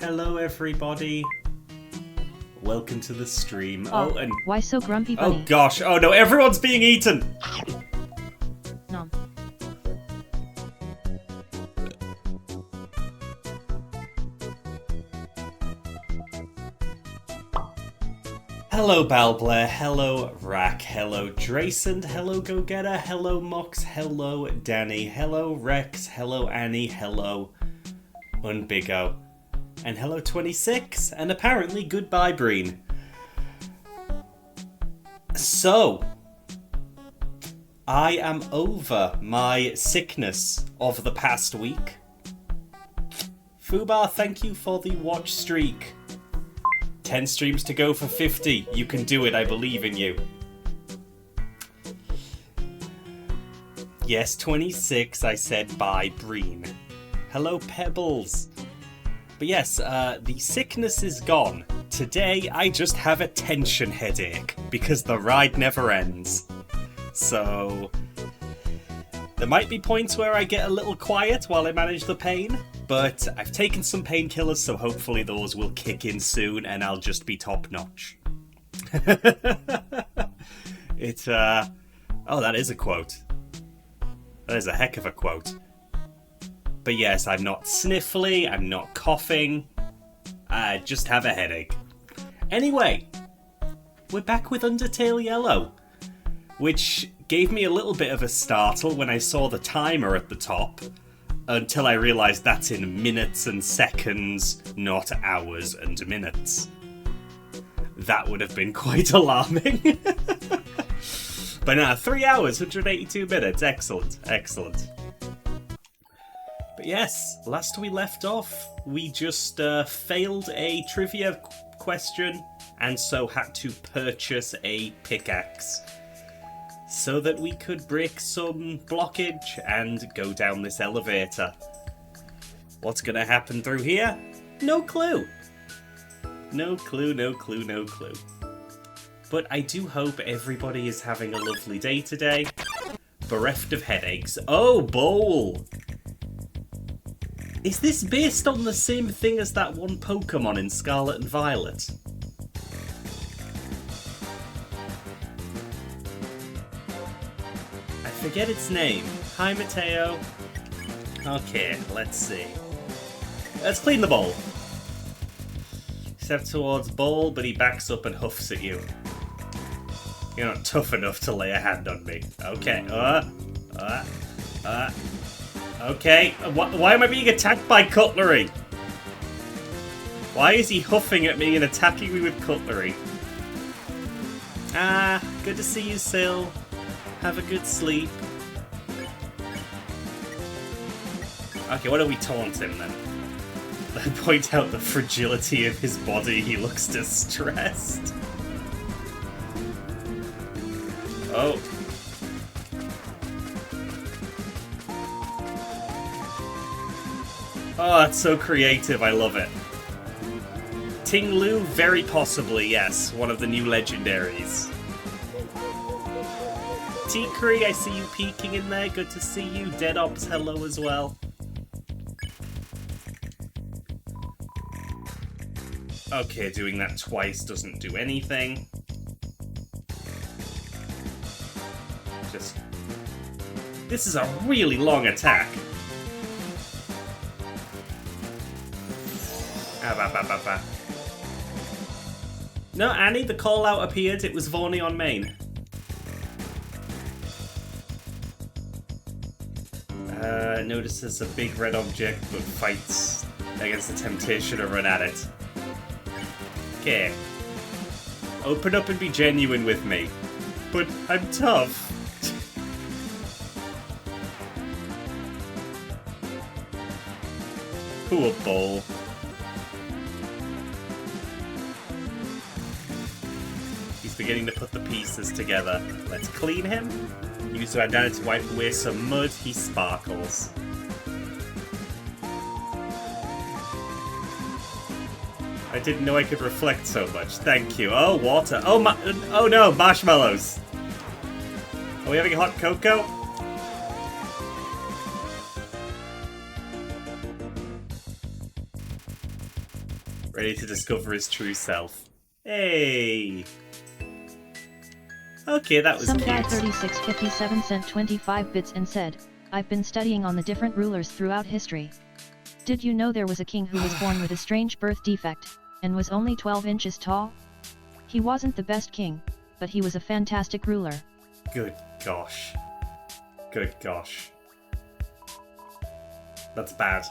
Hello, everybody. Welcome to the stream. And why so grumpy, bunny? Oh gosh! Oh no! Everyone's being eaten. No. Hello, Balblair. Hello, Rack. Hello, Drayson. Hello, Go-Getter. Hello, Mox. Hello, Danny. Hello, Rex. Hello, Annie. Hello, Unbigo. And hello, 26. And apparently, goodbye, Breen. So, I am over my sickness of the past week. Fubar, thank you for the watch streak. 10 streams to go for 50. You can do it, I believe in you. Yes, 26, I said bye, Breen. Hello, Pebbles. But yes, the sickness is gone. Today, I just have a tension headache, because the ride never ends. So, there might be points where I get a little quiet while I manage the pain. But I've taken some painkillers, so hopefully those will kick in soon, and I'll just be top-notch. Oh, that is a quote. That is a heck of a quote. But yes, I'm not sniffly, I'm not coughing. I just have a headache. Anyway, we're back with Undertale Yellow, which gave me a little bit of a startle when I saw the timer at the top. Until I realised that's in minutes and seconds, not hours and minutes. That would have been quite alarming. But now, 3 hours, 182 minutes. Excellent, excellent. But yes, last we left off, we just failed a trivia question, and so had to purchase a pickaxe. So that we could break some blockage and go down this elevator. What's going to happen through here? No clue. No clue, no clue, no clue. But I do hope everybody is having a lovely day today. Bereft of headaches. Oh, bowl! Is this based on the same thing as that one Pokemon in Scarlet and Violet? Forget its name. Hi, Mateo. Okay, let's see. Let's clean the bowl. Step towards bowl, but he backs up and huffs at you. You're not tough enough to lay a hand on me. Okay. Okay. Why am I being attacked by cutlery? Why is he huffing at me and attacking me with cutlery? Good to see you, Sil. Have a good sleep. Okay, why don't we taunt him then? And point out the fragility of his body. He looks distressed. Oh. Oh, that's so creative. I love it. Ting Lu, very possibly, yes. One of the new legendaries. T-Cree, I see you peeking in there. Good to see you. Dead Ops, hello as well. Okay, doing that twice doesn't do anything. Just... This is a really long attack. No, Annie, the call-out appeared. It was Vorney on main. Notices a big red object, but fights against the temptation to run at it. Okay. Open up and be genuine with me. But I'm tough. Poor bowl. He's beginning to put the pieces together. Let's clean him. Use the bandana to wipe away some mud. He sparkles. I didn't know I could reflect so much. Thank you. Oh, water. Oh, oh no, marshmallows. Are we having hot cocoa? Ready to discover his true self. Hey! Okay, that was Some cute. guy 3657 sent 25 bits and said, I've been studying on the different rulers throughout history. Did you know there was a king who was born with a strange birth defect, and was only 12 inches tall? He wasn't the best king, but he was a fantastic ruler. Good gosh. Good gosh. That's bad.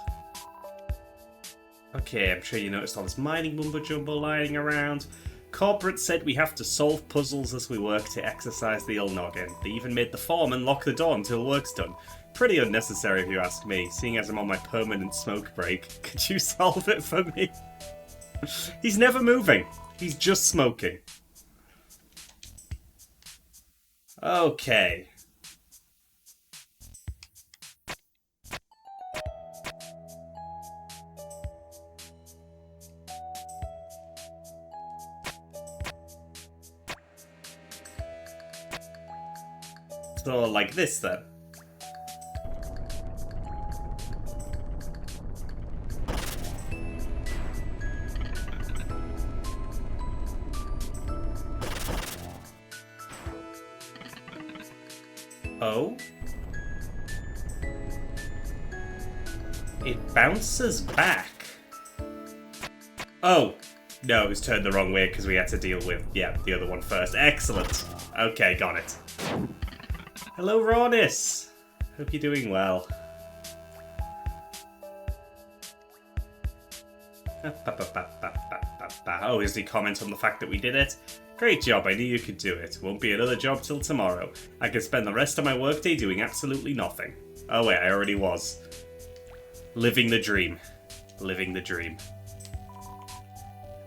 Okay, I'm sure you noticed all this mining mumbo-jumbo lying around. Corporate said we have to solve puzzles as we work to exercise the old noggin. They even made the foreman lock the door until work's done. Pretty unnecessary if you ask me, seeing as I'm on my permanent smoke break. Could you solve it for me? He's never moving. He's just smoking. Okay. So, like this then. Oh? It bounces back. Oh! No, it was turned the wrong way because we had to deal with, yeah, the other one first. Excellent. Okay, got it. Hello, Raunis. Hope you're doing well. Oh, is he comment on the fact that we did it? Great job, I knew you could do it. Won't be another job till tomorrow. I could spend the rest of my workday doing absolutely nothing. Oh wait, I already was. Living the dream. Living the dream.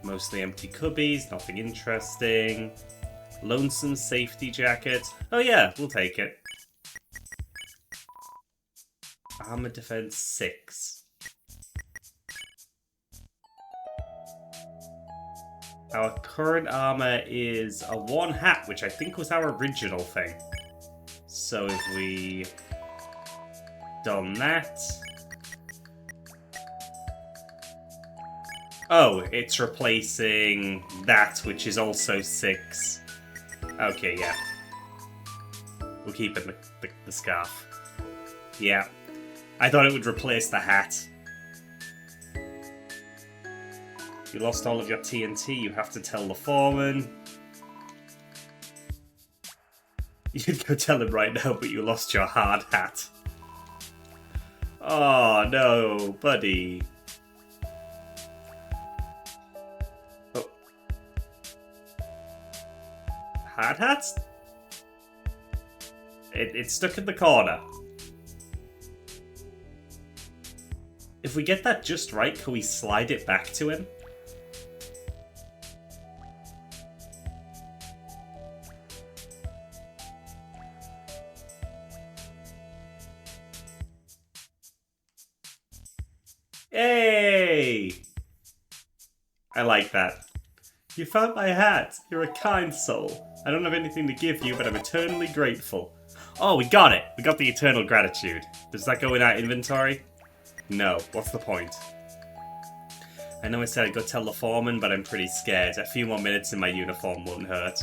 Mostly empty cubbies, nothing interesting. Lonesome safety jacket. Oh yeah, we'll take it. Armor defense 6. Our current armor is a 1 hat, which I think was our original thing. So if we done that... Oh, it's replacing that, which is also 6. Okay, yeah. We'll keep it the scarf. Yeah. I thought it would replace the hat. You lost all of your TNT, you have to tell the foreman. You'd go tell him right now, but you lost your hard hat. Oh, no, buddy. Oh. Hard hats? It's stuck in the corner. If we get that just right, can we slide it back to him? Hey! I like that. You found my hat. You're a kind soul. I don't have anything to give you, but I'm eternally grateful. Oh, we got it! We got the eternal gratitude. Does that go in our inventory? No. What's the point? I know I said I'd go tell the foreman, but I'm pretty scared. A few more minutes in my uniform wouldn't hurt.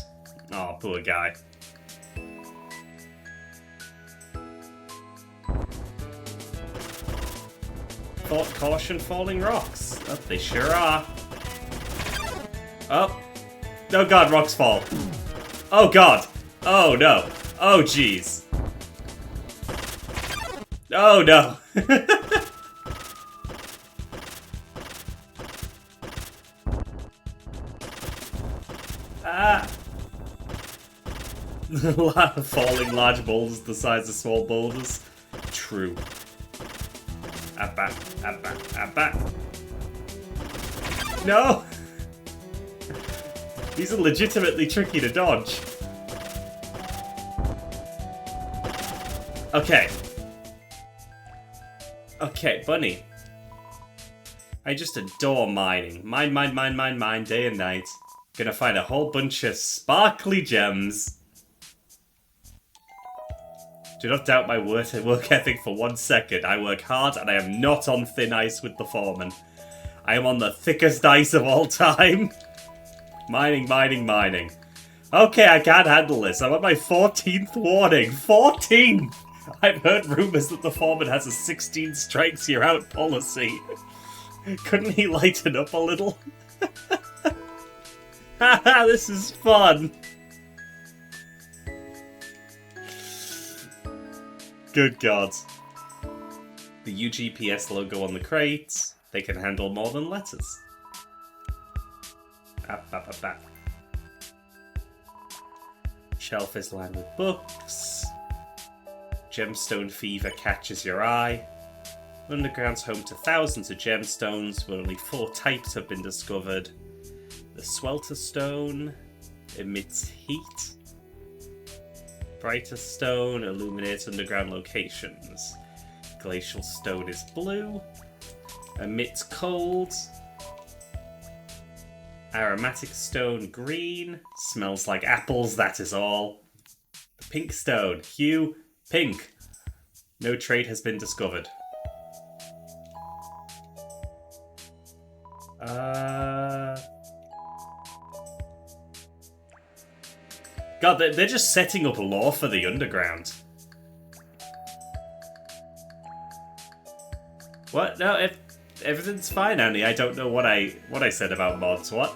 Oh, poor guy. Caution falling rocks. Oh, they sure are. Oh. Oh god, rocks fall. Oh god. Oh no. Oh jeez. Oh no. Ah. Falling large boulders the size of small boulders. True. Abba, abba, abba. No! These are legitimately tricky to dodge. Okay. Okay, bunny. I just adore mining. Mine, day and night. Gonna find a whole bunch of sparkly gems. Do not doubt my work ethic for 1 second. I work hard and I am not on thin ice with the foreman. I am on the thickest ice of all time. Mining, mining, mining. Okay, I can't handle this. I'm on my 14th warning. 14th! I've heard rumours that the foreman has a 16 strikes you're out policy. Couldn't he lighten up a little? Haha, this is fun. Good God. The UGPS logo on the crates. They can handle more than letters. Shelf is lined with books. Gemstone fever catches your eye. Underground's home to thousands of gemstones, but only 4 types have been discovered. The Swelter Stone emits heat. Brighter Stone illuminates underground locations. Glacial Stone is blue. Emits cold. Aromatic Stone green. Smells like apples, that is all. The Pink Stone, hue pink. No trade has been discovered. God, they're just setting up lore for the underground. What? No, everything's fine, Annie. I don't know what I said about mods. What?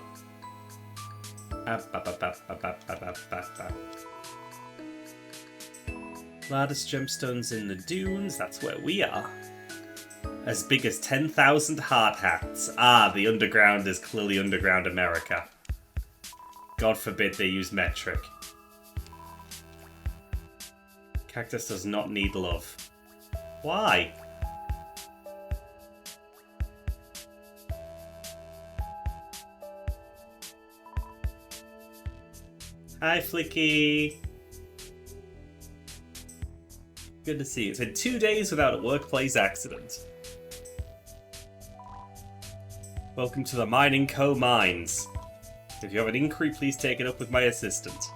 Largest gemstones in the dunes. That's where we are. As big as 10,000 hard hats. Ah, the underground is clearly underground America. God forbid they use metric. Cactus does not need love. Why? Hi, Flicky. Good to see you. It's been 2 days without a workplace accident. Welcome to the Mining Co. Mines. If you have an inquiry, please take it up with my assistant.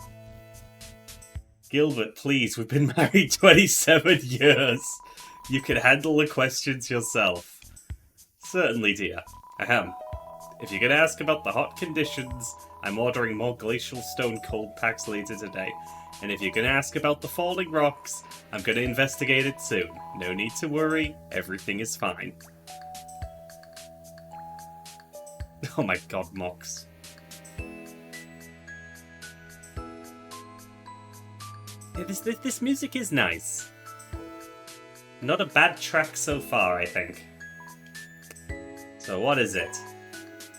Gilbert, please, we've been married 27 years. You can handle the questions yourself. Certainly, dear. Ahem. If you're going to ask about the hot conditions, I'm ordering more glacial stone cold packs later today. And if you're going to ask about the falling rocks, I'm going to investigate it soon. No need to worry, everything is fine. Oh my god, Mox. Yeah, this music is nice. Not a bad track so far, I think. So what is it?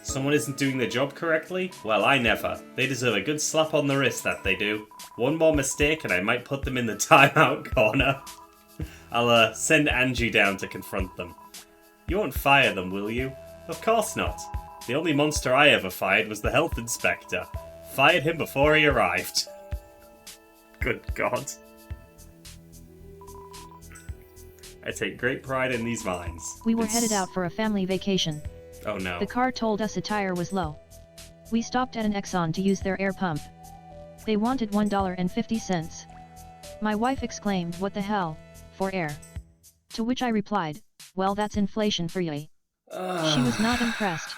Someone isn't doing their job correctly? Well, I never. They deserve a good slap on the wrist, that they do. One more mistake and I might put them in the timeout corner. I'll send Angie down to confront them. You won't fire them, will you? Of course not. The only monster I ever fired was the health inspector. Fired him before he arrived. Good God. I take great pride in these mines. We were headed out for a family vacation. Oh no. The car told us a tire was low. We stopped at an Exxon to use their air pump. They wanted $1.50. My wife exclaimed, "What the hell, for air?" To which I replied, "Well, that's inflation for ye." She was not impressed.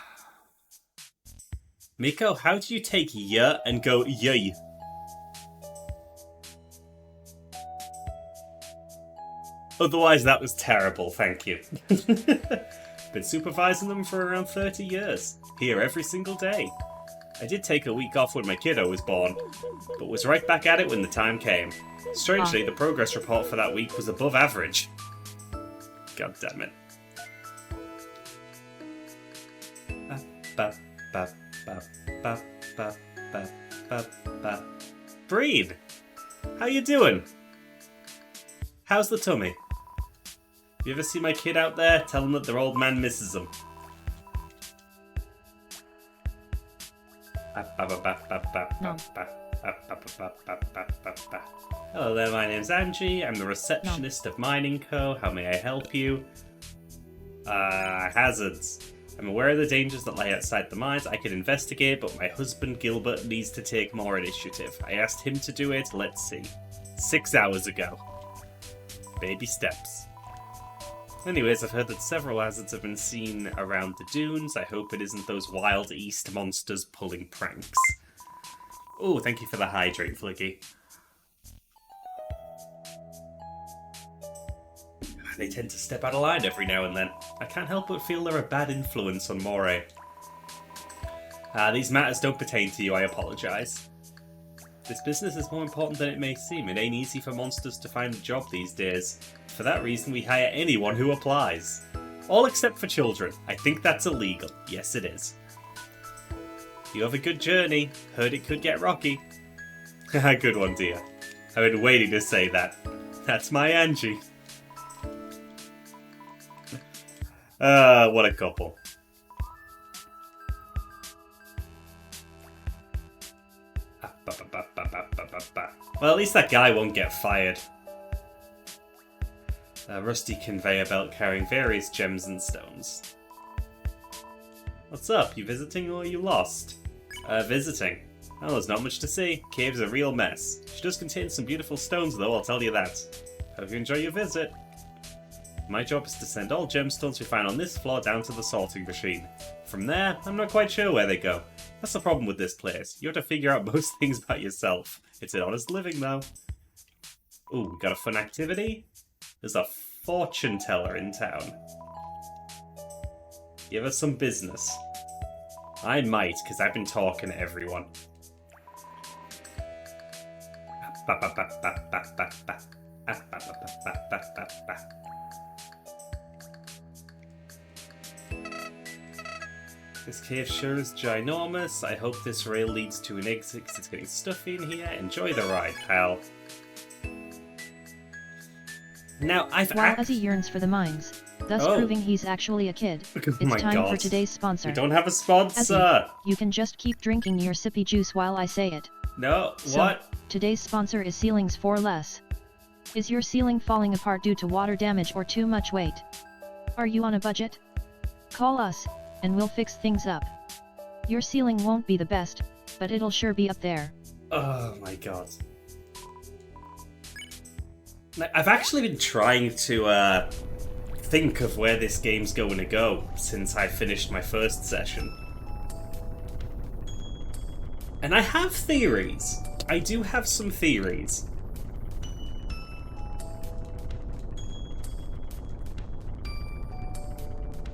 Miko, how do you take "y" and go "yay"? Otherwise, that was terrible, thank you. Been supervising them for around 30 years. Here every single day. I did take a week off when my kiddo was born, but was right back at it when the time came. Strangely, the progress report for that week was above average. God damn it. Breed! How you doing? How's the tummy? You ever see my kid out there? Tell him that their old man misses them. No. Hello there, my name's Angie. I'm the receptionist of Mining Co. How may I help you? Hazards. I'm aware of the dangers that lie outside the mines. I can investigate, but my husband Gilbert needs to take more initiative. I asked him to do it. Let's see. 6 hours ago. Baby steps. Anyways, I've heard that several hazards have been seen around the dunes. I hope it isn't those wild east monsters pulling pranks. Oh, thank you for the hydrate, Flicky. They tend to step out of line every now and then. I can't help but feel they're a bad influence on Moray. These matters don't pertain to you, I apologise. This business is more important than it may seem. It ain't easy for monsters to find a job these days. For that reason, we hire anyone who applies. All except for children. I think that's illegal. Yes, it is. You have a good journey. Heard it could get rocky. Good one, dear. I've been waiting to say that. That's my Angie. What a couple. Well, at least that guy won't get fired. A rusty conveyor belt carrying various gems and stones. What's up? You visiting or are you lost? Visiting. Oh, there's not much to see. Cave's a real mess. She does contain some beautiful stones though, I'll tell you that. Hope you enjoy your visit. My job is to send all gemstones we find on this floor down to the sorting machine. From there, I'm not quite sure where they go. That's the problem with this place. You have to figure out most things by yourself. It's an honest living, though. Ooh, we got a fun activity? There's a fortune teller in town. Give us some business. I might, because I've been talking to everyone. This cave sure is ginormous. I hope this rail leads to an exit because it's getting stuffy in here. Enjoy the ride, pal. Now, While Ozzy yearns for the mines, thus proving he's actually a kid, it's time for today's sponsor. We don't have a sponsor! Ozzy, you can just keep drinking your sippy juice while I say it. No, so, what? Today's sponsor is Ceilings for Less. Is your ceiling falling apart due to water damage or too much weight? Are you on a budget? Call us, and we'll fix things up. Your ceiling won't be the best, but it'll sure be up there. Oh my god. I've actually been trying to think of where this game's going to go since I finished my first session. And I have theories. I do have some theories.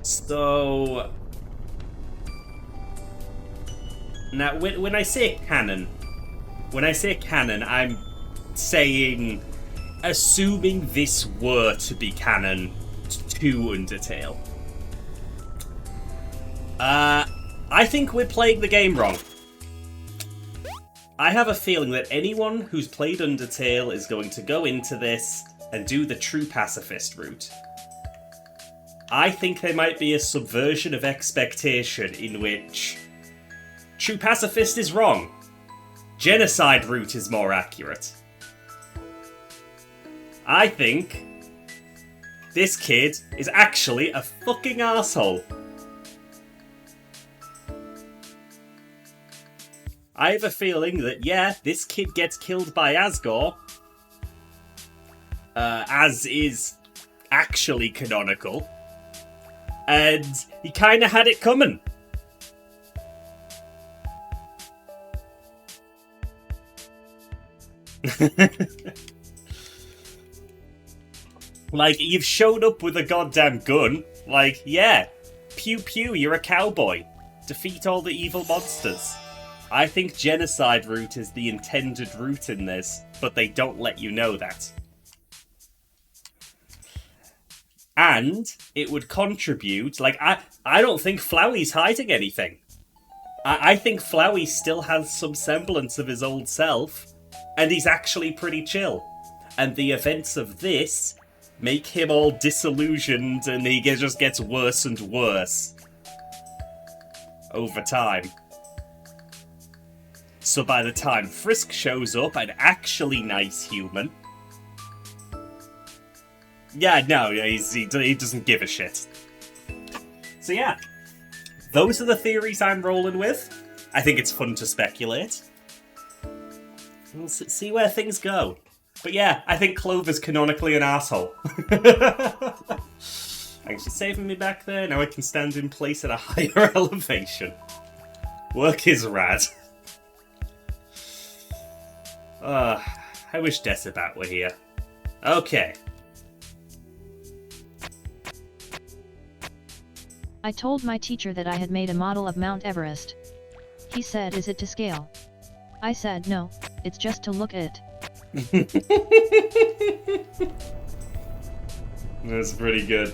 So... Now, when I say canon, I'm saying, assuming this were to be canon to Undertale. I think we're playing the game wrong. I have a feeling that anyone who's played Undertale is going to go into this and do the true pacifist route. I think there might be a subversion of expectation in which true pacifist is wrong. Genocide route is more accurate. I think this kid is actually a fucking arsehole. I have a feeling that, yeah, this kid gets killed by Asgore, as is actually canonical, and he kinda had it coming. Like, you've showed up with a goddamn gun. Like, yeah, pew pew, you're a cowboy. Defeat all the evil monsters. I think genocide route is the intended route in this, but they don't let you know that. And it would contribute, like, I don't think Flowey's hiding anything. I think Flowey still has some semblance of his old self, and he's actually pretty chill. And the events of this make him all disillusioned, and he just gets worse and worse over time. So by the time Frisk shows up, an actually nice human... Yeah, no, he doesn't give a shit. So yeah, those are the theories I'm rolling with. I think it's fun to speculate. We'll see where things go. But yeah, I think Clover's canonically an asshole. Thanks for saving me back there. Now I can stand in place at a higher elevation. Work is rad. I wish Decibat were here. Okay. I told my teacher that I had made a model of Mount Everest. He said, "Is it to scale?" I said, "No, it's just to look at it." That's pretty good.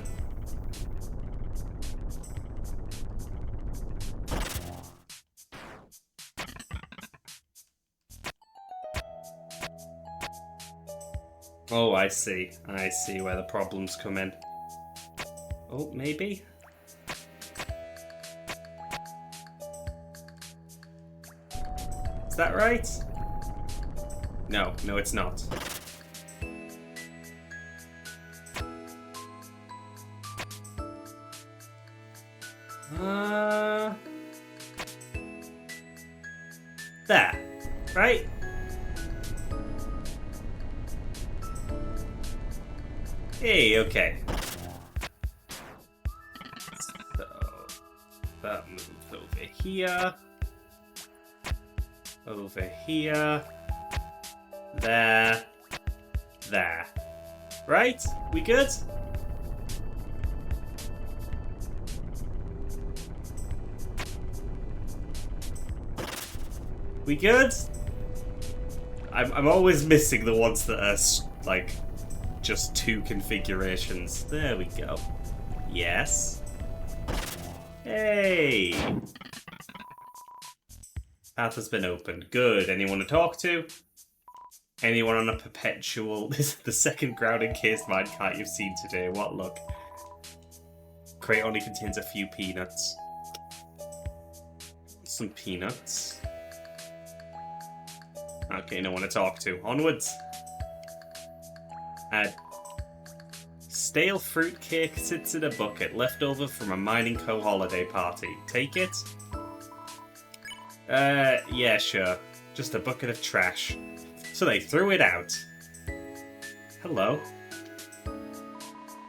Oh, I see. I see where the problems come in. Oh, maybe? Is that right? No, no it's not. There. Right? Hey, okay. So, that moves over here. Over here. There. There. Right? We good? We good? I'm always missing the ones that are, like, just two configurations. There we go. Yes. Hey! Path has been opened. Good. Anyone to talk to? Anyone on a perpetual... This is the second ground encased minecart you've seen today. What luck. Crate only contains a few peanuts. Some peanuts. Okay, no one to talk to. Onwards. Stale fruitcake sits in a bucket, left over from a mining co-holiday party. Take it? Yeah, sure. Just a bucket of trash. So they threw it out. Hello.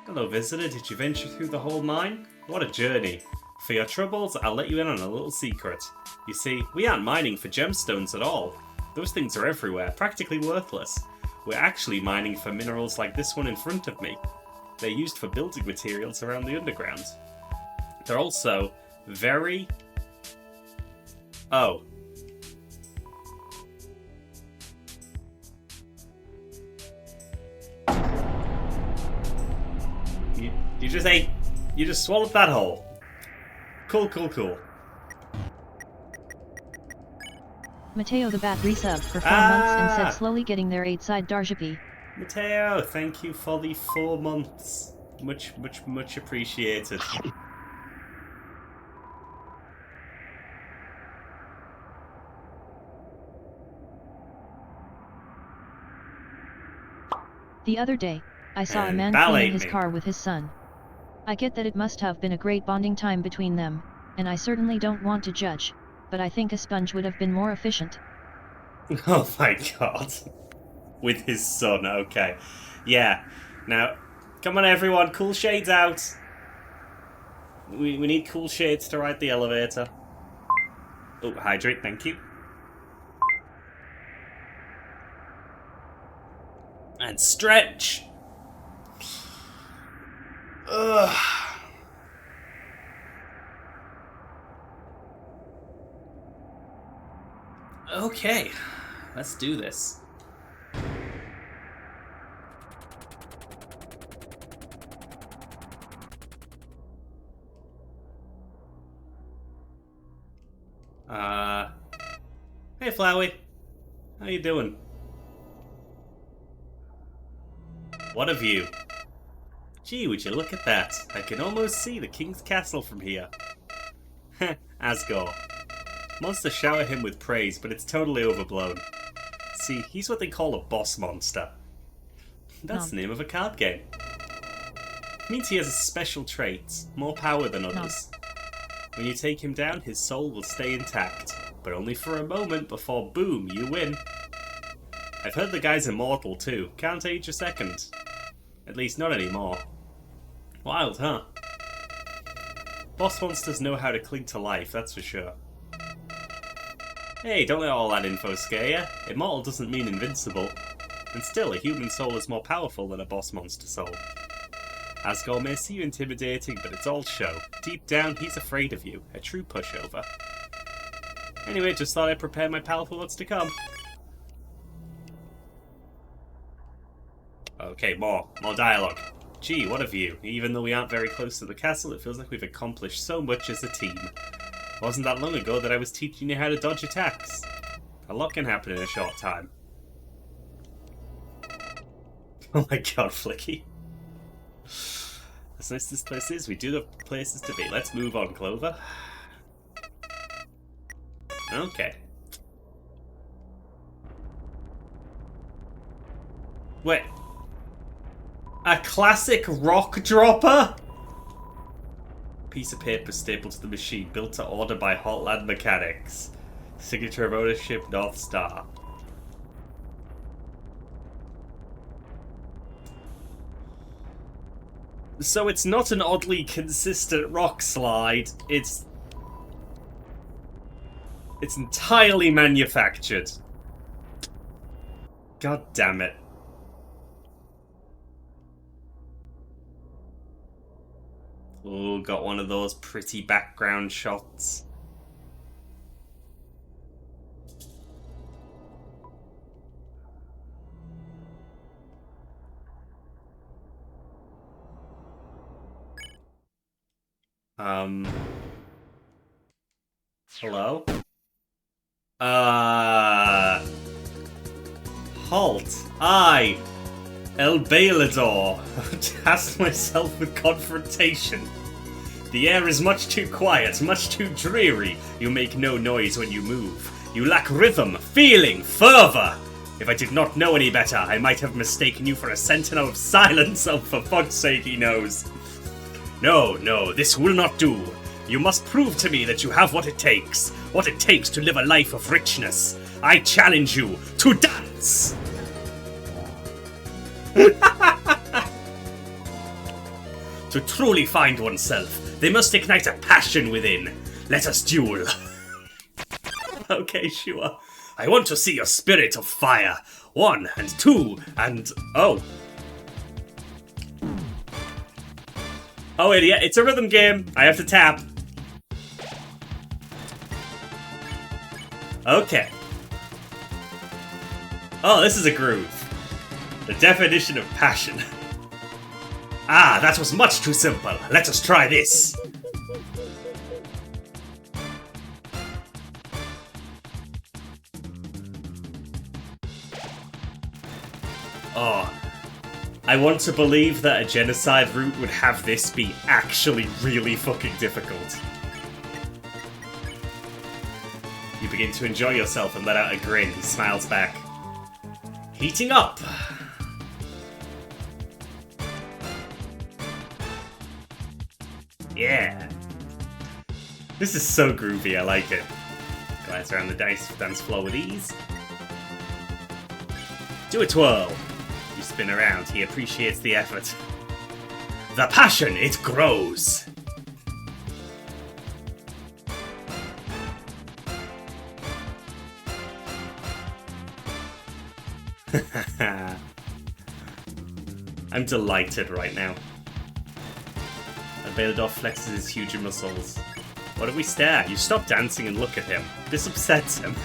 Hello, visitor. Did you venture through the whole mine? What a journey. For your troubles, I'll let you in on a little secret. You see, we aren't mining for gemstones at all. Those things are everywhere, practically worthless. We're actually mining for minerals like this one in front of me. They're used for building materials around the underground. They're also very... Oh. You just ate... You just swallowed that whole. Cool, cool, cool. Mateo the Bat resubbed for 4 months and said slowly getting their 8-side Darjapi. Mateo, thank you for the 4 months. Much appreciated. The other day, I saw a man cleaning his car with his son. I get that it must have been a great bonding time between them, and I certainly don't want to judge, but I think a sponge would have been more efficient. Oh my god. With his son, okay. Yeah. Now, come on everyone, cool shades out. We need cool shades to ride the elevator. Oh, hydrate, thank you. And stretch! Ugh. Okay, let's do this. Hey Flowey, how you doing? What a view. Gee, would you look at that? I can almost see the king's castle from here. Heh, Asgore. Monsters shower him with praise, but it's totally overblown. See, he's what they call a boss monster. That's the name of a card game. It means he has a special trait, more power than others. When you take him down, his soul will stay intact, but only for a moment before boom, you win. I've heard the guy's immortal too, can't age a second. At least not anymore. Wild, huh? Boss monsters know how to cling to life, that's for sure. Hey, don't let all that info scare ya. Immortal doesn't mean invincible. And still, a human soul is more powerful than a boss monster soul. Asgore may seem intimidating, but it's all show. Deep down, he's afraid of you. A true pushover. Anyway, just thought I'd prepare my pal for what's to come. Okay, more dialogue. Gee, what a view. Even though we aren't very close to the castle, it feels like we've accomplished so much as a team. It wasn't that long ago that I was teaching you how to dodge attacks. A lot can happen in a short time. Oh my god, Flicky. As nice as this place is, we do have places to be. Let's move on, Clover. Okay. Wait. A classic rock dropper? Piece of paper stapled to the machine, built to order by Hotland Mechanics. Signature of ownership, North Star. So it's not an oddly consistent rock slide, it's entirely manufactured. God damn it. Oh, got one of those pretty background shots. Hello? Halt. El Bailador, tasked myself with confrontation. The air is much too quiet, much too dreary. You make no noise when you move. You lack rhythm, feeling, fervor. If I did not know any better, I might have mistaken you for a sentinel of silence. Oh, for fuck's sake, he knows. No, this will not do. You must prove to me that you have what it takes to live a life of richness. I challenge you to dance! To truly find oneself, they must ignite a passion within. Let us duel. Okay, sure. I want to see your spirit of fire. 1 and 2 and... Oh, idiot, it's a rhythm game. I have to tap. Okay. Oh, this is a groove. The definition of passion. Ah, that was much too simple. Let us try this. Oh. I want to believe that a genocide route would have this be actually really fucking difficult. You begin to enjoy yourself and let out a grin. He smiles back. Heating up! Yeah! This is so groovy, I like it. Glance around the dance floor with ease. Do a twirl! You spin around, he appreciates the effort. The passion, it grows! I'm delighted right now. Balador flexes his huge muscles. What do we stare? You stop dancing and look at him. This upsets him.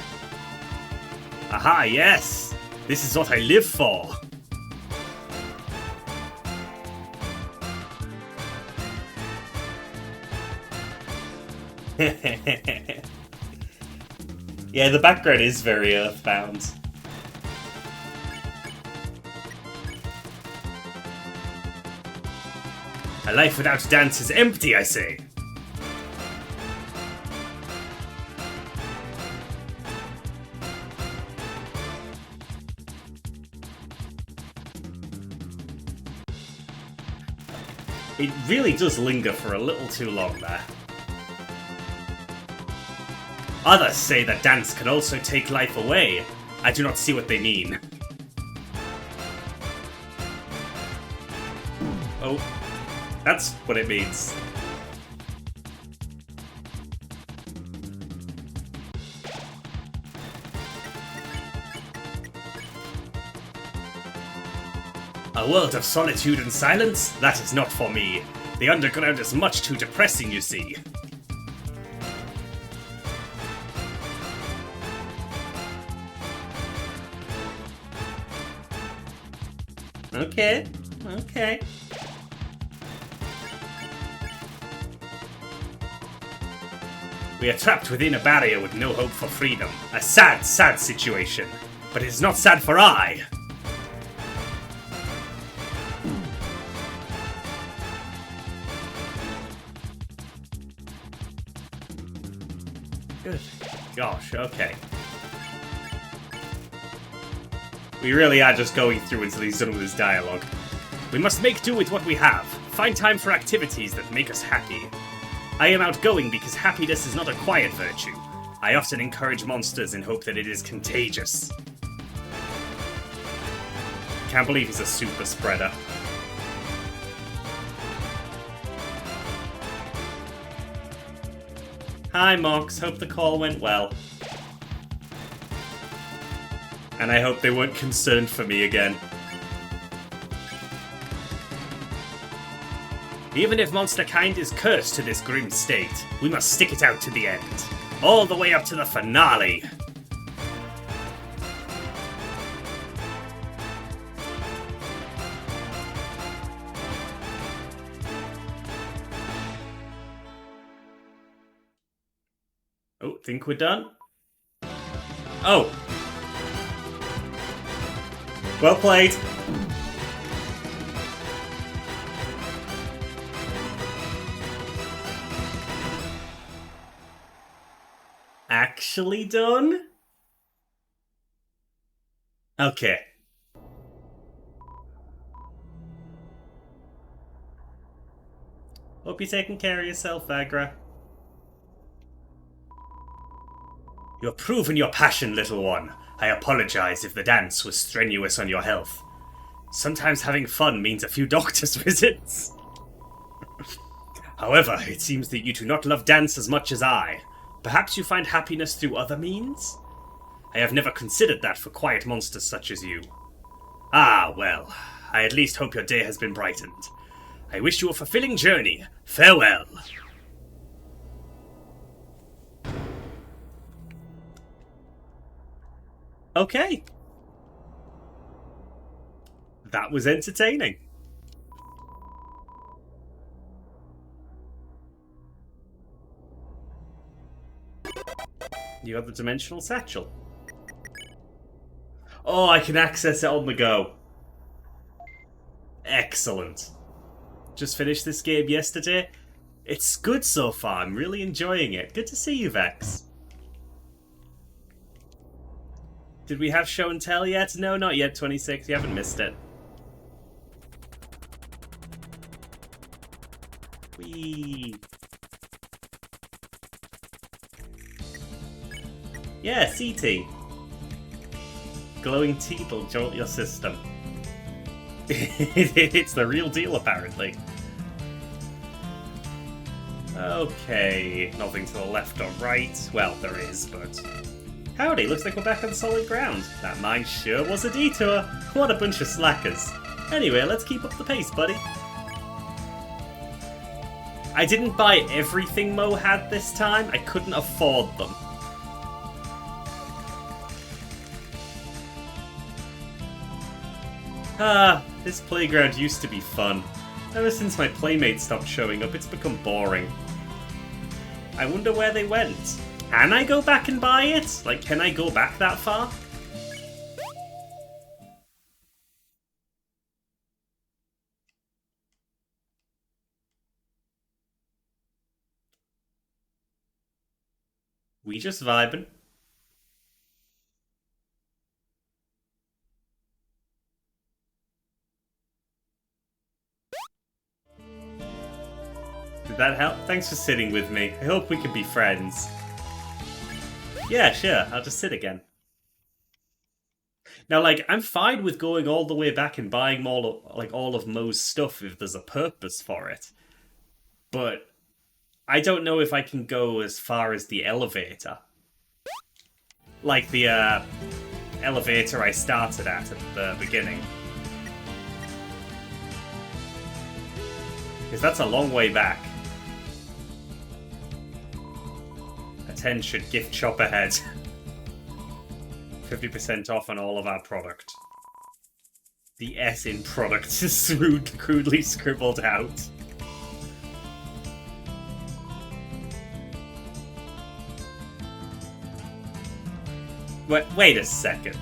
Aha, yes! This is what I live for! Yeah, the background is very earthbound. A life without dance is empty, I say. It really does linger for a little too long there. Others say that dance can also take life away. I do not see what they mean. Oh. That's what it means. A world of solitude and silence? That is not for me. The underground is much too depressing, you see. Okay, okay. We are trapped within a barrier with no hope for freedom. A sad, sad situation. But it is not sad for I. Good gosh, okay. We really are just going through until he's done with his dialogue. We must make do with what we have. Find time for activities that make us happy. I am outgoing because happiness is not a quiet virtue. I often encourage monsters in hope that it is contagious. Can't believe he's a super spreader. Hi, Mox. Hope the call went well. And I hope they weren't concerned for me again. Even if monster kind is cursed to this grim state, we must stick it out to the end. All the way up to the finale. Oh, think we're done? Oh. Well played. Actually done? Okay. Hope you're taking care of yourself, Agra. You have proven your passion, little one. I apologize if the dance was strenuous on your health. Sometimes having fun means a few doctor's visits. However, it seems that you do not love dance as much as I. Perhaps you find happiness through other means? I have never considered that for quiet monsters such as you. Ah, well, I at least hope your day has been brightened. I wish you a fulfilling journey. Farewell. Okay. That was entertaining. You have the dimensional satchel. Oh, I can access it on the go. Excellent. Just finished this game yesterday. It's good so far. I'm really enjoying it. Good to see you, Vex. Did we have show and tell yet? No, not yet, 26. You haven't missed it. Whee! Yeah, CT. Glowing teeth will jolt your system. It's the real deal, apparently. Okay, nothing to the left or right. Well, there is, but... Howdy, looks like we're back on solid ground. That mine sure was a detour. What a bunch of slackers. Anyway, let's keep up the pace, buddy. I didn't buy everything Mo had this time. I couldn't afford them. Ah, this playground used to be fun. Ever since my playmates stopped showing up, it's become boring. I wonder where they went. Can I go back and buy it? Like, can I go back that far? We just vibing. Did that help? Thanks for sitting with me. I hope we can be friends. Yeah, sure. I'll just sit again. Now, like, I'm fine with going all the way back and buying all of Mo's stuff if there's a purpose for it. But I don't know if I can go as far as the elevator. Like the elevator I started at the beginning. Because that's a long way back. Attention, gift shop ahead. 50% off on all of our product. The S in product is crudely scribbled out. Wait a second.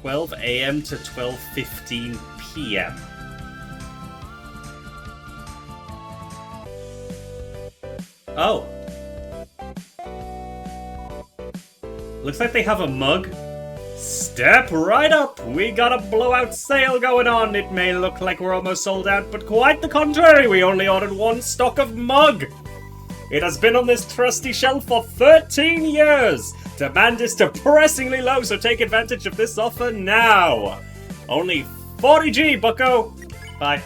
(12 a.m. to 12:15 p.m.) Oh. Looks like they have a mug. Step right up! We got a blowout sale going on. It may look like we're almost sold out, but quite the contrary. We only ordered one stock of mug. It has been on this trusty shelf for 13 years. Demand is depressingly low, so take advantage of this offer now. Only 40G, bucko. Bye.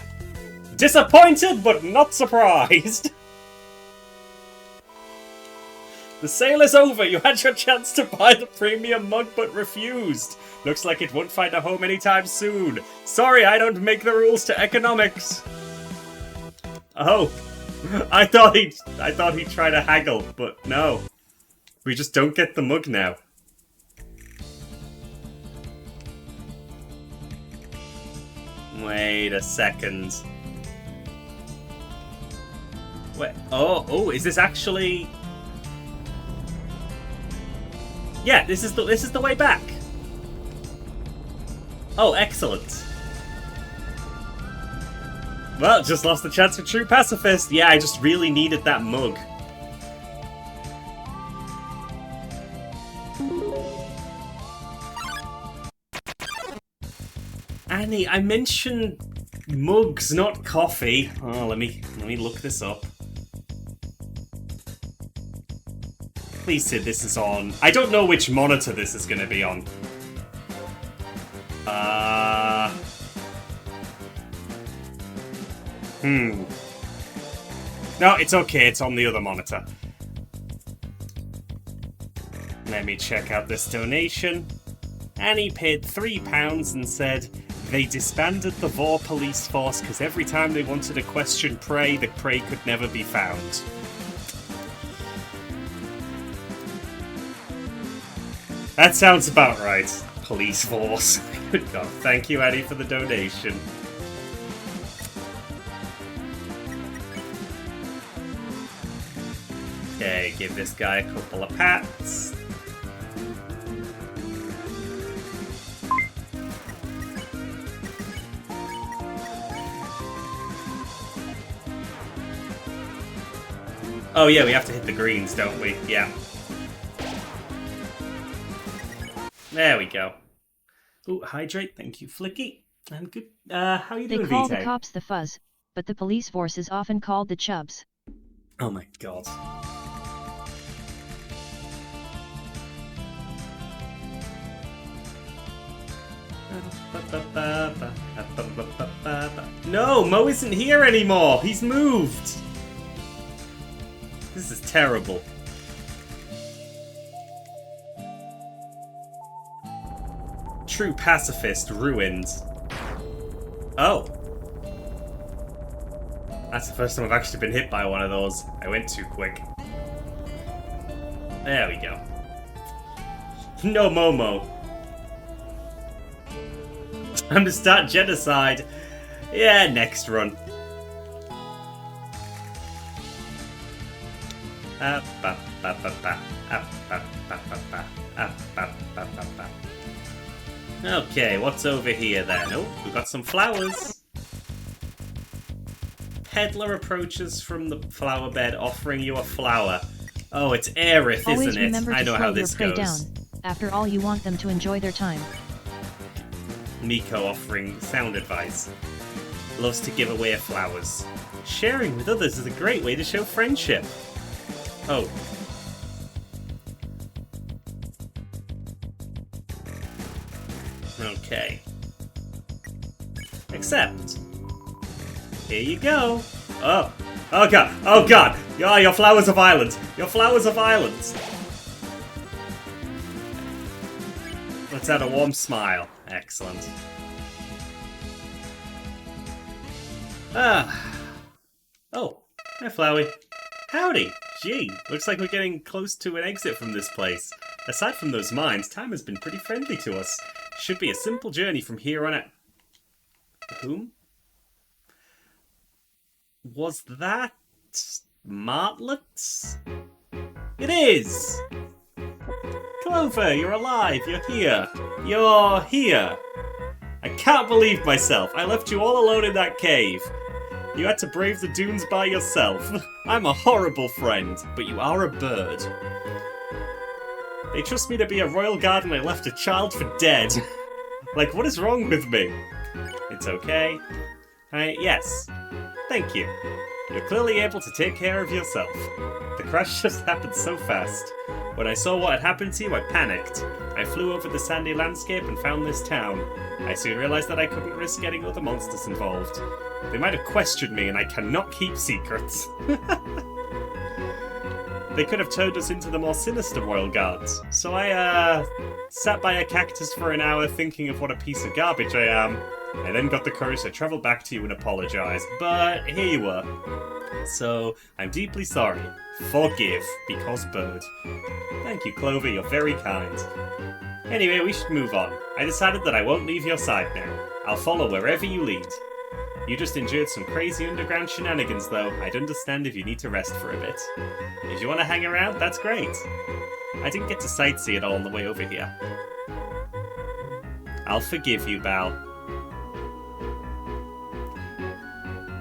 Disappointed, but not surprised. The sale is over. You had your chance to buy the premium mug, but refused. Looks like it won't find a home anytime soon. Sorry, I don't make the rules to economics. Oh, I thought he'd try to haggle, but no. We just don't get the mug now. Wait a second. Wait. Oh, is this actually? Yeah, this is the way back. Oh, excellent. Well, just lost the chance for true pacifist. Yeah, I just really needed that mug. Annie, I mentioned mugs, not coffee. Oh, let me look this up. Please say this is on. I don't know which monitor this is going to be on. No, it's okay. It's on the other monitor. Let me check out this donation. Annie paid £3 and said they disbanded the Vor police force because every time they wanted to question prey, the prey could never be found. That sounds about right. Police force. Good God. Thank you, Annie, for the donation. Okay, give this guy a couple of pats. Oh yeah, we have to hit the greens, don't we? Yeah. There we go. Ooh, hydrate, thank you, Flicky. And good. How you doing, They call Vitae? the cops the fuzz, but the police force is often called the chubs. Oh my God. No, Mo isn't here anymore. He's moved. This is terrible. True pacifist ruined. Oh. That's the first time I've actually been hit by one of those. I went too quick. There we go. No Momo. Time to start genocide. Yeah, next run. Okay, what's over here then? Oh, we've got some flowers. Peddler approaches from the flower bed offering you a flower. Oh, it's Aerith, Always isn't it? remember to I know slow how your this prey goes. down. After all, you want them to enjoy their time. Miko offering sound advice. Loves to give away flowers. Sharing with others is a great way to show friendship. Oh. Okay. Except, here you go. Oh. Oh god. Oh god. Oh, your flowers are violent. Your flowers are violent. Let's add a warm smile. Excellent. Ah. Oh. Hi, Flowey. Howdy. Gee, looks like we're getting close to an exit from this place. Aside from those mines, time has been pretty friendly to us. Should be a simple journey from here on out. Whom? Was that Martlets? It is! Clover, you're alive. You're here. You're here. I can't believe myself. I left you all alone in that cave. You had to brave the dunes by yourself. I'm a horrible friend, but you are a bird. They trust me to be a royal guard and I left a child for dead. Like, what is wrong with me? It's okay. Yes. Thank you. You're clearly able to take care of yourself. The crash just happened so fast. When I saw what had happened to you, I panicked. I flew over the sandy landscape and found this town. I soon realized that I couldn't risk getting other monsters involved. They might have questioned me, and I cannot keep secrets. They could have turned us into the more sinister royal guards. So I, sat by a cactus for an hour thinking of what a piece of garbage I am. I then got the courage to travel back to you and apologize. But here you were. So, I'm deeply sorry. Forgive, because bird. Thank you, Clover, you're very kind. Anyway, we should move on. I decided that I won't leave your side now. I'll follow wherever you lead. You just endured some crazy underground shenanigans, though. I'd understand if you need to rest for a bit. If you want to hang around, that's great. I didn't get to sightsee it all on the way over here. I'll forgive you, Bal.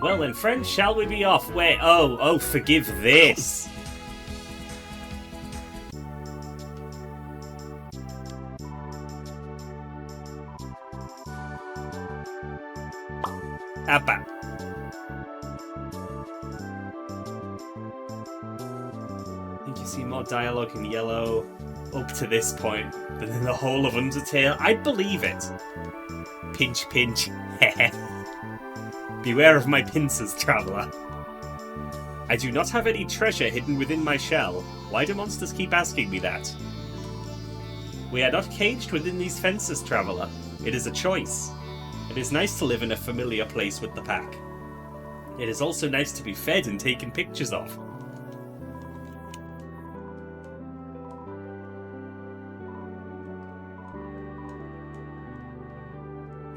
Well then, friends, shall we be off? Wait, oh, forgive this. Abba. I think you see more dialogue in Yellow up to this point than in the whole of Undertale. I'd believe it. Pinch, pinch. Beware of my pincers, traveller. I do not have any treasure hidden within my shell. Why do monsters keep asking me that? We are not caged within these fences, traveller. It is a choice. It is nice to live in a familiar place with the pack. It is also nice to be fed and taken pictures of.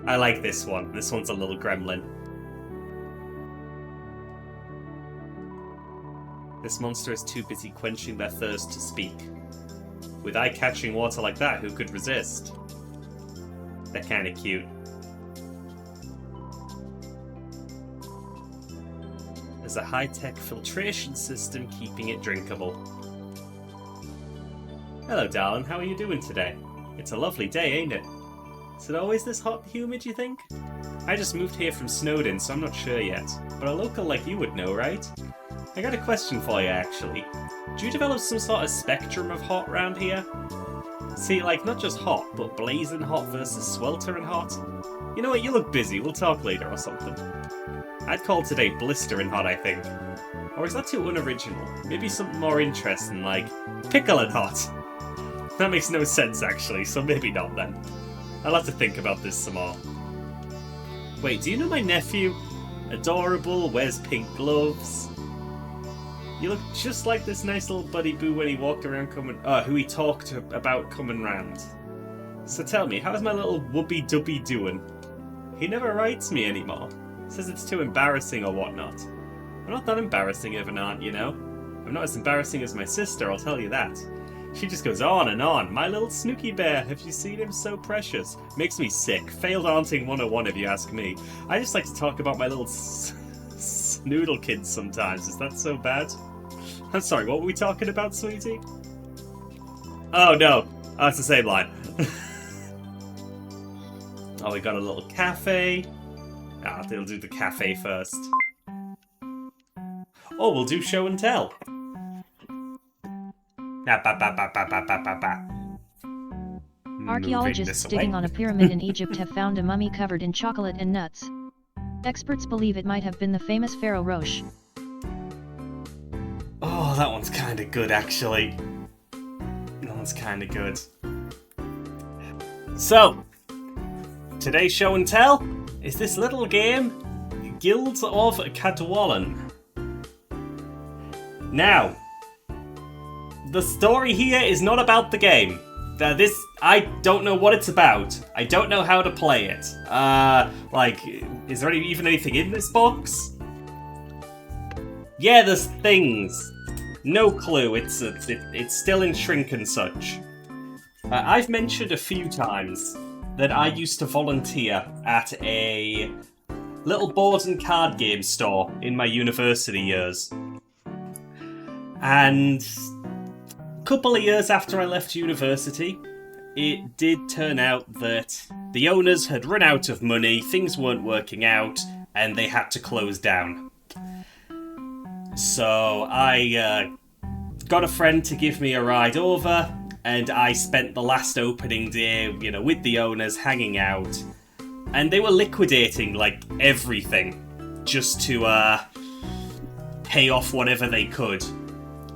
I like this one. This one's a little gremlin. This monster is too busy quenching their thirst to speak. With eye-catching water like that, who could resist? They're kinda cute. There's a high-tech filtration system keeping it drinkable. Hello, darling. How are you doing today? It's a lovely day, ain't it? Is it always this hot and humid, you think? I just moved here from Snowdon, so I'm not sure yet. But a local like you would know, right? I got a question for you, actually. Do you develop some sort of spectrum of hot round here? See, like, not just hot, but blazing hot versus sweltering hot? You know what, you look busy, we'll talk later or something. I'd call today blistering hot, I think. Or is that too unoriginal? Maybe something more interesting, like pickling hot. That makes no sense, actually, so maybe not then. I'll have to think about this some more. Wait, do you know my nephew? Adorable, wears pink gloves. You look just like this nice little buddy boo when he walked around who he talked about coming round. So tell me, how's my little whoopie-dubby doing? He never writes me anymore. Says it's too embarrassing or whatnot. I'm not that embarrassing of an aunt, you know. I'm not as embarrassing as my sister, I'll tell you that. She just goes on and on. My little Snooky Bear, have you seen him? So precious. Makes me sick. Failed aunting 101 if you ask me. I just like to talk about my little snoodle kids sometimes. Is that so bad? I'm sorry, what were we talking about, sweetie? Oh no, it's the same line. Oh, we got a little cafe. They'll do the cafe first. Oh, we'll do show and tell. Archaeologists digging on a pyramid in Egypt have found a mummy covered in chocolate and nuts. Experts believe it might have been the famous Pharaoh Roche. Oh, that one's kind of good, actually. That one's kind of good. So, today's show and tell is this little game, Guilds of Cadwallon. Now, the story here is not about the game. I don't know what it's about. I don't know how to play it. Is there even anything in this box? Yeah, there's things. No clue. It's still in shrink and such. I've mentioned a few times that I used to volunteer at a little board and card game store in my university years. And a couple of years after I left university, it did turn out that the owners had run out of money, things weren't working out, and they had to close down. So I got a friend to give me a ride over, and I spent the last opening day, with the owners, hanging out. And they were liquidating, everything, just to pay off whatever they could.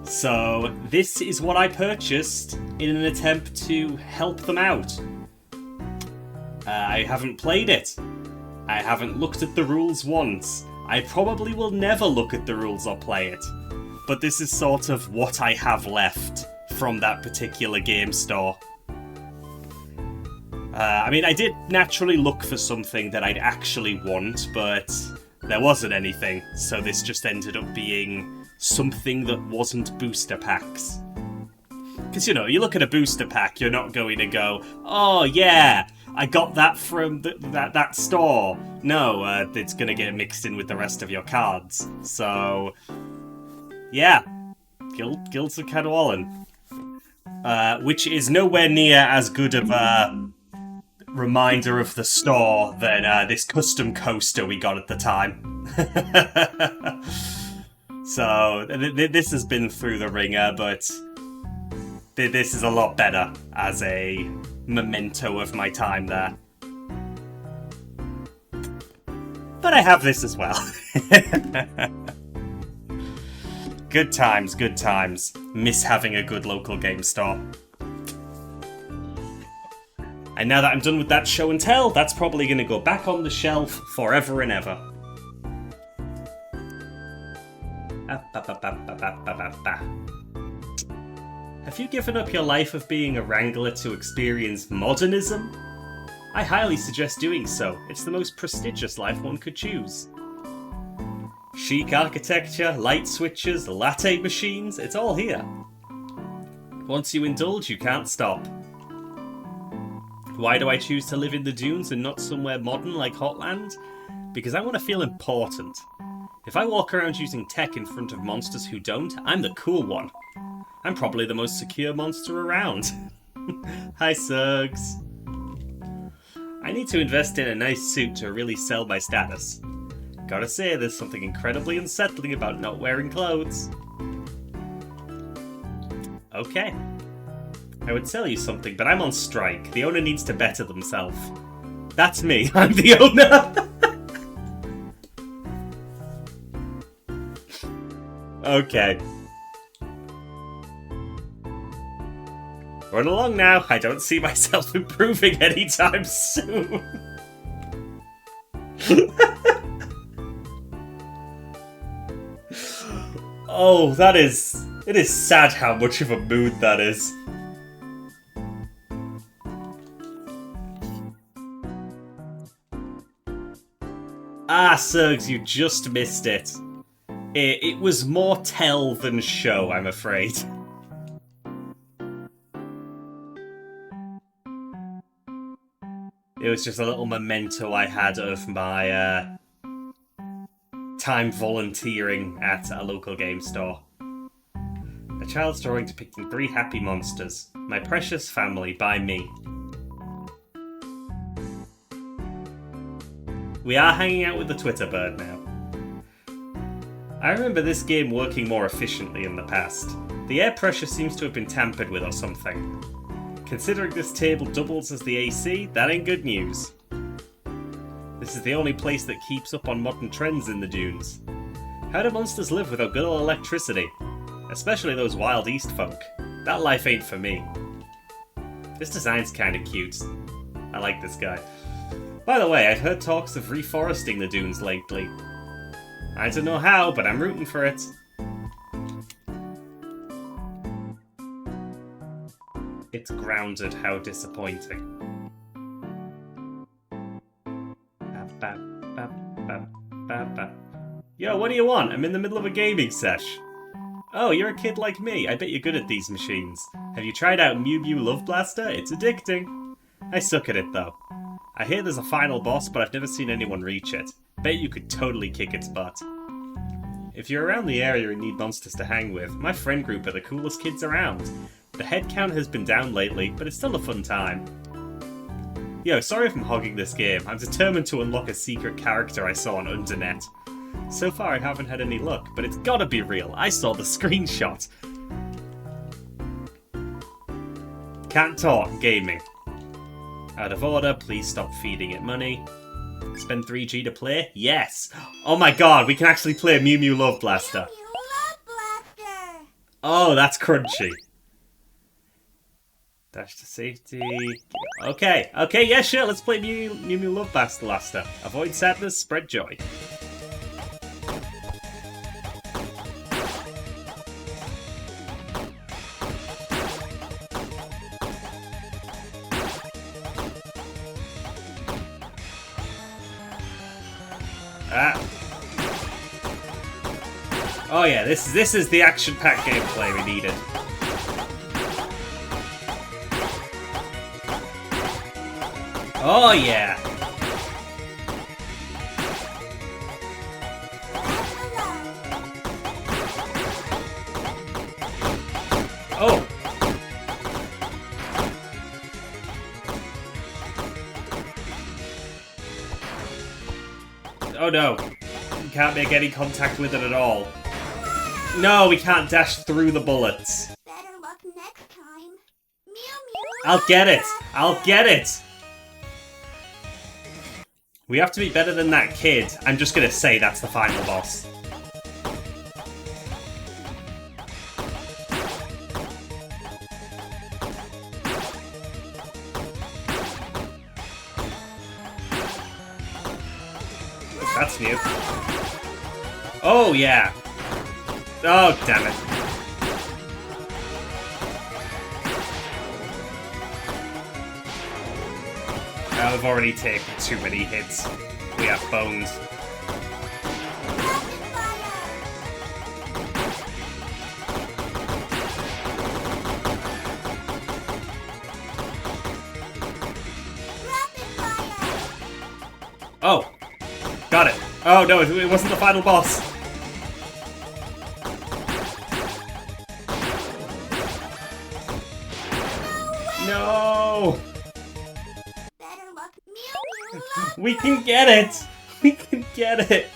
So this is what I purchased in an attempt to help them out. I haven't played it. I haven't looked at the rules once. I probably will never look at the rules or play it. But this is sort of what I have left from that particular game store. I did naturally look for something that I'd actually want, but there wasn't anything, so this just ended up being something that wasn't booster packs. Because, you look at a booster pack, you're not going to go, oh yeah, I got that from that store. No, it's going to get mixed in with the rest of your cards. So, yeah, Guilds of Cadwallon. Which is nowhere near as good of a reminder of the store than this custom coaster we got at the time. So, this has been through the ringer, but this is a lot better as a memento of my time there. But I have this as well. Good times, good times. Miss having a good local game store. And now that I'm done with that show and tell, that's probably going to go back on the shelf forever and ever. Have you given up your life of being a wrangler to experience modernism? I highly suggest doing so. It's the most prestigious life one could choose. Chic architecture, light switches, latte machines, it's all here. Once you indulge, you can't stop. Why do I choose to live in the dunes and not somewhere modern like Hotland? Because I want to feel important. If I walk around using tech in front of monsters who don't, I'm the cool one. I'm probably the most secure monster around. Hi, Suggs. I need to invest in a nice suit to really sell my status. Gotta say, there's something incredibly unsettling about not wearing clothes. Okay. I would sell you something, but I'm on strike. The owner needs to better themselves. That's me. I'm the owner. Okay. Run along now. I don't see myself improving anytime soon. Oh, it is sad how much of a mood that is. Ah, Suggs, you just missed it. It was more tell than show, I'm afraid. It was just a little memento I had of my time volunteering at a local game store. A child's drawing depicting 3 happy monsters. My precious family by me. We are hanging out with the Twitter bird now. I remember this game working more efficiently in the past. The air pressure seems to have been tampered with or something. Considering this table doubles as the AC, that ain't good news. This is the only place that keeps up on modern trends in the dunes. How do monsters live without good old electricity? Especially those Wild East folk. That life ain't for me. This design's kinda cute. I like this guy. By the way, I've heard talks of reforesting the dunes lately. I don't know how, but I'm rooting for it. It's grounded, how disappointing. Yo, what do you want? I'm in the middle of a gaming sesh. Oh, you're a kid like me. I bet you're good at these machines. Have you tried out Mew Mew Love Blaster? It's addicting. I suck at it, though. I hear there's a final boss, but I've never seen anyone reach it. Bet you could totally kick its butt. If you're around the area and need monsters to hang with, my friend group are the coolest kids around. The head count has been down lately, but it's still a fun time. Yo, sorry if I'm hogging this game. I'm determined to unlock a secret character I saw on Undernet. So far I haven't had any luck, but it's gotta be real. I saw the screenshot. Can't talk, gaming. Out of order, please stop feeding it money. Spend 3G to play? Yes! Oh my god, we can actually play Mew Mew Love Blaster. Mew Mew Love Blaster. Oh, that's crunchy. Dash to safety. Okay, yeah, sure, let's play Mew Mew Love Blaster. Avoid sadness, spread joy. Oh yeah, this is the action-packed gameplay we needed. Oh yeah. Oh. Oh no. We can't make any contact with it at all. No, we can't dash through the bullets. Better luck next time. Mew Mew. I'll get it. I'll get it. We have to be better than that kid. I'm just gonna say that's the final boss. That's new. Oh, yeah. Oh, damn it. I've already taken too many hits. We have bones. Oh! Got it. Oh no, it wasn't the final boss. No! Better luck. Mew Mew. We can get it! We can get it!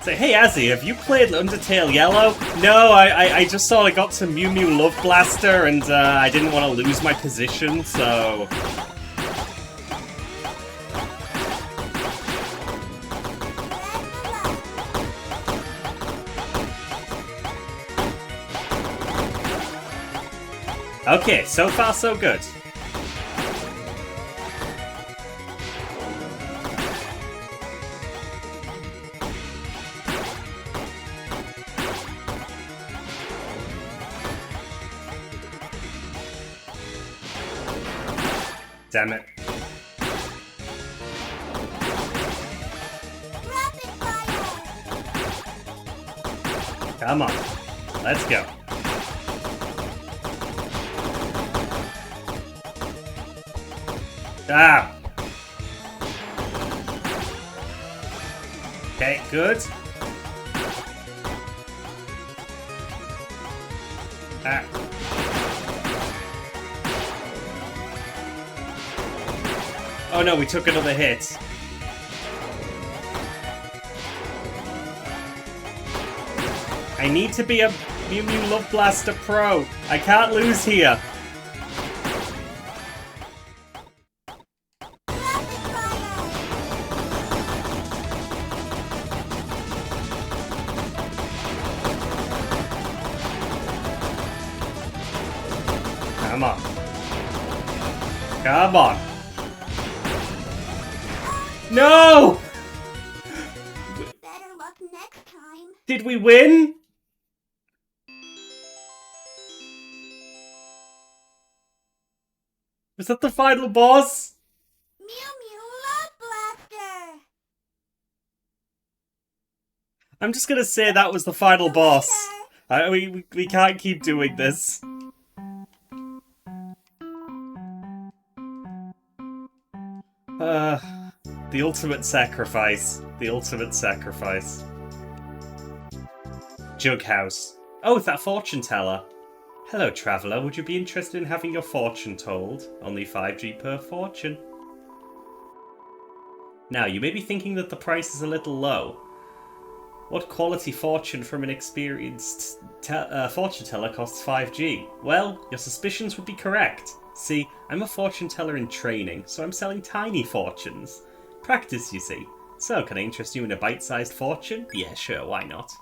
Say, hey Azzy, have you played Undertale Yellow? No, I just saw I got some Mew Mew Love Blaster and I didn't want to lose my position, so... Okay, so far so good. Damn it. Rapid fire. Come on. Let's go. Ah! Okay, good. Ah. Oh no, we took another hit. I need to be a Mew Mew Love Blaster Pro. I can't lose here. Come on. Come on. No! Better luck next time. Did we win? Was that the final boss? Mew Mew Love Blaster. I'm just gonna say that was the final boss. We can't keep doing this. The ultimate sacrifice. The ultimate sacrifice. Jughouse. Oh, it's that fortune teller. Hello, traveller. Would you be interested in having your fortune told? Only 5G per fortune. Now, you may be thinking that the price is a little low. What quality fortune from an experienced fortune teller costs 5G? Well, your suspicions would be correct. See, I'm a fortune teller in training, so I'm selling tiny fortunes. Practice, you see. So, can I interest you in a bite-sized fortune? Yeah, sure, why not?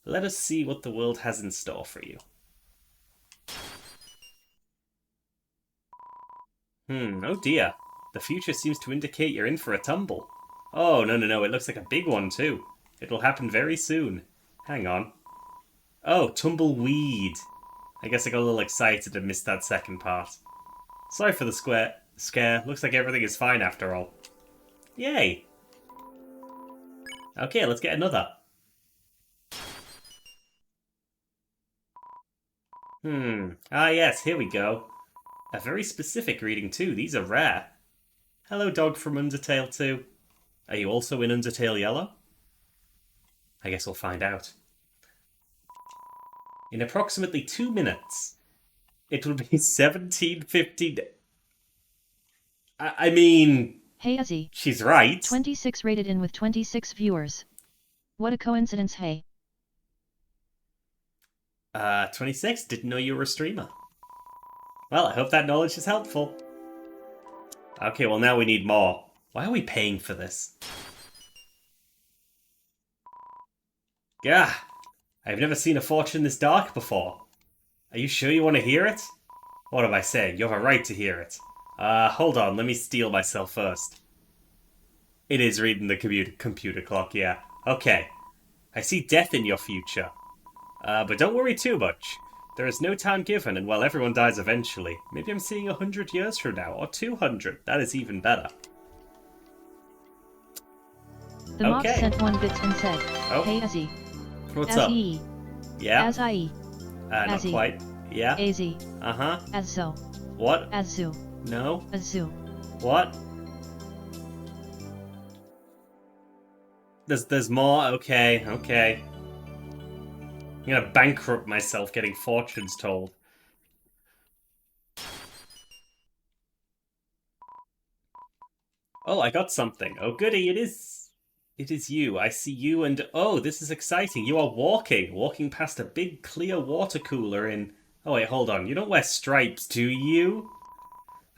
Let us see what the world has in store for you. Oh dear. The future seems to indicate you're in for a tumble. Oh, no, it looks like a big one too. It'll happen very soon. Hang on. Oh, tumbleweed. I guess I got a little excited and missed that second part. Sorry for the scare. Looks like everything is fine after all. Yay! Okay, let's get another. Ah yes, here we go. A very specific reading too, these are rare. Hello, dog from Undertale 2. Are you also in Undertale Yellow? I guess we'll find out. In approximately 2 minutes, it will be 17:50. I mean... Hey Azzy. She's right. 26 rated in with 26 viewers. What a coincidence, hey. 26? Didn't know you were a streamer. Well, I hope that knowledge is helpful. Okay, well now we need more. Why are we paying for this? Gah! I've never seen a fortune this dark before. Are you sure you want to hear it? What am I saying? You have a right to hear it. Hold on, let me steel myself first. It is reading the computer clock, yeah. Okay. I see death in your future. But don't worry too much. There is no time given, and while everyone dies eventually, maybe I'm seeing 100 years from now, or 200. That is even better. The mob sent 1 bit and said, Hey Azzy. What's up? Yeah? As-I-E. Not quite. Yeah? Az. Uh-huh. As-so. What? Azu. No? Azu. What? There's more? Okay. I'm gonna bankrupt myself getting fortunes told. Oh, I got something. Oh goody, it is you. I see you and... Oh, this is exciting. You are walking past a big clear water cooler in... Oh wait, hold on. You don't wear stripes, do you?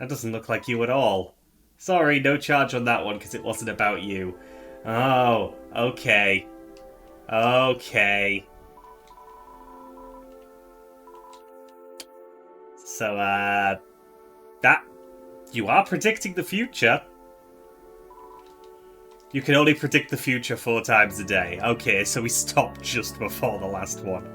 That doesn't look like you at all. Sorry, no charge on that one because it wasn't about you. Oh, okay. Okay. So, that... You are predicting the future. You can only predict the future 4 times a day. Okay, so we stopped just before the last one.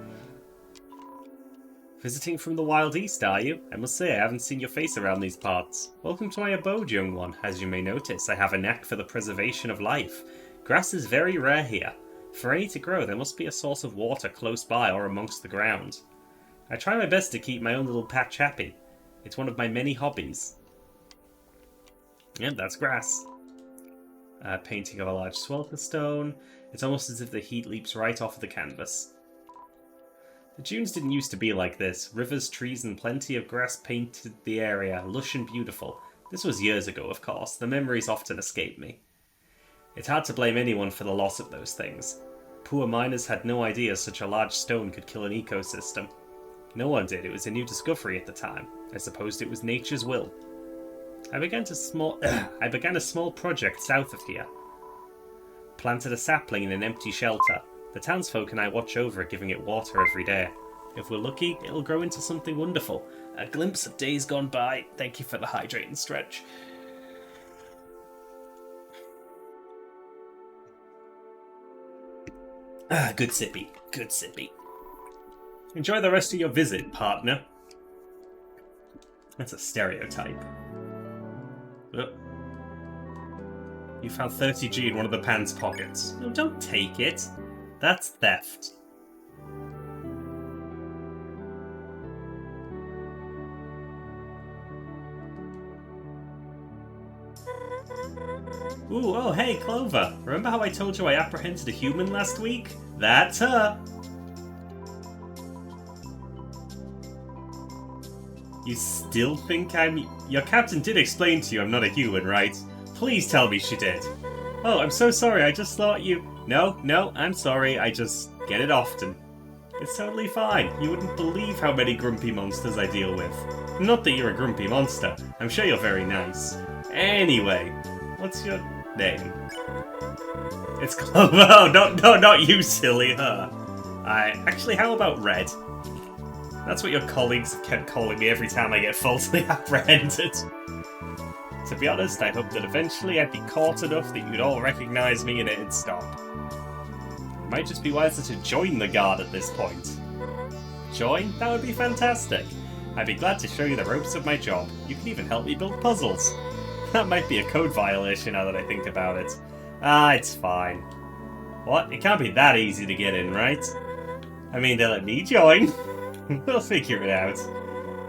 Visiting from the Wild East, are you? I must say, I haven't seen your face around these parts. Welcome to my abode, young one. As you may notice, I have a knack for the preservation of life. Grass is very rare here. For any to grow, there must be a source of water close by or amongst the ground. I try my best to keep my own little patch happy. It's one of my many hobbies. Yep, that's grass. Painting of a large swelter stone. It's almost as if the heat leaps right off the canvas. The dunes didn't used to be like this. Rivers, trees, and plenty of grass painted the area, lush and beautiful. This was years ago, of course. The memories often escape me. It's hard to blame anyone for the loss of those things. Poor miners had no idea such a large stone could kill an ecosystem. No one did, it was a new discovery at the time. I supposed it was nature's will. I began a small project south of here. Planted a sapling in an empty shelter. The townsfolk and I watch over it, giving it water every day. If we're lucky, it'll grow into something wonderful. A glimpse of days gone by. Thank you for the hydrating stretch. Good sippy. Good sippy. Enjoy the rest of your visit, partner. That's a stereotype. Oh. You found 30G in one of the pants pockets. No, don't take it. That's theft. Ooh, oh hey, Clover. Remember how I told you I apprehended a human last week? That's her. You still think I'm... Your captain did explain to you I'm not a human, right? Please tell me she did. Oh, I'm so sorry, I just thought you... No, I'm sorry, I just get it often. It's totally fine. You wouldn't believe how many grumpy monsters I deal with. Not that you're a grumpy monster. I'm sure you're very nice. Anyway, what's your name? It's Clover. Oh, no, not you, silly. Her. Actually, how about Red? That's what your colleagues have kept calling me every time I get falsely apprehended. To be honest, I hoped that eventually I'd be caught enough that you'd all recognize me and it'd stop. It might just be wiser to join the guard at this point. Join? That would be fantastic. I'd be glad to show you the ropes of my job. You can even help me build puzzles. That might be a code violation now that I think about it. It's fine. What? It can't be that easy to get in, right? I mean, they let me join. We'll figure it out.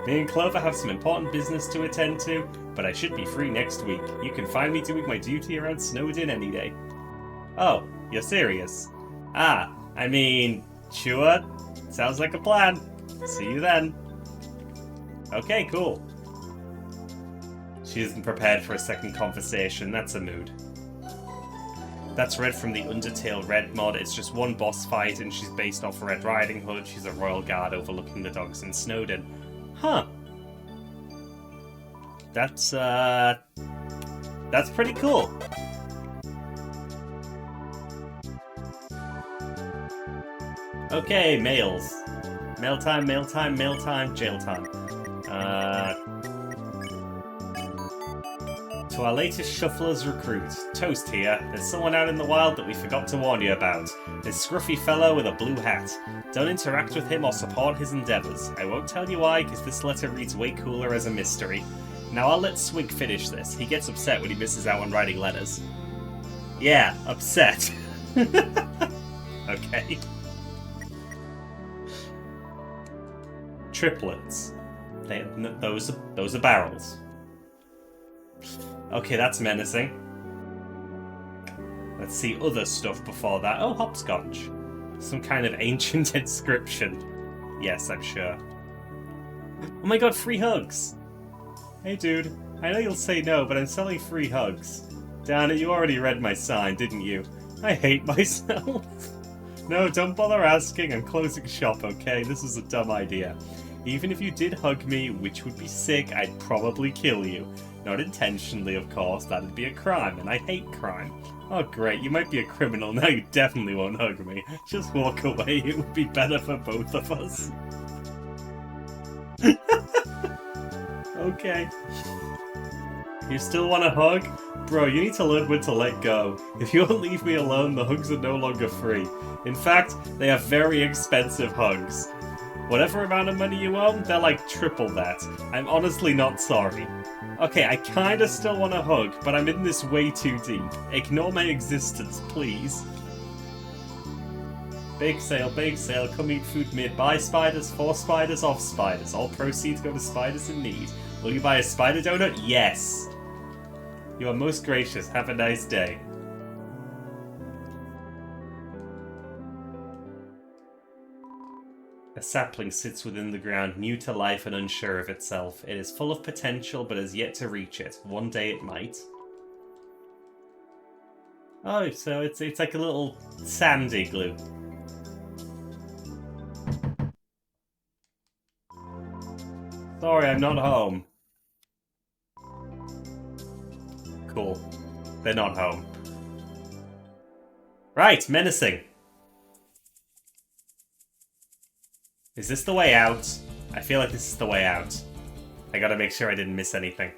Me and Clover have some important business to attend to, but I should be free next week. You can find me doing my duty around Snowdin any day. Oh, you're serious? I mean, sure. Sounds like a plan. See you then. Okay, cool. She isn't prepared for a second conversation. That's a mood. That's Red from the Undertale Red mod. It's just one boss fight, and she's based off Red Riding Hood. She's a royal guard overlooking the dogs in Snowdin. Huh. That's pretty cool. Okay, males. Mail time, jail time. To our latest shuffler's recruit, Toast here. There's someone out in the wild that we forgot to warn you about. This scruffy fellow with a blue hat. Don't interact with him or support his endeavours. I won't tell you why, because this letter reads way cooler as a mystery. Now I'll let Swig finish this. He gets upset when he misses out on writing letters. Yeah, upset. Okay. Triplets. Those are barrels. Okay, that's menacing. Let's see other stuff before that. Oh, hopscotch. Some kind of ancient inscription. Yes, I'm sure. Oh my god, free hugs! Hey dude, I know you'll say no, but I'm selling free hugs. Darn it, you already read my sign, didn't you? I hate myself. No, don't bother asking, I'm closing shop, okay? This is a dumb idea. Even if you did hug me, which would be sick, I'd probably kill you. Not intentionally, of course, that'd be a crime, and I hate crime. Oh great, you might be a criminal, now you definitely won't hug me. Just walk away, it would be better for both of us. Okay. You still want a hug? Bro, you need to learn when to let go. If you won't leave me alone, the hugs are no longer free. In fact, they are very expensive hugs. Whatever amount of money you own, they're like triple that. I'm honestly not sorry. Okay, I kinda still want a hug, but I'm in this way too deep. Ignore my existence, please. Bake sale, come eat food made by spiders, for spiders, of spiders. All proceeds go to spiders in need. Will you buy a spider donut? Yes! You are most gracious, have a nice day. A sapling sits within the ground, new to life and unsure of itself. It is full of potential, but has yet to reach it. One day it might. Oh, so it's like a little sand igloo. Sorry, I'm not home. Cool. They're not home. Right, menacing. Is this the way out? I feel like this is the way out. I gotta make sure I didn't miss anything.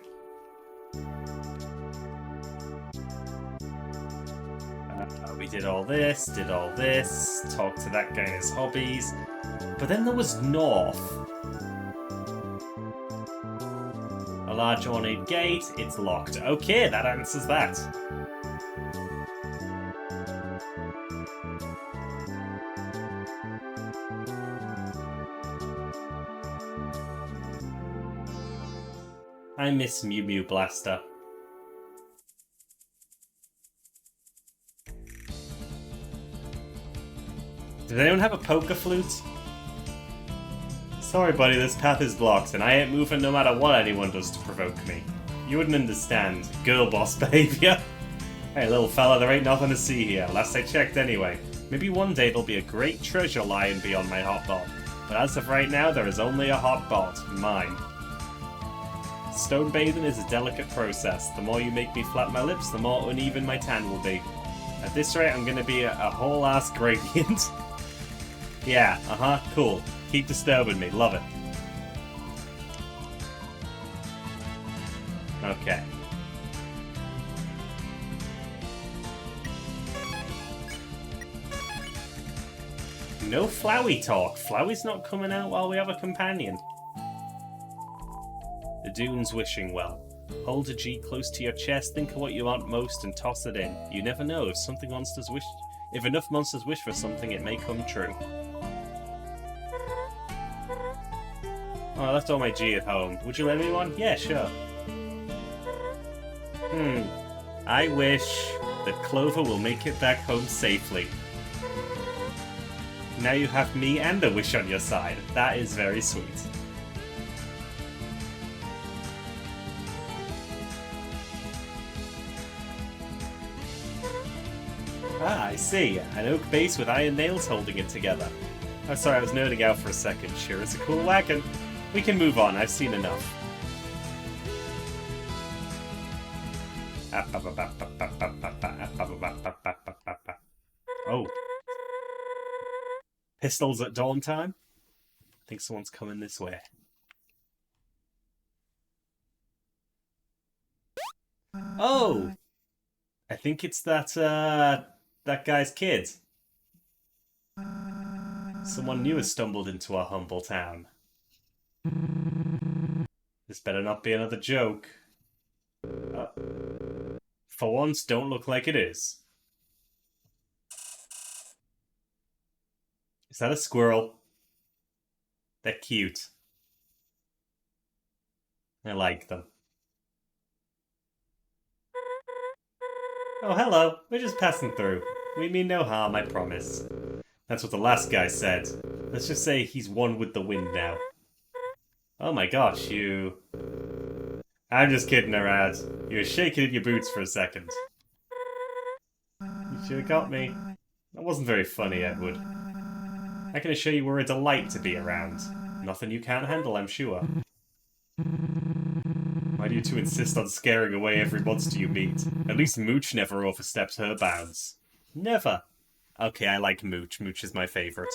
We did all this, talked to that guy and his hobbies. But then there was north. A large ornate gate, it's locked. Okay, that answers that. I miss Mew Mew Blaster. Does anyone have a poker flute? Sorry buddy, this path is blocked, and I ain't moving no matter what anyone does to provoke me. You wouldn't understand. Girl boss behavior. Hey little fella, there ain't nothing to see here. Last I checked anyway. Maybe one day there'll be a great treasure lying beyond my hotbot. But as of right now, there is only a hotbot. Mine. Stone bathing is a delicate process. The more you make me flap my lips, the more uneven my tan will be. At this rate, I'm gonna be a whole ass gradient. Yeah, cool. Keep disturbing me, love it. Okay. No Flowey talk. Flowey's not coming out while we have a companion. The Dune's wishing well. Hold a G close to your chest, think of what you want most, and toss it in. You never know, if enough monsters wish for something, it may come true. Oh, I left all my G at home. Would you lend me one? Yeah, sure. I wish that Clover will make it back home safely. Now you have me and a wish on your side. That is very sweet. Ah, I see. An oak base with iron nails holding it together. Oh, sorry, I was nerding out for a second. Sure, it's a cool wagon. We can move on. I've seen enough. Oh. Pistols at dawn time? I think someone's coming this way. Oh! I think it's that guy's kid. Someone new has stumbled into our humble town. This better not be another joke. For once, don't look like it is. Is that a squirrel? They're cute. I like them. Oh, hello. We're just passing through. We mean no harm, I promise. That's what the last guy said. Let's just say he's one with the wind now. Oh my gosh, you... I'm just kidding around. You were shaking in your boots for a second. You should have got me. That wasn't very funny, Edward. I can assure you we're a delight to be around. Nothing you can't handle, I'm sure. Why do you two insist on scaring away every monster you meet? At least Mooch never oversteps her bounds. Never. Okay, I like Mooch. Mooch is my favourite.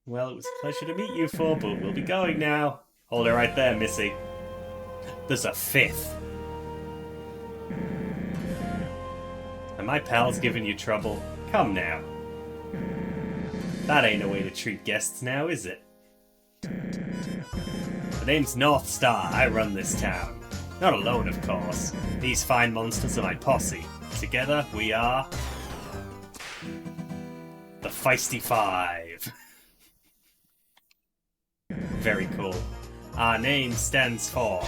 Well, it was a pleasure to meet you four, but we'll be going now. Hold it right there, Missy. There's a fifth. Are my pals giving you trouble? Come now. That ain't a way to treat guests now, is it? The name's North Star. I run this town. Not alone, of course. These fine monsters are my posse. Together, we are... the Feisty Five. Very cool. Our name stands for...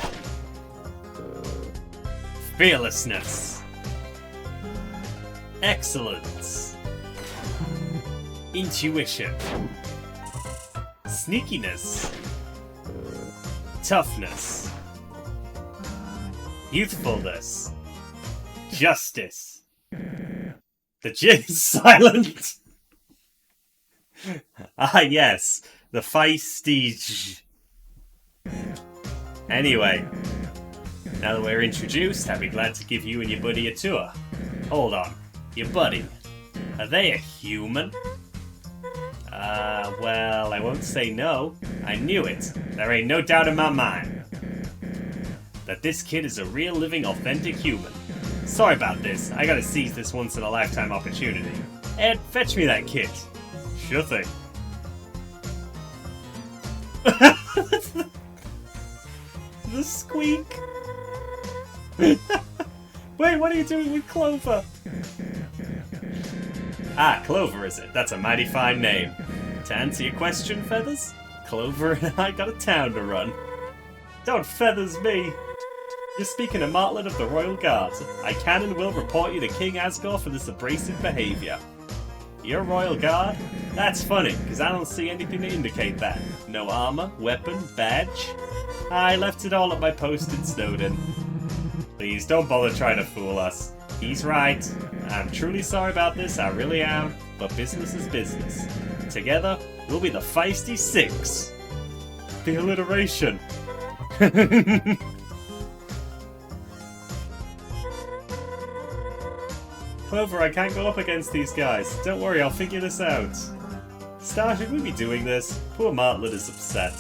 fearlessness. Excellence. Intuition. Sneakiness. Toughness. Youthfulness. Justice. The jig is silent. Ah, yes. The feisty... Anyway. Now that we're introduced, I'd be glad to give you and your buddy a tour. Hold on. Your buddy. Are they a human? Well, I won't say no. I knew it. There ain't no doubt in my mind that this kid is a real, living, authentic human. Sorry about this. I gotta seize this once-in-a-lifetime opportunity. Ed, fetch me that kid. Sure thing. The squeak. Wait, what are you doing with Clover? Ah, Clover is it? That's a mighty fine name. To answer your question, Feathers, Clover and I got a town to run. Don't feathers me! You're speaking to Martlet of the Royal Guard. I can and will report you to King Asgore for this abrasive behaviour. You're Royal Guard? That's funny, because I don't see anything to indicate that. No armour, weapon, badge. I left it all at my post in Snowdon. Please, don't bother trying to fool us. He's right. I'm truly sorry about this, I really am. But business is business. Together, we'll be the Feisty Six. The alliteration. Clover, I can't go up against these guys. Don't worry, I'll figure this out. Star, should we be doing this? Poor Martlet is upset.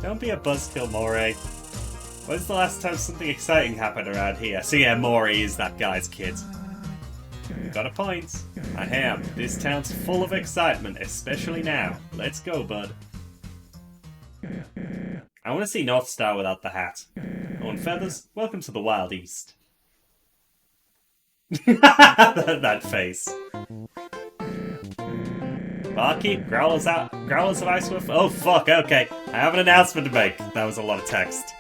Don't be a buzzkill, Moray. When's the last time something exciting happened around here? So yeah, Moray is that guy's kid. Got a point. I am. This town's full of excitement, especially now. Let's go, bud. I want to see North Star without the hat. Oh, and Feathers, welcome to the Wild East. that face. Barkeep, Growlers of Icewiff. Oh fuck, okay. I have an announcement to make. That was a lot of text.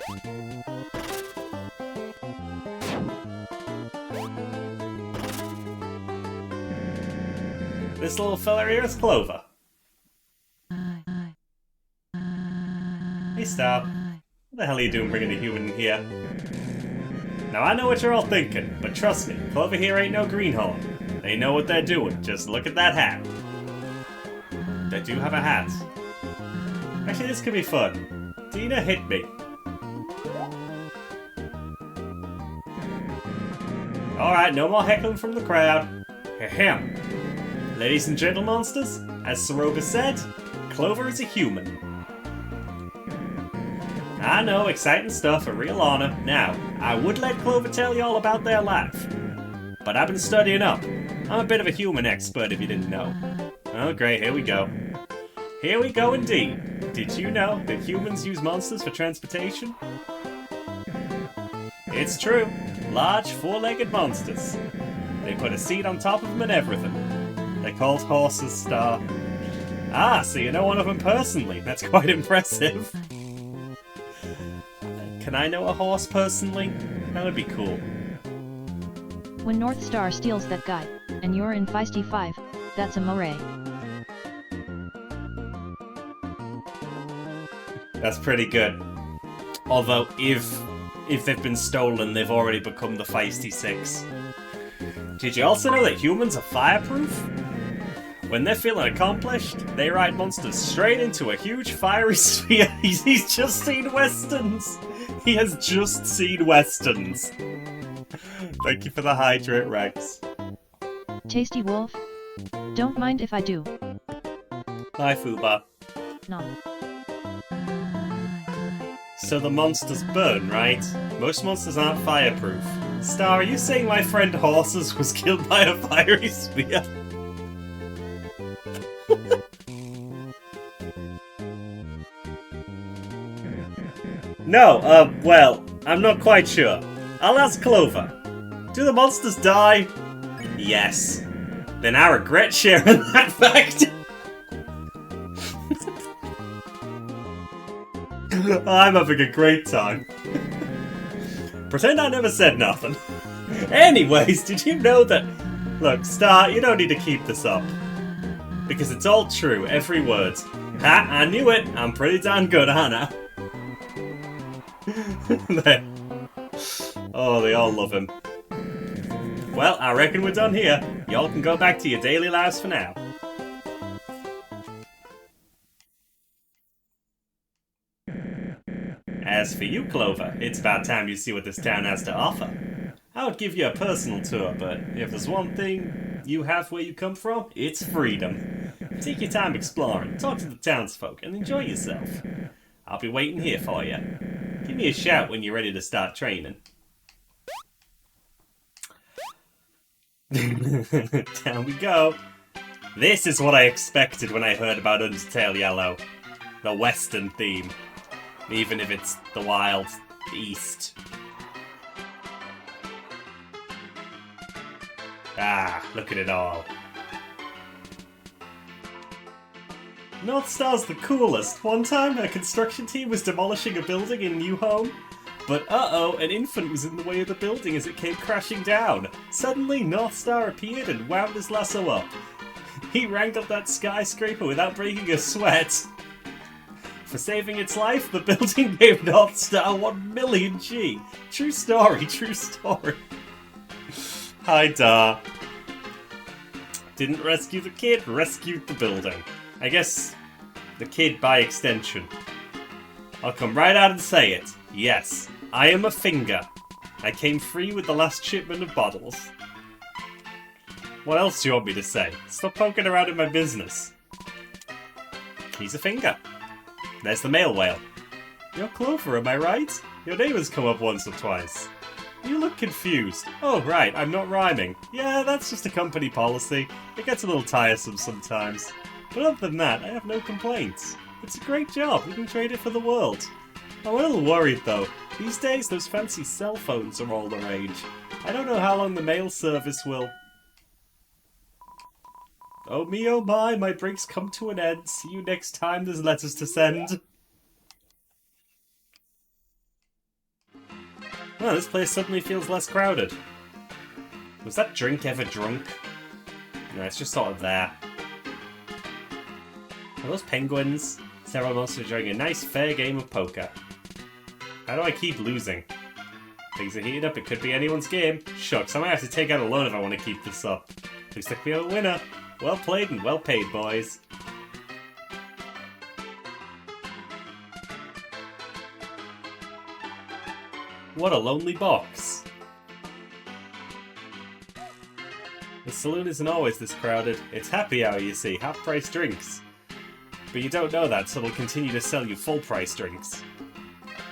This little fella here is Clover. Hey Star. What the hell are you doing bringing a human in here? Now I know what you're all thinking, but trust me, Clover here ain't no greenhorn. They know what they're doing, just look at that hat. They do have a hat. Actually, this could be fun. Dina, hit me. Alright, no more heckling from the crowd. Ahem. Ladies and gentlemonsters, as Soroba said, Clover is a human. I know, exciting stuff, a real honor. Now, I would let Clover tell you all about their life, but I've been studying up. I'm a bit of a human expert if you didn't know. Oh great, here we go. Here we go indeed. Did you know that humans use monsters for transportation? It's true. Large, four-legged monsters. They put a seat on top of them and everything. They're called horses, Star. Ah, so you know one of them personally. That's quite impressive. Can I know a horse personally? That would be cool. When North Star steals that guy, and you're in Feisty 5, that's a moray. That's pretty good. Although, if they've been stolen, they've already become the Feisty Six. Did you also know that humans are fireproof? When they're feeling accomplished, they ride monsters straight into a huge fiery sphere. He's just seen westerns! He has just seen westerns. Thank you for the hydrate, Rex. Tasty wolf? Don't mind if I do. Hi, Fuba. Nom. So the monsters burn, right? Most monsters aren't fireproof. Star, are you saying my friend Horses was killed by a fiery spear? No, well, I'm not quite sure. I'll ask Clover. Do the monsters die? Yes. Then I regret sharing that fact. I'm having a great time. Pretend I never said nothing. Anyways, did you know that... Look, Star, you don't need to keep this up. Because it's all true, every word. Ha, I knew it. I'm pretty darn good, aren't I? Oh, they all love him. Well, I reckon we're done here. Y'all can go back to your daily lives for now. As for you, Clover, it's about time you see what this town has to offer. I would give you a personal tour, but if there's one thing you have where you come from, it's freedom. Take your time exploring, talk to the townsfolk, and enjoy yourself. I'll be waiting here for you. Give me a shout when you're ready to start training. Down we go. This is what I expected when I heard about Undertale Yellow. The Western theme. Even if it's the Wild East. Ah, look at it all. North Star's the coolest. One time, a construction team was demolishing a building in New Home. But uh-oh, an infant was in the way of the building as it came crashing down. Suddenly, North Star appeared and wound his lasso up. He wrangled that skyscraper without breaking a sweat. For saving its life, the building gave North Star 1 million G. True story, true story. Hi, Dar. Didn't rescue the kid, rescued the building. I guess the kid by extension. I'll come right out and say it. Yes, I am a finger. I came free with the last shipment of bottles. What else do you want me to say? Stop poking around in my business. He's a finger. There's the male whale. You're Clover, am I right? Your name has come up once or twice. You look confused. Oh, right, I'm not rhyming. Yeah, that's just a company policy. It gets a little tiresome sometimes. But other than that, I have no complaints. It's a great job. We can trade it for the world. I'm a little worried, though. These days, those fancy cell phones are all the rage. I don't know how long the mail service will... Oh me, oh my breaks come to an end. See you next time there's letters to send. Oh, this place suddenly feels less crowded. Was that drink ever drunk? No, it's just sort of there. Are those penguins? Several months enjoying a nice fair game of poker. How do I keep losing? Things are heating up, it could be anyone's game. Shucks, I might have to take out a loan if I want to keep this up. Looks like we have a winner. Well played and well paid, boys. What a lonely box. The saloon isn't always this crowded. It's happy hour, you see, half-price drinks. But you don't know that, so they'll continue to sell you full-price drinks.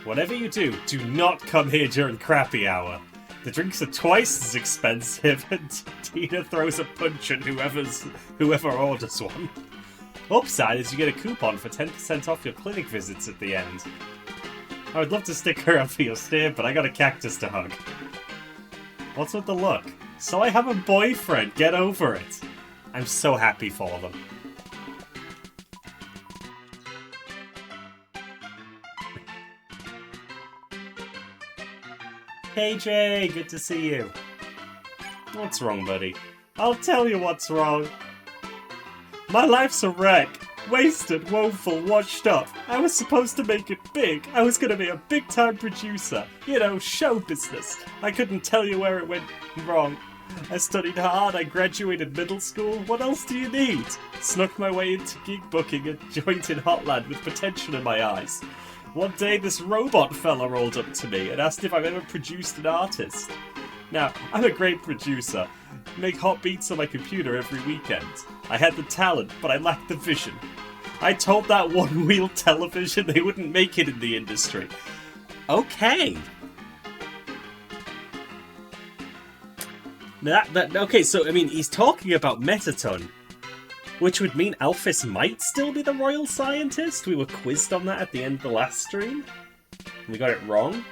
Whatever you do, do not come here during crappy hour. The drinks are twice as expensive, and Tina throws a punch at whoever orders one. Upside is you get a coupon for 10% off your clinic visits at the end. I would love to stick around for your stay, but I got a cactus to hug. What's with the look? So I have a boyfriend, get over it. I'm so happy for them. Hey Jay, good to see you. What's wrong, buddy? I'll tell you what's wrong. My life's a wreck. Wasted, woeful, washed up. I was supposed to make it big. I was gonna be a big-time producer. You know, show business. I couldn't tell you where it went wrong. I studied hard, I graduated middle school. What else do you need? Snuck my way into gig booking a joint in Hotland with potential in my eyes. One day this robot fella rolled up to me and asked if I've ever produced an artist. Now, I'm a great producer. Make hot beats on my computer every weekend. I had the talent, but I lacked the vision. I told that one-wheel television they wouldn't make it in the industry. Okay. Okay, so, I mean, he's talking about Metaton. Which would mean Alphys might still be the royal scientist? We were quizzed on that at the end of the last stream. We got it wrong.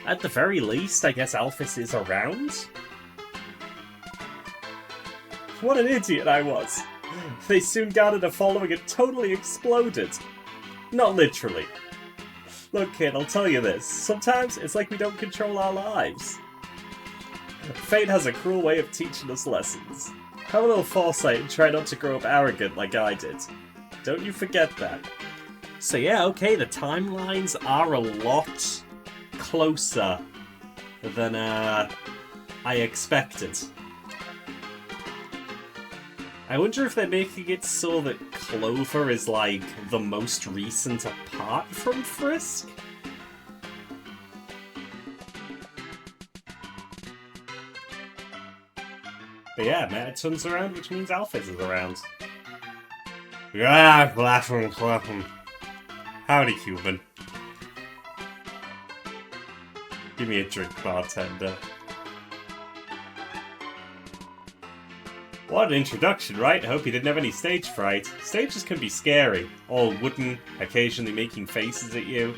At the very least, I guess Alphys is around. What an idiot I was. They soon garnered a following and totally exploded. Not literally. Look kid, I'll tell you this. Sometimes it's like we don't control our lives. Fate has a cruel way of teaching us lessons. Have a little foresight and try not to grow up arrogant like I did. Don't you forget that. So yeah, okay, the timelines are a lot closer than I expected. I wonder if they're making it so that Clover is, like, the most recent apart from Frisk? But yeah, Metaton's around, which means Alphys is around. Ah, Blafum. Howdy, Cuban. Give me a drink, bartender. What an introduction, right? I hope you didn't have any stage fright. Stages can be scary. All wooden, occasionally making faces at you.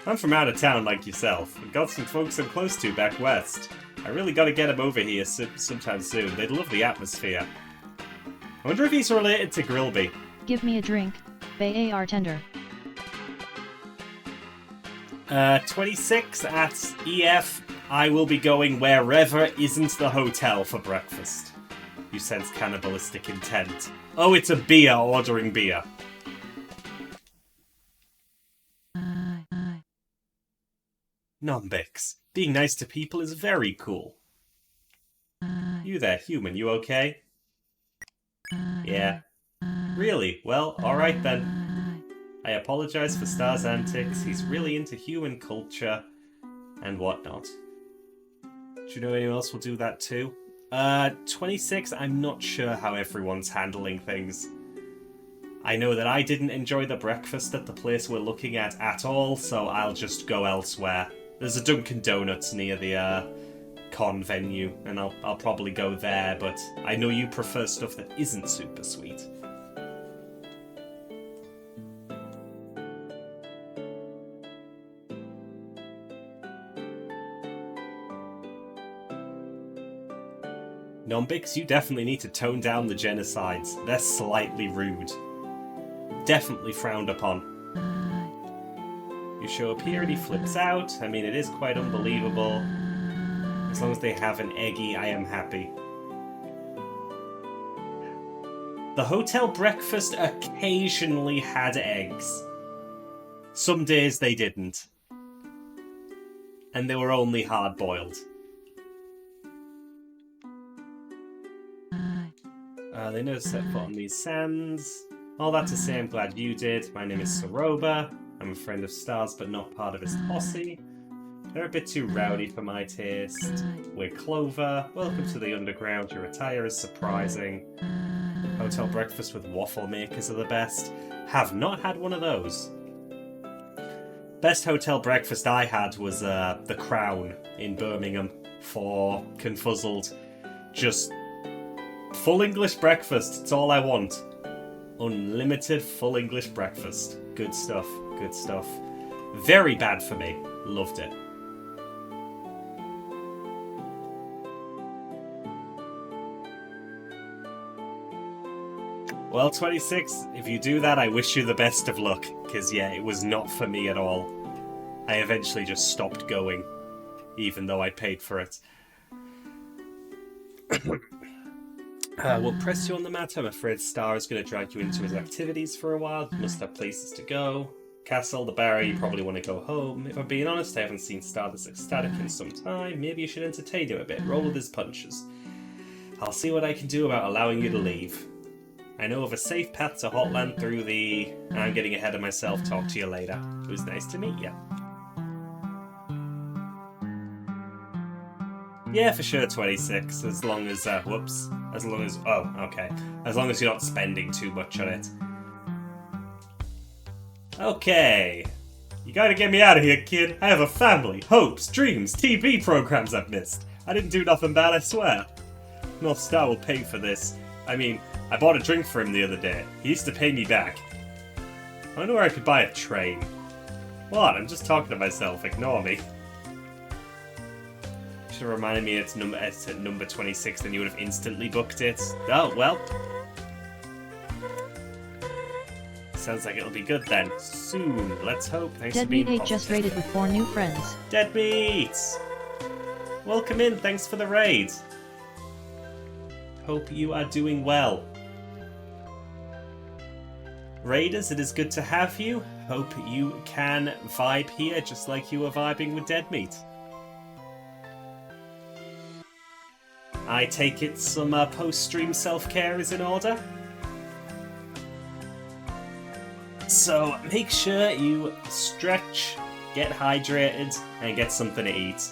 I'm from out of town like yourself. I've got some folks I'm close to back west. I really gotta get them over here sometime soon. They'd love the atmosphere. I wonder if he's related to Grillby. Give me a drink, Bay Bartender. 26 at EF. I will be going wherever isn't the hotel for breakfast. You sense cannibalistic intent. Oh, it's a beer ordering beer. Nombix. Being nice to people is very cool. You there, human, you okay? Yeah. Really? Well, alright then. I apologize for Star's antics. He's really into human culture and whatnot. Do you know anyone else will do that too? 26, I'm not sure how everyone's handling things. I know that I didn't enjoy the breakfast at the place we're looking at all, so I'll just go elsewhere. There's a Dunkin' Donuts near the con venue, and I'll probably go there, but I know you prefer stuff that isn't super sweet. Nombix, you definitely need to tone down the genocides. They're slightly rude. Definitely frowned upon. You show up here and he flips out. I mean, it is quite unbelievable. As long as they have an eggy, I am happy. The hotel breakfast occasionally had eggs. Some days they didn't. And they were only hard-boiled. They know to set foot on these sands. All that to say, I'm glad you did. My name is Soroba. I'm a friend of Star's, but not part of his posse. They're a bit too rowdy for my taste. We're Clover. Welcome to the underground. Your attire is surprising. Hotel breakfast with waffle makers are the best. Have not had one of those. Best hotel breakfast I had was the Crown in Birmingham for Confuzzled. Just full English breakfast. It's all I want. Unlimited full English breakfast. Good stuff. Good stuff. Very bad for me. Loved it. Well, 26, if you do that, I wish you the best of luck. Because, yeah, it was not for me at all. I eventually just stopped going. Even though I paid for it. We'll press you on the matter. I'm afraid Star is going to drag you into his activities for a while. You must have places to go. Castle, the Barry, you probably want to go home. If I'm being honest, I haven't seen Star this ecstatic in some time. Maybe you should entertain him a bit. Roll with his punches. I'll see what I can do about allowing you to leave. I know of a safe path to Hotland through the... I'm getting ahead of myself. Talk to you later. It was nice to meet you. Yeah, for sure, 26. As long as, whoops. As long as, oh, okay. As long as you're not spending too much on it. Okay. You gotta get me out of here, kid. I have a family, hopes, dreams, TV programs I've missed. I didn't do nothing bad, I swear. North Star will pay for this. I mean, I bought a drink for him the other day. He used to pay me back. I wonder where I could buy a train. What? I'm just talking to myself. Ignore me. Should have reminded me it's at number 26, then you would have instantly booked it. Oh, well. Sounds like it'll be good then. Soon. Let's hope. Thanks for being Deadmeat 8 just raided with 4 new friends. Deadmeat! Welcome in. Thanks for the raid. Hope you are doing well. Raiders, it is good to have you. Hope you can vibe here just like you were vibing with Deadmeat. I take it some post-stream self-care is in order. So make sure you stretch, get hydrated, and get something to eat.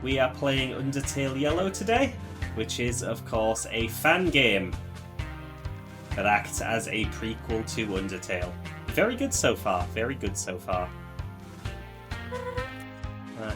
We are playing Undertale Yellow today, which is, of course, a fan game that acts as a prequel to Undertale. Very good so far, very good so far.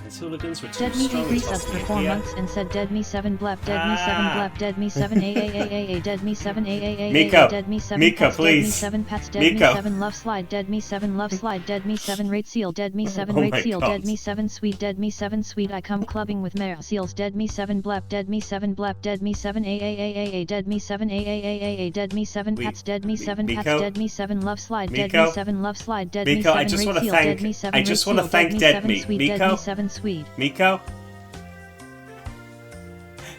His hooligans were too Dead me strong. resubs for 4 months and said dead me 7 blep, dead me 7 blep, dead me 7 AAAAA, dead me 7 AAAAA, Miko, dead me 7 Miko, pats, dead me please. 7 pats, dead Miko. me 7 love slide, dead me 7 love slide, dead me 7 rate seal, dead me 7 Oh rate my seal, God. dead me 7 sweet, dead me 7 sweet, I come clubbing with mare seals, dead me 7 blep, dead me 7 blep, dead me 7 AAAAA, dead me 7 AAAAA, dead me 7 pats, dead me 7 pats, Miko. dead me 7 love slide, dead Miko. me 7 love slide, dead me Miko, 7 I just rate wanna seal, thank- dead me 7 I just rate wanna seal, thank dead me Dead 7 Meat. sweet, dead Miko. me 7 sweet. Miko?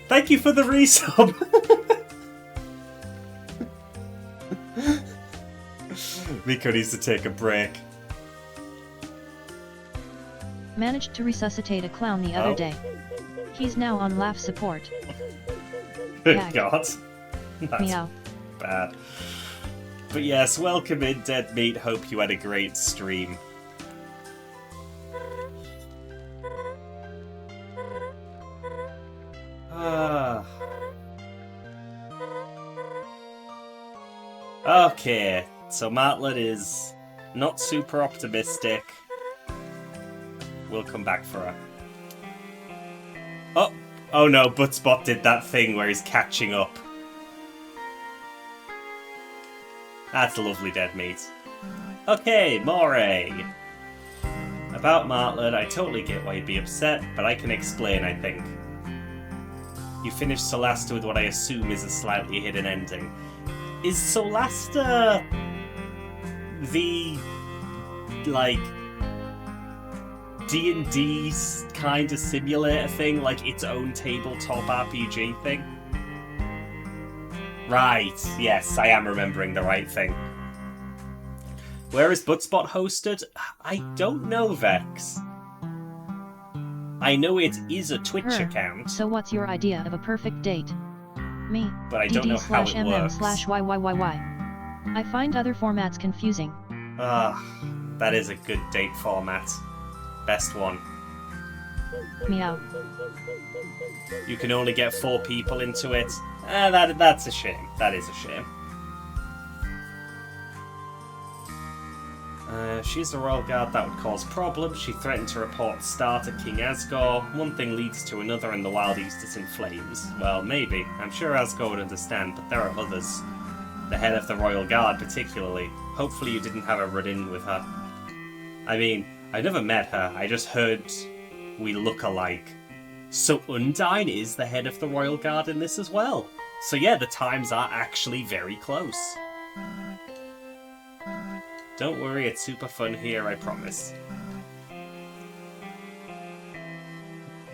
Thank you for the resub! Miko needs to take a break. Managed to resuscitate a clown the other Oh. day. He's now on laugh support. Good Gag. God. That's Meow. bad. But yes, welcome in, Dead Meat. Hope you had a great stream. Ah. Okay, so Martlet is not super optimistic. We'll come back for her. Oh no, Buttspot did that thing where he's catching up. That's lovely, Dead Meat. Okay, Moray. About Martlet, I totally get why you'd be upset, but I can explain, I think. You finished Solasta with what I assume is a slightly hidden ending. Is Solasta the, like, D&D kind of simulator thing, like its own tabletop RPG thing? Right, yes, I am remembering the right thing. Where is Buttspot hosted? I don't know, Vex. I know it is a Twitch account, So what's your idea of a perfect date? Me. but I don't know how it works. /YYYY. I find other formats confusing. Ah, that is a good date format. Best one. Meow. You can only get 4 people into it. That's a shame. That is a shame. She's a royal guard that would cause problems. She threatened to report Star to King Asgore. One thing leads to another and the Wild East is in flames. Well, maybe. I'm sure Asgore would understand, but there are others. The head of the royal guard, particularly. Hopefully you didn't have a run-in with her. I mean, I never met her. I just heard we look alike. So Undine is the head of the royal guard in this as well. So yeah, the times are actually very close. Don't worry, it's super fun here, I promise.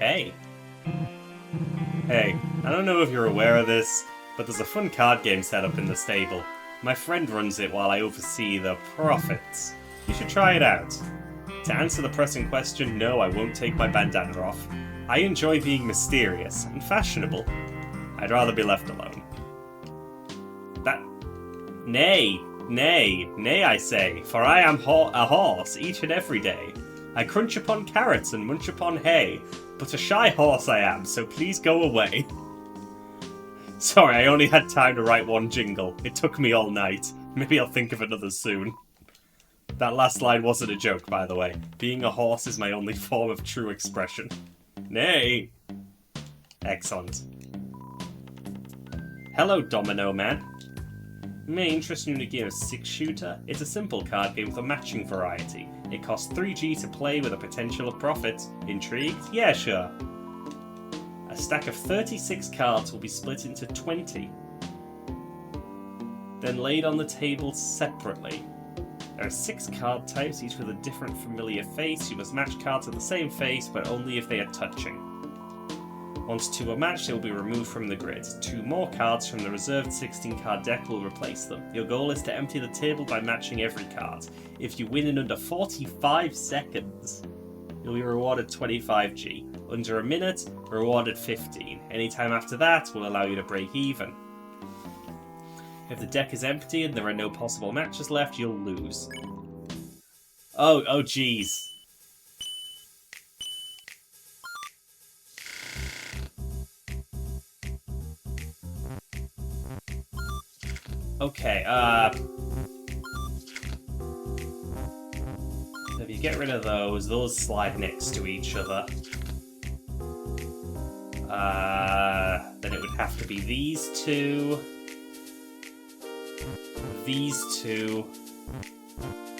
Hey. Hey, I don't know if you're aware of this, but there's a fun card game set up in the stable. My friend runs it while I oversee the profits. You should try it out. To answer the pressing question, no, I won't take my bandana off. I enjoy being mysterious and fashionable. I'd rather be left alone. Nay, nay, nay, I say, for I am a horse each and every day. I crunch upon carrots and munch upon hay, but a shy horse I am, so please go away. Sorry, I only had time to write one jingle. It took me all night. Maybe I'll think of another soon. That last line wasn't a joke, by the way. Being a horse is my only form of true expression. Nay. Excellent. Hello, Domino Man. May interest you in a game of 6-shooter? It's a simple card game with a matching variety. It costs 3G to play with a potential of profit. Intrigued? Yeah, sure. A stack of 36 cards will be split into 20, then laid on the table separately. There are 6 card types, each with a different familiar face. You must match cards with the same face, but only if they are touching. Once 2 are matched, they will be removed from the grid. 2 more cards from the reserved 16-card deck will replace them. Your goal is to empty the table by matching every card. If you win in under 45 seconds, you'll be rewarded 25G. Under a minute, rewarded 15. Anytime after that will allow you to break even. If the deck is empty and there are no possible matches left, you'll lose. Oh jeez. Okay, if you get rid of those slide next to each other. Then it would have to be these two, these two,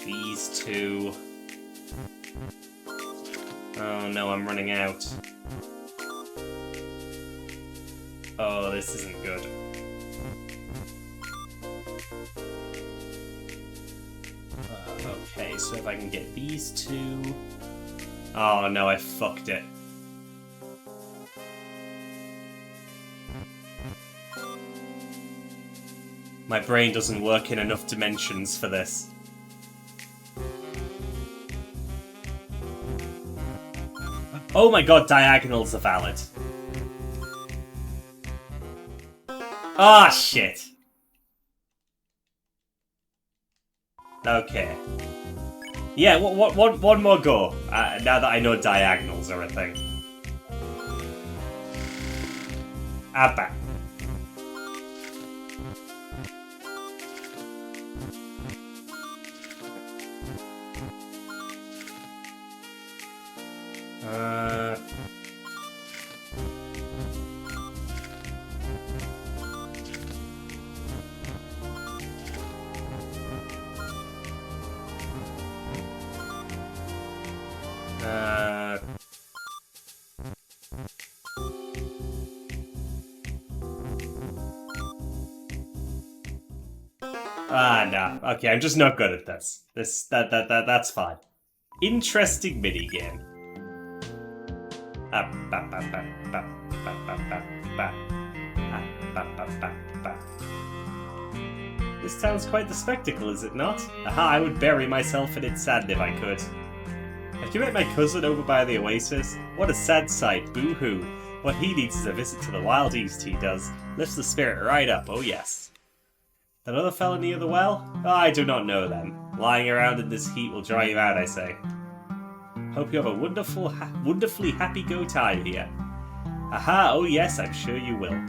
these two. Oh no, I'm running out. Oh, this isn't good. Okay, so if I can get these two... Oh no, I fucked it. My brain doesn't work in enough dimensions for this. Oh my god, diagonals are valid. Ah, shit. Okay. Yeah, one more go, now that I know diagonals are a thing. Abba. Nah. Okay, I'm just not good at this. That's fine. Interesting minigame. This town's quite the spectacle, is it not? Aha, I would bury myself in its sand if I could. Have you met my cousin over by the oasis? What a sad sight, boo-hoo. What he needs is a visit to the Wild East, he does. Lifts the spirit right up, oh yes. That other fella near the well? Oh, I do not know them. Lying around in this heat will dry you out, I say. Hope you have a wonderfully happy-go time here. Aha, oh yes, I'm sure you will.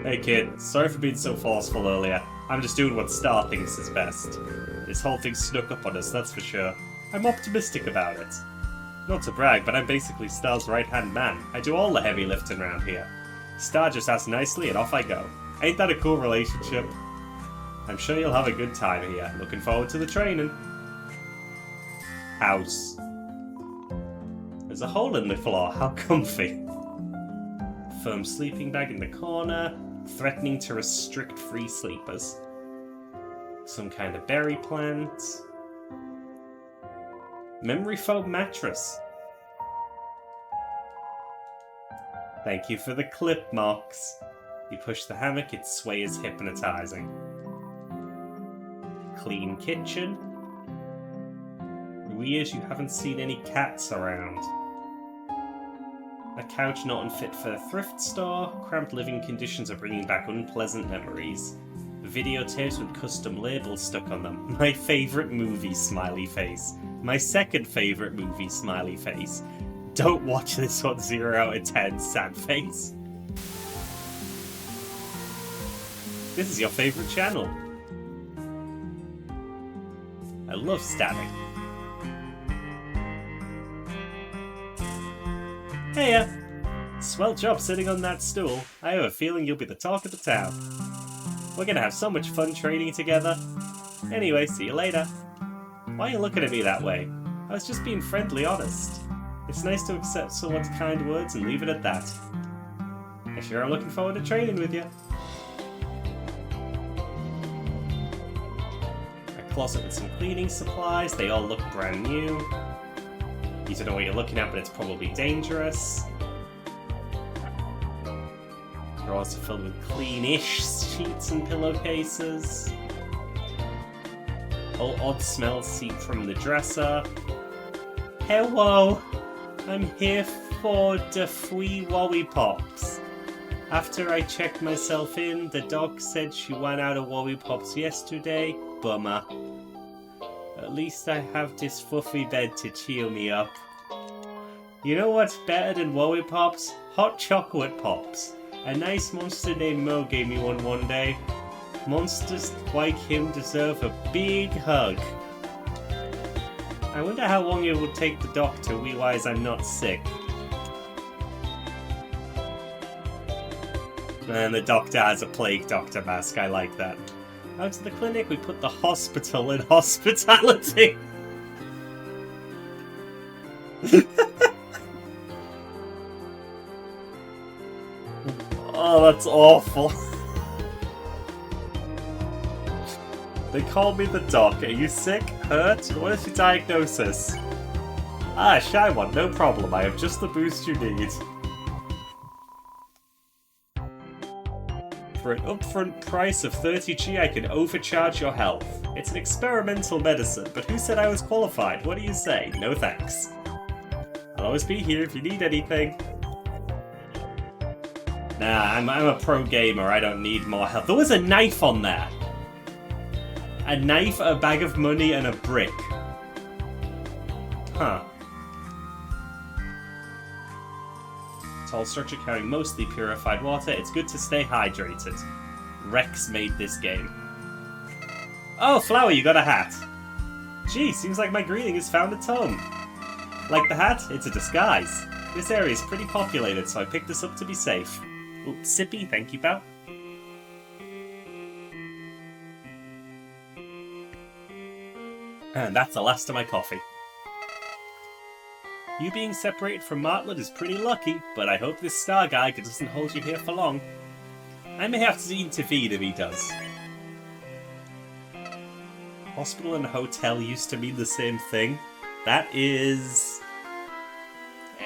Hey kid, sorry for being so forceful earlier. I'm just doing what Star thinks is best. This whole thing snuck up on us, that's for sure. I'm optimistic about it. Not to brag, but I'm basically Star's right-hand man. I do all the heavy lifting around here. Star just asks nicely and off I go. Ain't that a cool relationship? I'm sure you'll have a good time here. Looking forward to the training. House. There's a hole in the floor. How comfy. Firm sleeping bag in the corner. Threatening to restrict free sleepers. Some kind of berry plant. Memory foam mattress. Thank you for the clip marks. You push the hammock, its sway is hypnotizing. Clean kitchen. Weird you haven't seen any cats around. A couch not unfit for a thrift store. Cramped living conditions are bringing back unpleasant memories. Videotapes with custom labels stuck on them. My favourite movie, smiley face. My second favourite movie, smiley face. Don't watch this one, 0 out of 10, sad face. This is your favourite channel. I love static. Heya! Swell job sitting on that stool. I have a feeling you'll be the talk of the town. We're gonna have so much fun training together. Anyway, see you later. Why are you looking at me that way? I was just being friendly honest. It's nice to accept someone's kind words and leave it at that. I sure am looking forward to training with you. A closet with some cleaning supplies. They all look brand new. You don't know what you're looking at, but it's probably dangerous. Drawers are filled with clean-ish sheets and pillowcases. All odd smells seep from the dresser. Hello, I'm here for the free lollipops. After I checked myself in, the dog said she ran out of lollipops yesterday. Bummer. At least I have this fluffy bed to cheer me up. You know what's better than lollipops? Hot chocolate pops. A nice monster named Mo gave me one day. Monsters like him deserve a big hug. I wonder how long it will take the doc to realize I'm not sick. And the doctor has a plague doctor mask, I like that. Out to the clinic, we put the hospital in hospitality. Oh, that's awful. They call me the doc. Are you sick? Hurt? What is your diagnosis? Ah, shy one, no problem. I have just the boost you need. For an upfront price of 30G, I can overcharge your health. It's an experimental medicine, but who said I was qualified? What do you say? No thanks. I'll always be here if you need anything. Nah, I'm a pro gamer. I don't need more help. There was a knife on there. A knife, a bag of money, and a brick. Huh. Tall structure carrying mostly purified water. It's good to stay hydrated. Rex made this game. Oh, Flower, you got a hat. Gee, seems like my greeting has found its home. Like the hat? It's a disguise. This area is pretty populated, so I picked this up to be safe. Ooh, sippy, thank you, pal. And that's the last of my coffee. You being separated from Martlet is pretty lucky, but I hope this star guy doesn't hold you here for long. I may have to intervene if he does. Hospital and hotel used to mean the same thing. That is...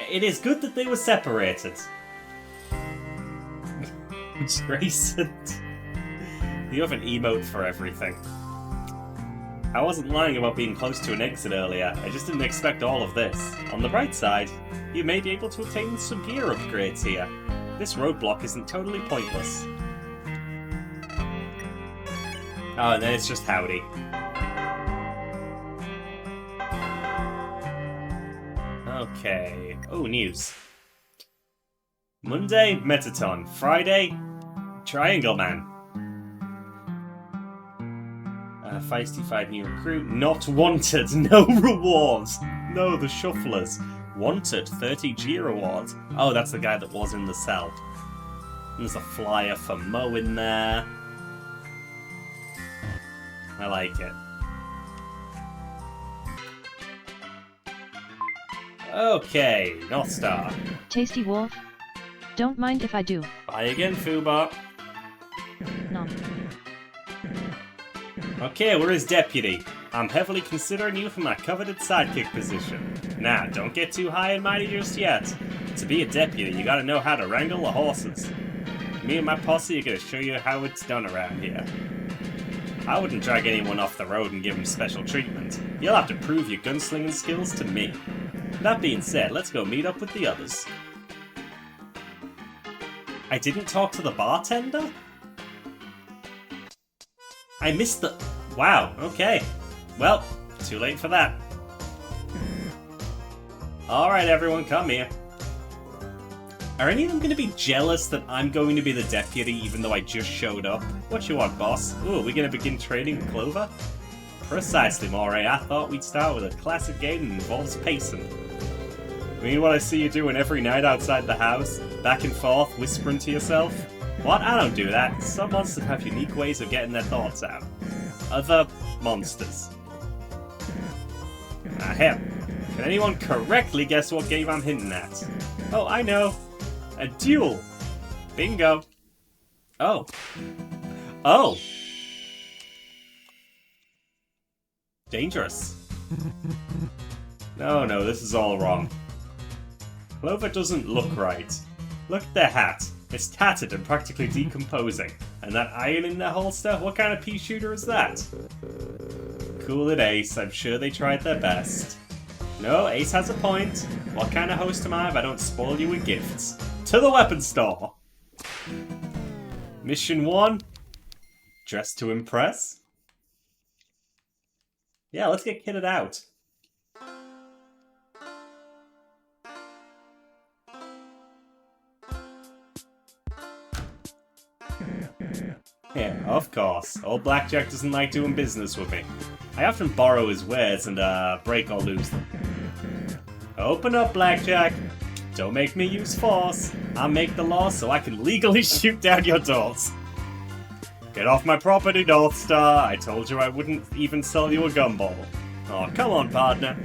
It is good that they were separated. Grayson. You have an emote for everything. I wasn't lying about being close to an exit earlier, I just didn't expect all of this. On the bright side, you may be able to obtain some gear upgrades here. This roadblock isn't totally pointless. Oh, and then it's just howdy. Okay. Oh, news. Monday, Metaton. Friday, Triangle Man. Feisty 5 new recruit. Not wanted. No rewards. No, the shufflers. Wanted. 30G rewards. Oh, that's the guy that was in the cell. There's a flyer for Mo in there. I like it. Okay, North Star. Tasty Wolf? Don't mind if I do. Bye again, Fubar. Nom. Okay, we're his deputy. I'm heavily considering you for my coveted sidekick position. Now, don't get too high and mighty just yet. To be a deputy, you gotta know how to wrangle the horses. Me and my posse are gonna show you how it's done around here. I wouldn't drag anyone off the road and give them special treatment. You'll have to prove your gunslinging skills to me. That being said, let's go meet up with the others. I didn't talk to the bartender? I missed the... Wow, okay. Well, too late for that. Alright everyone, come here. Are any of them going to be jealous that I'm going to be the deputy even though I just showed up? What you want, boss? Ooh, are we going to begin training with Clover? Precisely, Moray. I thought we'd start with a classic game that involves pacing. You mean what I see you doing every night outside the house? Back and forth, whispering to yourself? What? I don't do that. Some monsters have unique ways of getting their thoughts out. Other monsters. Ahem. Can anyone correctly guess what game I'm hinting at? Oh, I know. A duel. Bingo. Oh. Oh. Dangerous. No, this is all wrong. Clover doesn't look right. Look at their hat. It's tattered and practically decomposing. And that iron in their holster? What kind of pea shooter is that? Cool it, Ace. I'm sure they tried their best. No, Ace has a point. What kind of host am I if I don't spoil you with gifts? To the weapon store! Mission 1. Dress to impress? Yeah, let's get kitted out. Yeah, of course. Old Blackjack doesn't like doing business with me. I often borrow his wares and break or lose them. Open up, Blackjack. Don't make me use force. I'll make the law so I can legally shoot down your doors. Get off my property, North Star. I told you I wouldn't even sell you a gumball. Oh, come on, partner.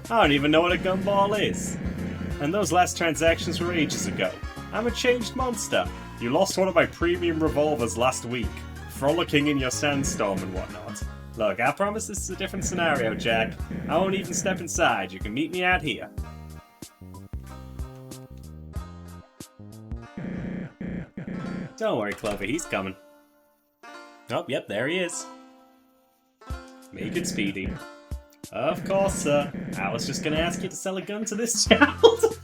I don't even know what a gumball is. And those last transactions were ages ago. I'm a changed monster. You lost one of my premium revolvers last week, frolicking in your sandstorm and whatnot. Look, I promise this is a different scenario, Jack. I won't even step inside. You can meet me out here. Don't worry, Clover, he's coming. Oh, yep, there he is. Make it speedy. Of course, sir. I was just gonna ask you to sell a gun to this child.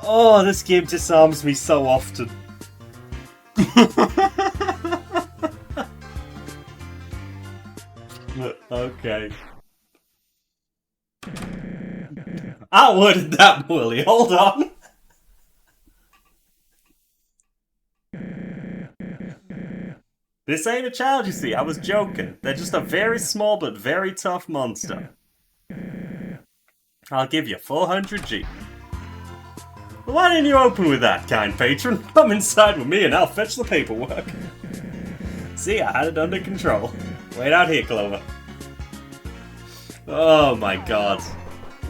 Oh, this game disarms me so often. Okay. I worded that poorly. Hold on. This ain't a child, you see. I was joking. They're just a very small but very tough monster. I'll give you 400G. Why didn't you open with that, kind patron? Come inside with me and I'll fetch the paperwork. See, I had it under control. Wait out here, Clover. Oh my god.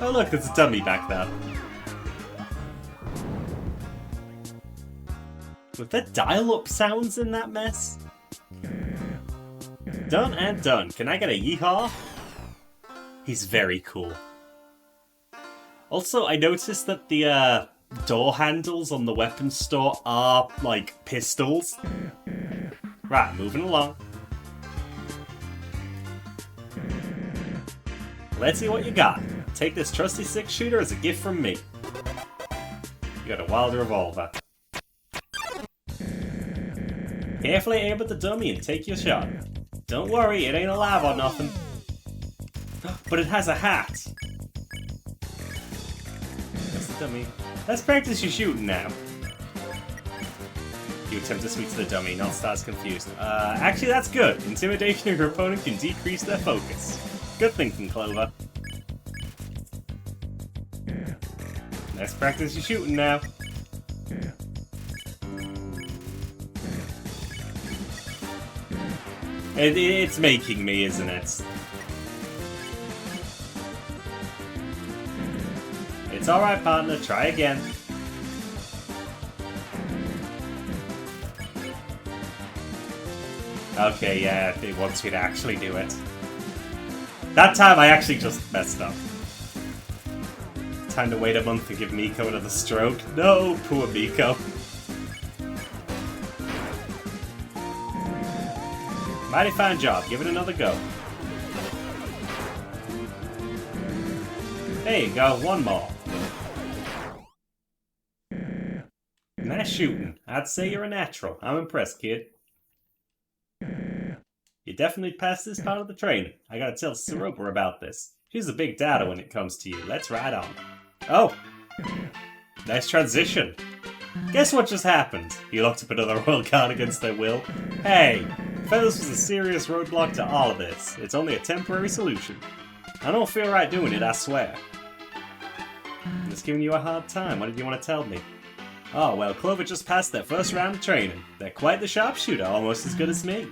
Oh look, there's a dummy back there. With the dial-up sounds in that mess? Done and done. Can I get a yeehaw? He's very cool. Also, I noticed that the door handles on the weapons store are, like, pistols. Right, moving along. Let's see what you got. Take this trusty six-shooter as a gift from me. You got a wild revolver. Carefully aim at the dummy and take your shot. Don't worry, it ain't alive or nothing. But it has a hat. That's the dummy. Let's practice your shooting now. You attempt to speak to the dummy, North Star's confused. Actually that's good. Intimidation of your opponent can decrease their focus. Good thinking, Clover. Let's practice your shooting now. It's making me, isn't it? It's alright, partner. Try again. Okay, yeah, it wants me to actually do it. That time I actually just messed up. Time to wait a month to give Miko another stroke. No, poor Miko. Mighty fine job. Give it another go. There you go. One more. Nice shooting. I'd say you're a natural. I'm impressed, kid. You definitely passed this part of the training. I gotta tell Saropa about this. She's a big data when it comes to you. Let's ride on. Oh! Nice transition. Guess what just happened? You locked up another royal guard against their will? Hey! Feathers was a serious roadblock to all of this. It's only a temporary solution. I don't feel right doing it, I swear. I'm just giving you a hard time. What did you want to tell me? Oh, well, Clover just passed their first round of training. They're quite the sharpshooter, almost as good as me.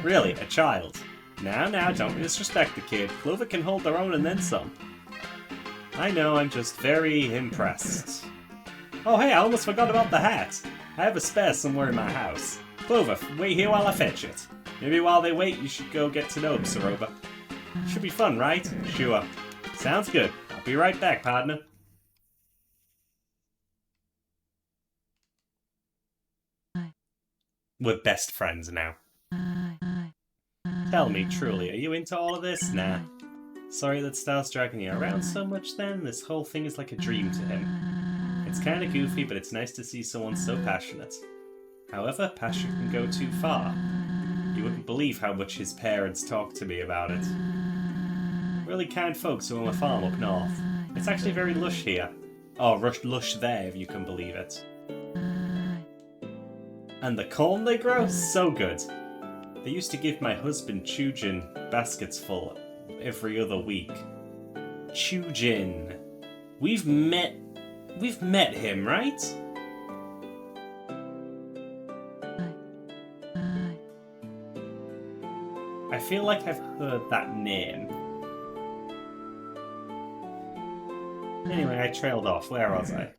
Really, a child. Now, don't disrespect the kid. Clover can hold their own and then some. I know, I'm just very impressed. Oh hey, I almost forgot about the hat. I have a spare somewhere in my house. Clover, wait here while I fetch it. Maybe while they wait, you should go get to know Saroba. Should be fun, right? Sure. Sounds good. I'll be right back, partner. We're best friends now. Tell me, truly, are you into all of this? Nah. Sorry that Star's dragging you around so much then? This whole thing is like a dream to him. It's kinda goofy, but it's nice to see someone so passionate. However, passion can go too far. You wouldn't believe how much his parents talk to me about it. Really kind folks who own a farm up north. It's actually very lush here. Oh, lush there, if you can believe it. And the corn they grow? So good. They used to give my husband Chujin baskets full every other week. Chujin. We've met him, right? I feel like I've heard that name. Anyway, I trailed off. Where was I?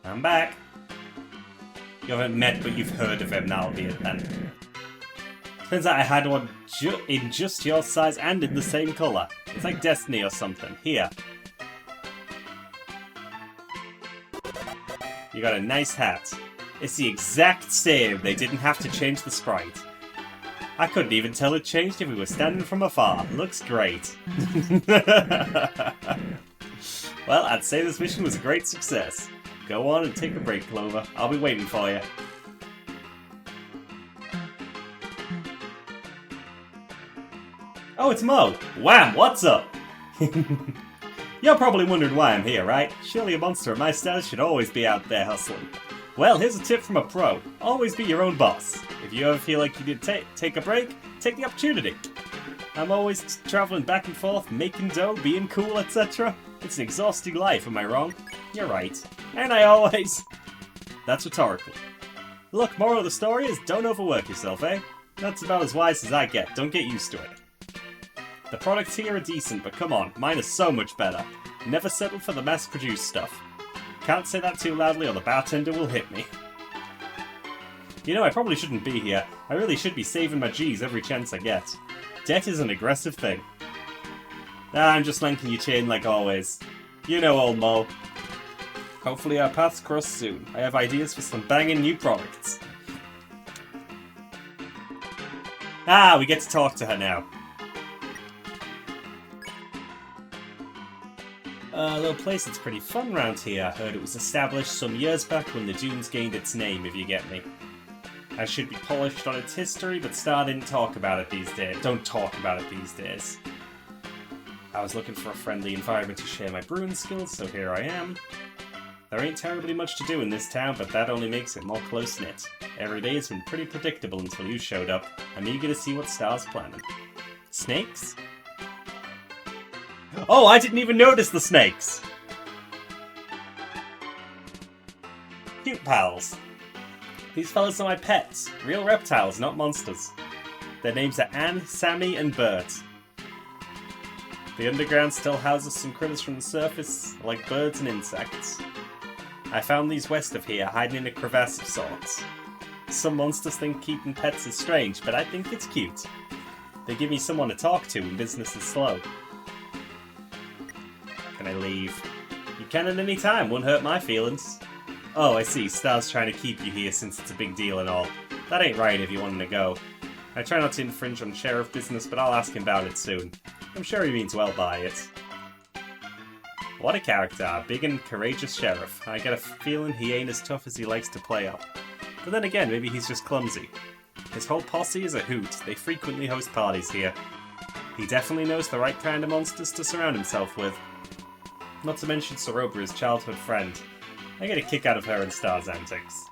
I'm back. You haven't met, but you've heard of him. That'll be it then. Turns out I had one in just your size and in the same colour. It's like Destiny or something. Here. You got a nice hat. It's the exact same. They didn't have to change the sprite. I couldn't even tell it changed if we were standing from afar. Looks great. Well, I'd say this mission was a great success. Go on and take a break, Clover. I'll be waiting for you. Oh, it's Mo. Wham, what's up? You're probably wondering why I'm here, right? Surely a monster of my status should always be out there hustling. Well, here's a tip from a pro. Always be your own boss. If you ever feel like you need to take a break, take the opportunity. I'm always traveling back and forth, making dough, being cool, etc. It's an exhausting life, am I wrong? You're right. And I always... That's rhetorical. Look, moral of the story is don't overwork yourself, eh? That's about as wise as I get. Don't get used to it. The products here are decent, but come on, mine is so much better. Never settle for the mass-produced stuff. Can't say that too loudly or the bartender will hit me. You know, I probably shouldn't be here. I really should be saving my G's every chance I get. Debt is an aggressive thing. I'm just linking your chain like always. You know, old Mo. Hopefully our paths cross soon. I have ideas for some banging new products. Ah, we get to talk to her now. Little place that's pretty fun round here. I heard it was established some years back when the Dunes gained its name, if you get me. I should be polished on its history, but Star didn't talk about it these days. Don't talk about it these days. I was looking for a friendly environment to share my brewing skills, so here I am. There ain't terribly much to do in this town, but that only makes it more close-knit. Every day has been pretty predictable until you showed up. I'm eager to see what Star's planning. Snakes? Oh, I didn't even notice the snakes! Cute pals. These fellas are my pets. Real reptiles, not monsters. Their names are Anne, Sammy, and Bert. The underground still houses some critters from the surface, like birds and insects. I found these west of here, hiding in a crevasse of sorts. Some monsters think keeping pets is strange, but I think it's cute. They give me someone to talk to when business is slow. Can I leave? You can at any time, won't hurt my feelings. Oh, I see, Star's trying to keep you here since it's a big deal and all. That ain't right if you wanted to go. I try not to infringe on sheriff business, but I'll ask him about it soon. I'm sure he means well by it. What a character, big and courageous sheriff. I get a feeling he ain't as tough as he likes to play up. But then again, maybe he's just clumsy. His whole posse is a hoot. They frequently host parties here. He definitely knows the right kind of monsters to surround himself with. Not to mention Soroba, his childhood friend. I get a kick out of her and Star's antics.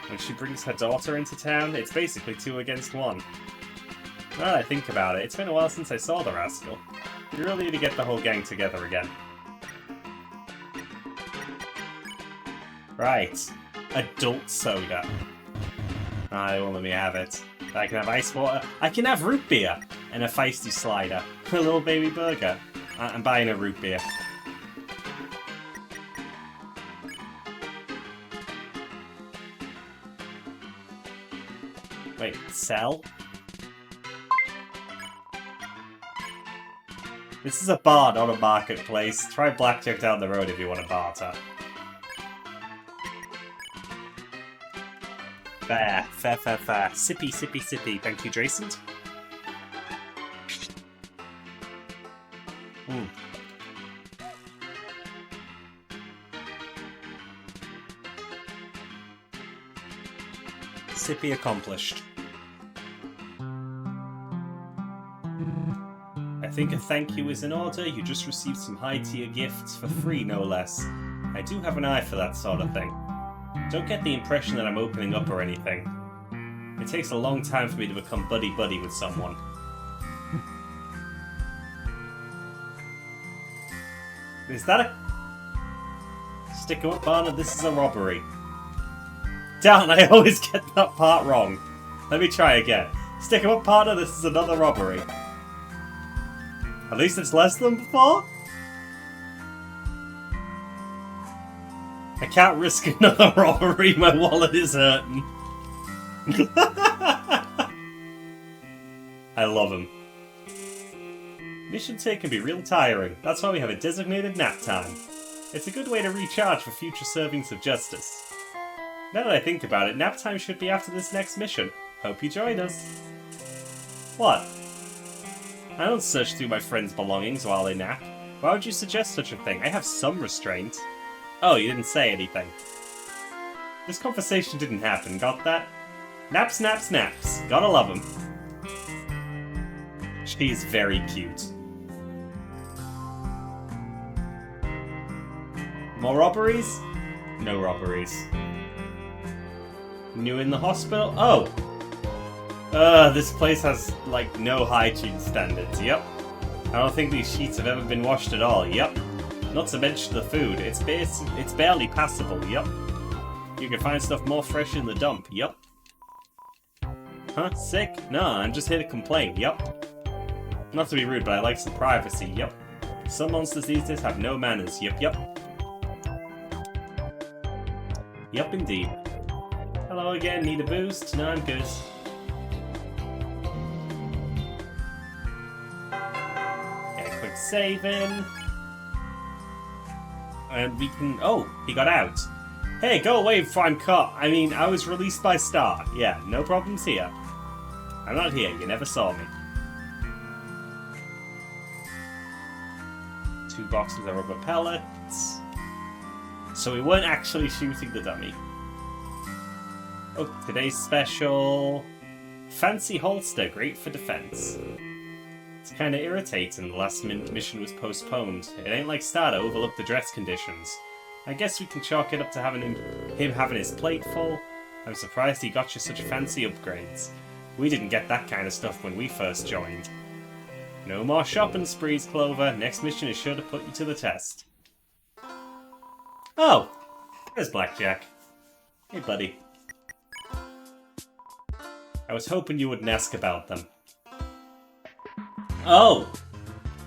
When she brings her daughter into town, it's basically 2 against 1. Now that I think about it, it's been a while since I saw the rascal. We really need to get the whole gang together again. Right. Adult soda. They won't let me have it. I can have ice water. I can have root beer! And a feisty slider. A little baby burger. I'm buying a root beer. Wait, sell? This is a bar, not a marketplace. Try blackjack down the road if you want to barter. Fair. Sippy, sippy, sippy. Thank you, Jason. Mm. Sippy accomplished. I think a thank you is in order. You just received some high-tier gifts for free, no less. I do have an eye for that sort of thing. Don't get the impression that I'm opening up or anything. It takes a long time for me to become buddy-buddy with someone. Is that a... Stick 'em up, partner, this is a robbery. Damn, I always get that part wrong. Let me try again. Stick 'em up, partner, this is another robbery. At least it's less than before? I can't risk another robbery, my wallet is hurting. I love him. Mission take can be real tiring. That's why we have a designated nap time. It's a good way to recharge for future servings of justice. Now that I think about it, nap time should be after this next mission. Hope you join us. What? I don't search through my friends' belongings while they nap. Why would you suggest such a thing? I have some restraint. Oh, you didn't say anything. This conversation didn't happen, got that? Naps, naps, naps. Gotta love him. She's very cute. More robberies? No robberies. New in the hospital? Oh! This place has, like, no hygiene standards, yep. I don't think these sheets have ever been washed at all, yep. Not to mention the food, it's barely passable, yep. You can find stuff more fresh in the dump, yep. Huh? Sick? No, I'm just here to complain, yep. Not to be rude, but I like some privacy, yep. Some monsters these days have no manners, yep, yep. Yep, indeed. Hello again, need a boost? No, I'm good. Get a quick save in. And we can... Oh, he got out. Hey, go away before I'm caught. I mean, I was released by Star. Yeah, no problems here. I'm not here, you never saw me. 2 boxes of rubber pellets. So we weren't actually shooting the dummy. Oh, today's special... Fancy holster, great for defense. It's kinda irritating the last mission was postponed. It ain't like Star to overlook the dress conditions. I guess we can chalk it up to him having his plate full. I'm surprised he got you such fancy upgrades. We didn't get that kind of stuff when we first joined. No more shopping sprees, Clover. Next mission is sure to put you to the test. Oh! There's Blackjack. Hey, buddy. I was hoping you wouldn't ask about them. Oh!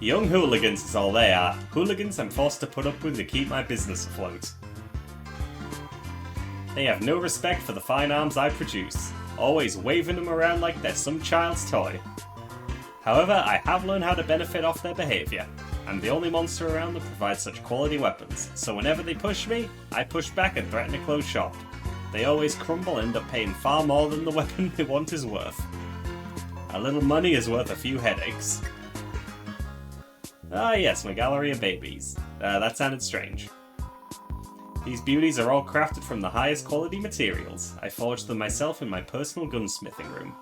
Young hooligans is all they are. Hooligans I'm forced to put up with to keep my business afloat. They have no respect for the fine arms I produce, always waving them around like they're some child's toy. However, I have learned how to benefit off their behaviour. I'm the only monster around that provides such quality weapons, so whenever they push me, I push back and threaten to close shop. They always crumble and end up paying far more than the weapon they want is worth. A little money is worth a few headaches. Ah yes, my gallery of babies. That sounded strange. These beauties are all crafted from the highest quality materials. I forged them myself in my personal gunsmithing room.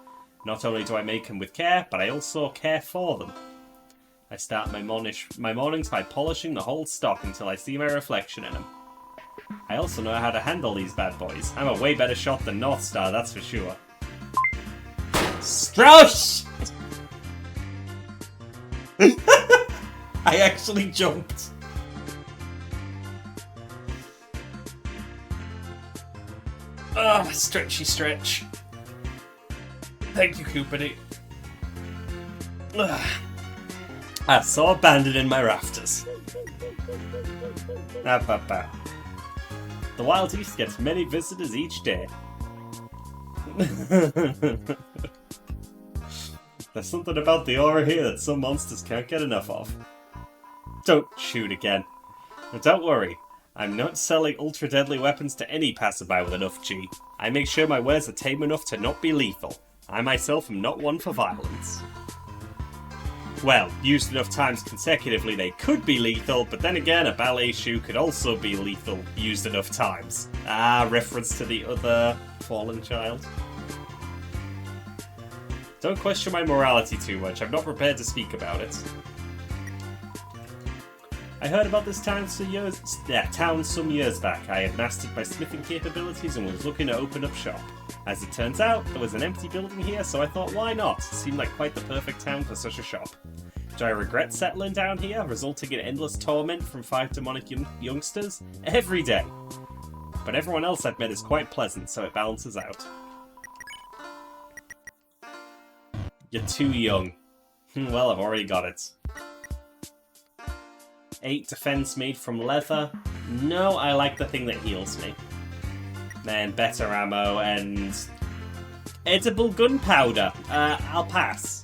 Not only do I make them with care, but I also care for them. I start my mornings by polishing the whole stock until I see my reflection in them. I also know how to handle these bad boys. I'm a way better shot than North Star, that's for sure. Strauss! I actually jumped. Ah, stretchy stretch. Thank you, Cupidity. I saw a bandit in my rafters. The Wild East gets many visitors each day. There's something about the aura here that some monsters can't get enough of. Don't shoot again. But don't worry, I'm not selling ultra-deadly weapons to any passerby with enough G. I make sure my wares are tame enough to not be lethal. I myself am not one for violence. Well, used enough times consecutively they could be lethal, but then again, a ballet shoe could also be lethal used enough times. Ah, reference to the other fallen child. Don't question my morality too much, I'm not prepared to speak about it. I heard about this town some years back. I had mastered my smithing capabilities and was looking to open up shop. As it turns out, there was an empty building here, so I thought, why not? It seemed like quite the perfect town for such a shop. Do I regret settling down here, resulting in endless torment from 5 demonic youngsters? Every day. But everyone else I've met is quite pleasant, so it balances out. You're too young. Well, I've already got it. 8 defense made from leather. No, I like the thing that heals me. Then better ammo and edible gunpowder. I'll pass.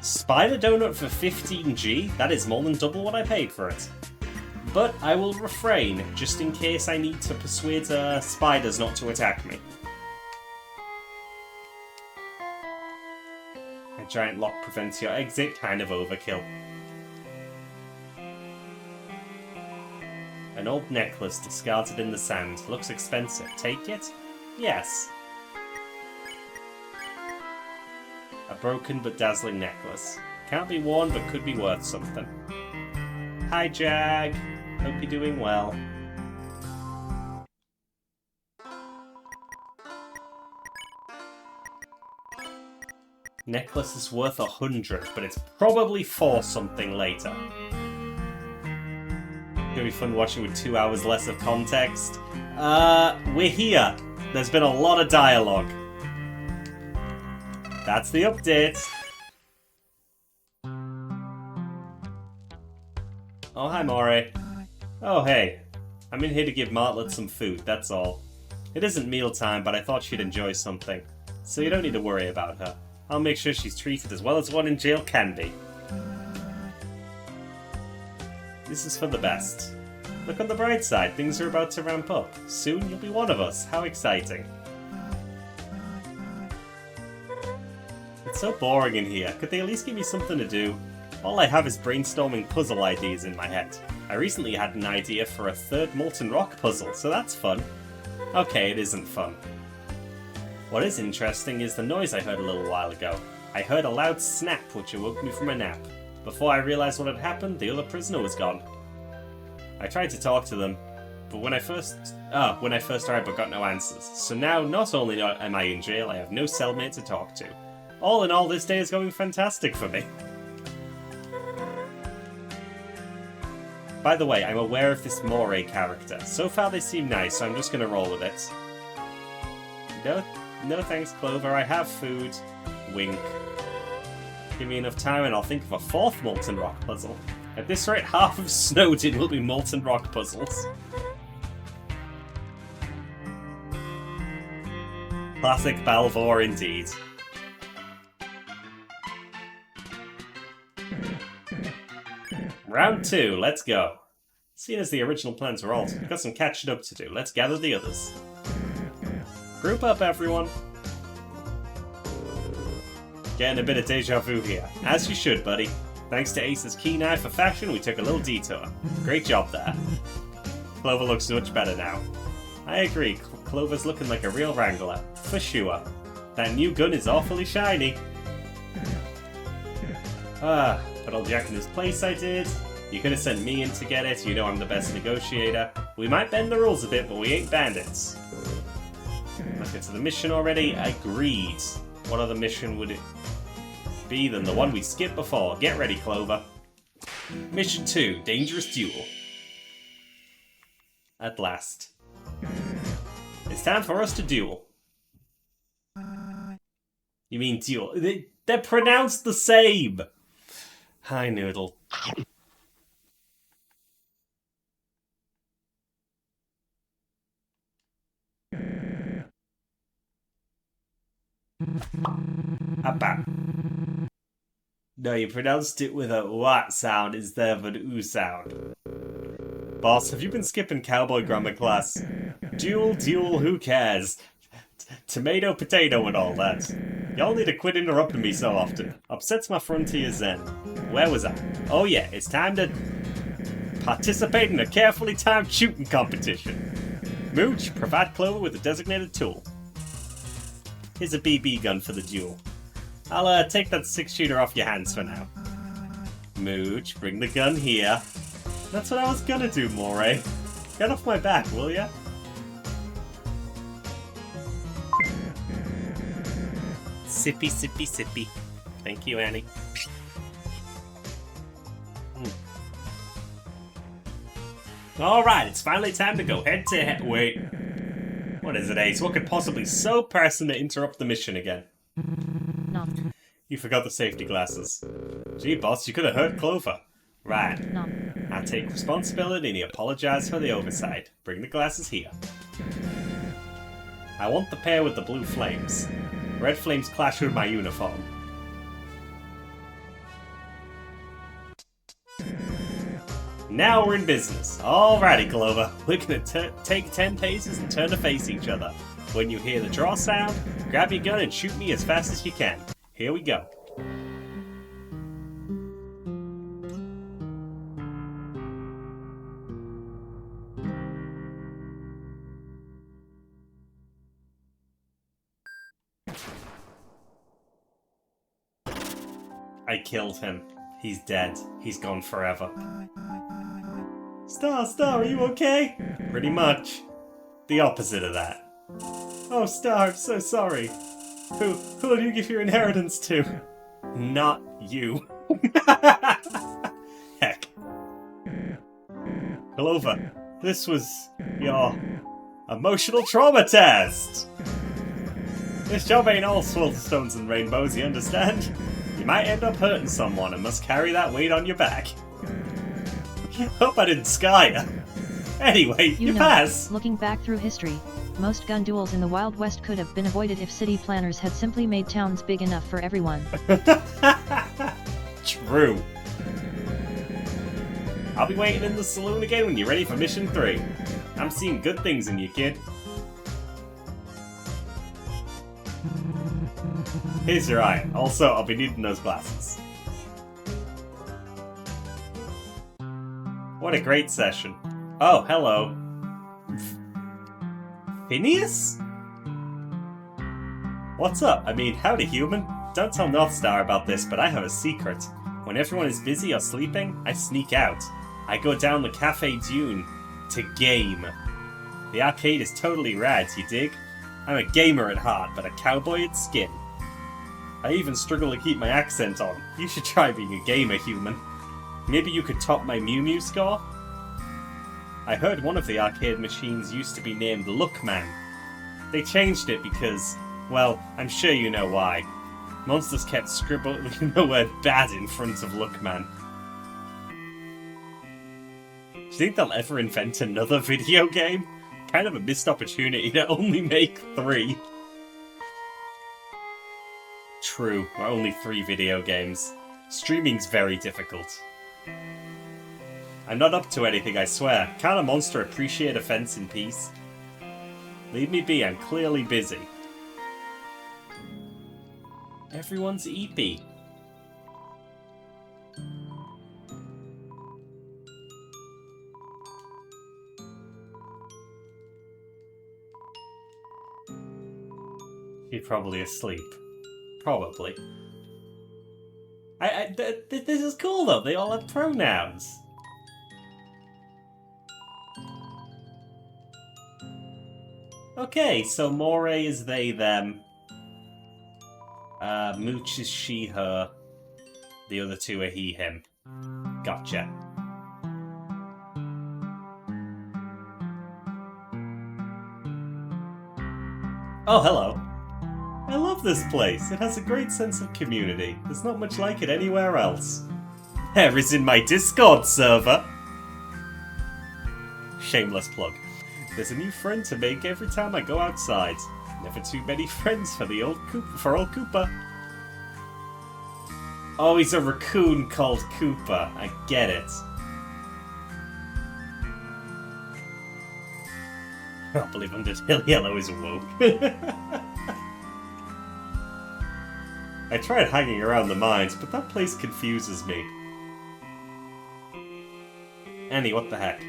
Spider donut for 15G? That is more than double what I paid for it. But I will refrain, just in case I need to persuade spiders not to attack me. A giant lock prevents your exit, kind of overkill. An old necklace discarded in the sand. Looks expensive. Take it? Yes. A broken but dazzling necklace. Can't be worn but could be worth something. Hi Jag. Hope you're doing well. Necklace is worth 100, but it's probably for something later. Gonna be fun watching with 2 hours less of context. We're here. There's been a lot of dialogue. That's the update. Oh, hi, Maury. Oh, hey. I'm in here to give Martlet some food, that's all. It isn't mealtime, but I thought she'd enjoy something. So you don't need to worry about her. I'll make sure she's treated as well as one in jail can be. This is for the best. Look on the bright side, things are about to ramp up. Soon you'll be one of us. How exciting. It's so boring in here. Could they at least give me something to do? All I have is brainstorming puzzle ideas in my head. I recently had an idea for a third molten rock puzzle, so that's fun. Okay, it isn't fun. What is interesting is the noise I heard a little while ago. I heard a loud snap which awoke me from a nap. Before I realized what had happened, the other prisoner was gone. I tried to talk to them, but when I first arrived but got no answers. So now, not only am I in jail, I have no cellmate to talk to. All in all, this day is going fantastic for me. By the way, I'm aware of this Moray character. So far they seem nice, so I'm just gonna roll with it. No thanks, Clover, I have food. Wink. Give me enough time and I'll think of a 4th molten rock puzzle. At this rate, half of Snowdin will be molten rock puzzles. Classic Balvor indeed. Round 2, let's go. Seeing as the original plans were altered, we've got some catching up to do. Let's gather the others. Group up, everyone. Getting a bit of deja vu here. As you should, buddy. Thanks to Ace's keen eye for fashion, we took a little detour. Great job there. Clover looks much better now. I agree, Clover's looking like a real wrangler. For sure. That new gun is awfully shiny. Put old Jack in his place I did. You could have sent me in to get it, you know I'm the best negotiator. We might bend the rules a bit, but we ain't bandits. Let's get to the mission already. Agreed. What other mission would it be than the one we skipped before? Get ready, Clover. Mission 2, Dangerous Duel. At last. It's time for us to duel. You mean duel? They're pronounced the same! Hi, Noodle. Abba. No, you pronounced it with a what sound instead of an oo sound. Boss, have you been skipping cowboy grammar class? Duel, who cares? Tomato, potato, and all that. Y'all need to quit interrupting me so often. Upsets my frontier zen. Where was I? Oh yeah, it's time to participate in a carefully timed shooting competition. Mooch, provide Clover with a designated tool. Here's a BB gun for the duel. I'll take that 6-shooter off your hands for now. Mooch, bring the gun here. That's what I was gonna do, Moray. Get off my back, will ya? Sippy, sippy, sippy. Thank you, Annie. Alright, it's finally time to go head to head. Wait. What is it, Ace? What could possibly so person to interrupt the mission again? No. You forgot the safety glasses. Gee, boss, you could have hurt Clover. Right. No. I take responsibility and apologize for the oversight. Bring the glasses here. I want the pair with the blue flames. Red flames clash with my uniform. Now we're in business. Alrighty, Clover. We're gonna take 10 paces and turn to face each other. When you hear the draw sound, grab your gun and shoot me as fast as you can. Here we go. I killed him. He's dead. He's gone forever. Star, are you okay? Pretty much. The opposite of that. Oh, Star, I'm so sorry. Who will you give your inheritance to? Not you. Heck. Clover, this was your emotional trauma test. This job ain't all stones and rainbows, you understand? You might end up hurting someone and must carry that weight on your back. Hope I didn't scar you. Anyway, you pass. Looking back through history, most gun duels in the Wild West could have been avoided if city planners had simply made towns big enough for everyone. True. I'll be waiting in the saloon again when you're ready for mission 3. I'm seeing good things in you, kid. Here's your eye. Also, I'll be needing those glasses. What a great session. Oh, hello. Phineas? What's up? I mean, howdy, human. Don't tell Northstar about this, but I have a secret. When everyone is busy or sleeping, I sneak out. I go down the Cafe Dune to game. The arcade is totally rad, you dig? I'm a gamer at heart, but a cowboy at skin. I even struggle to keep my accent on. You should try being a gamer, human. Maybe you could top my Mew Mew score? I heard one of the arcade machines used to be named Lookman. They changed it because, well, I'm sure you know why. Monsters kept scribbling the word bad in front of Lookman. Do you think they'll ever invent another video game? Kind of a missed opportunity to only make 3. True, we're only 3 video games. Streaming's very difficult. I'm not up to anything, I swear. Can't a monster appreciate offense in peace? Leave me be, I'm clearly busy. Everyone's eepy. She's probably asleep. Probably. This is cool though, they all have pronouns. Okay, so Moray is they, them. Mooch is she, her. The other 2 are he, him. Gotcha. Oh, hello. I love this place. It has a great sense of community. There's not much like it anywhere else. There is in my Discord server. Shameless plug. There's a new friend to make every time I go outside. Never too many friends for old Koopa. Oh, he's a raccoon called Koopa. I get it. can't believe Undertale Yellow is woke. I tried hanging around the mines, but that place confuses me. Annie, what the heck?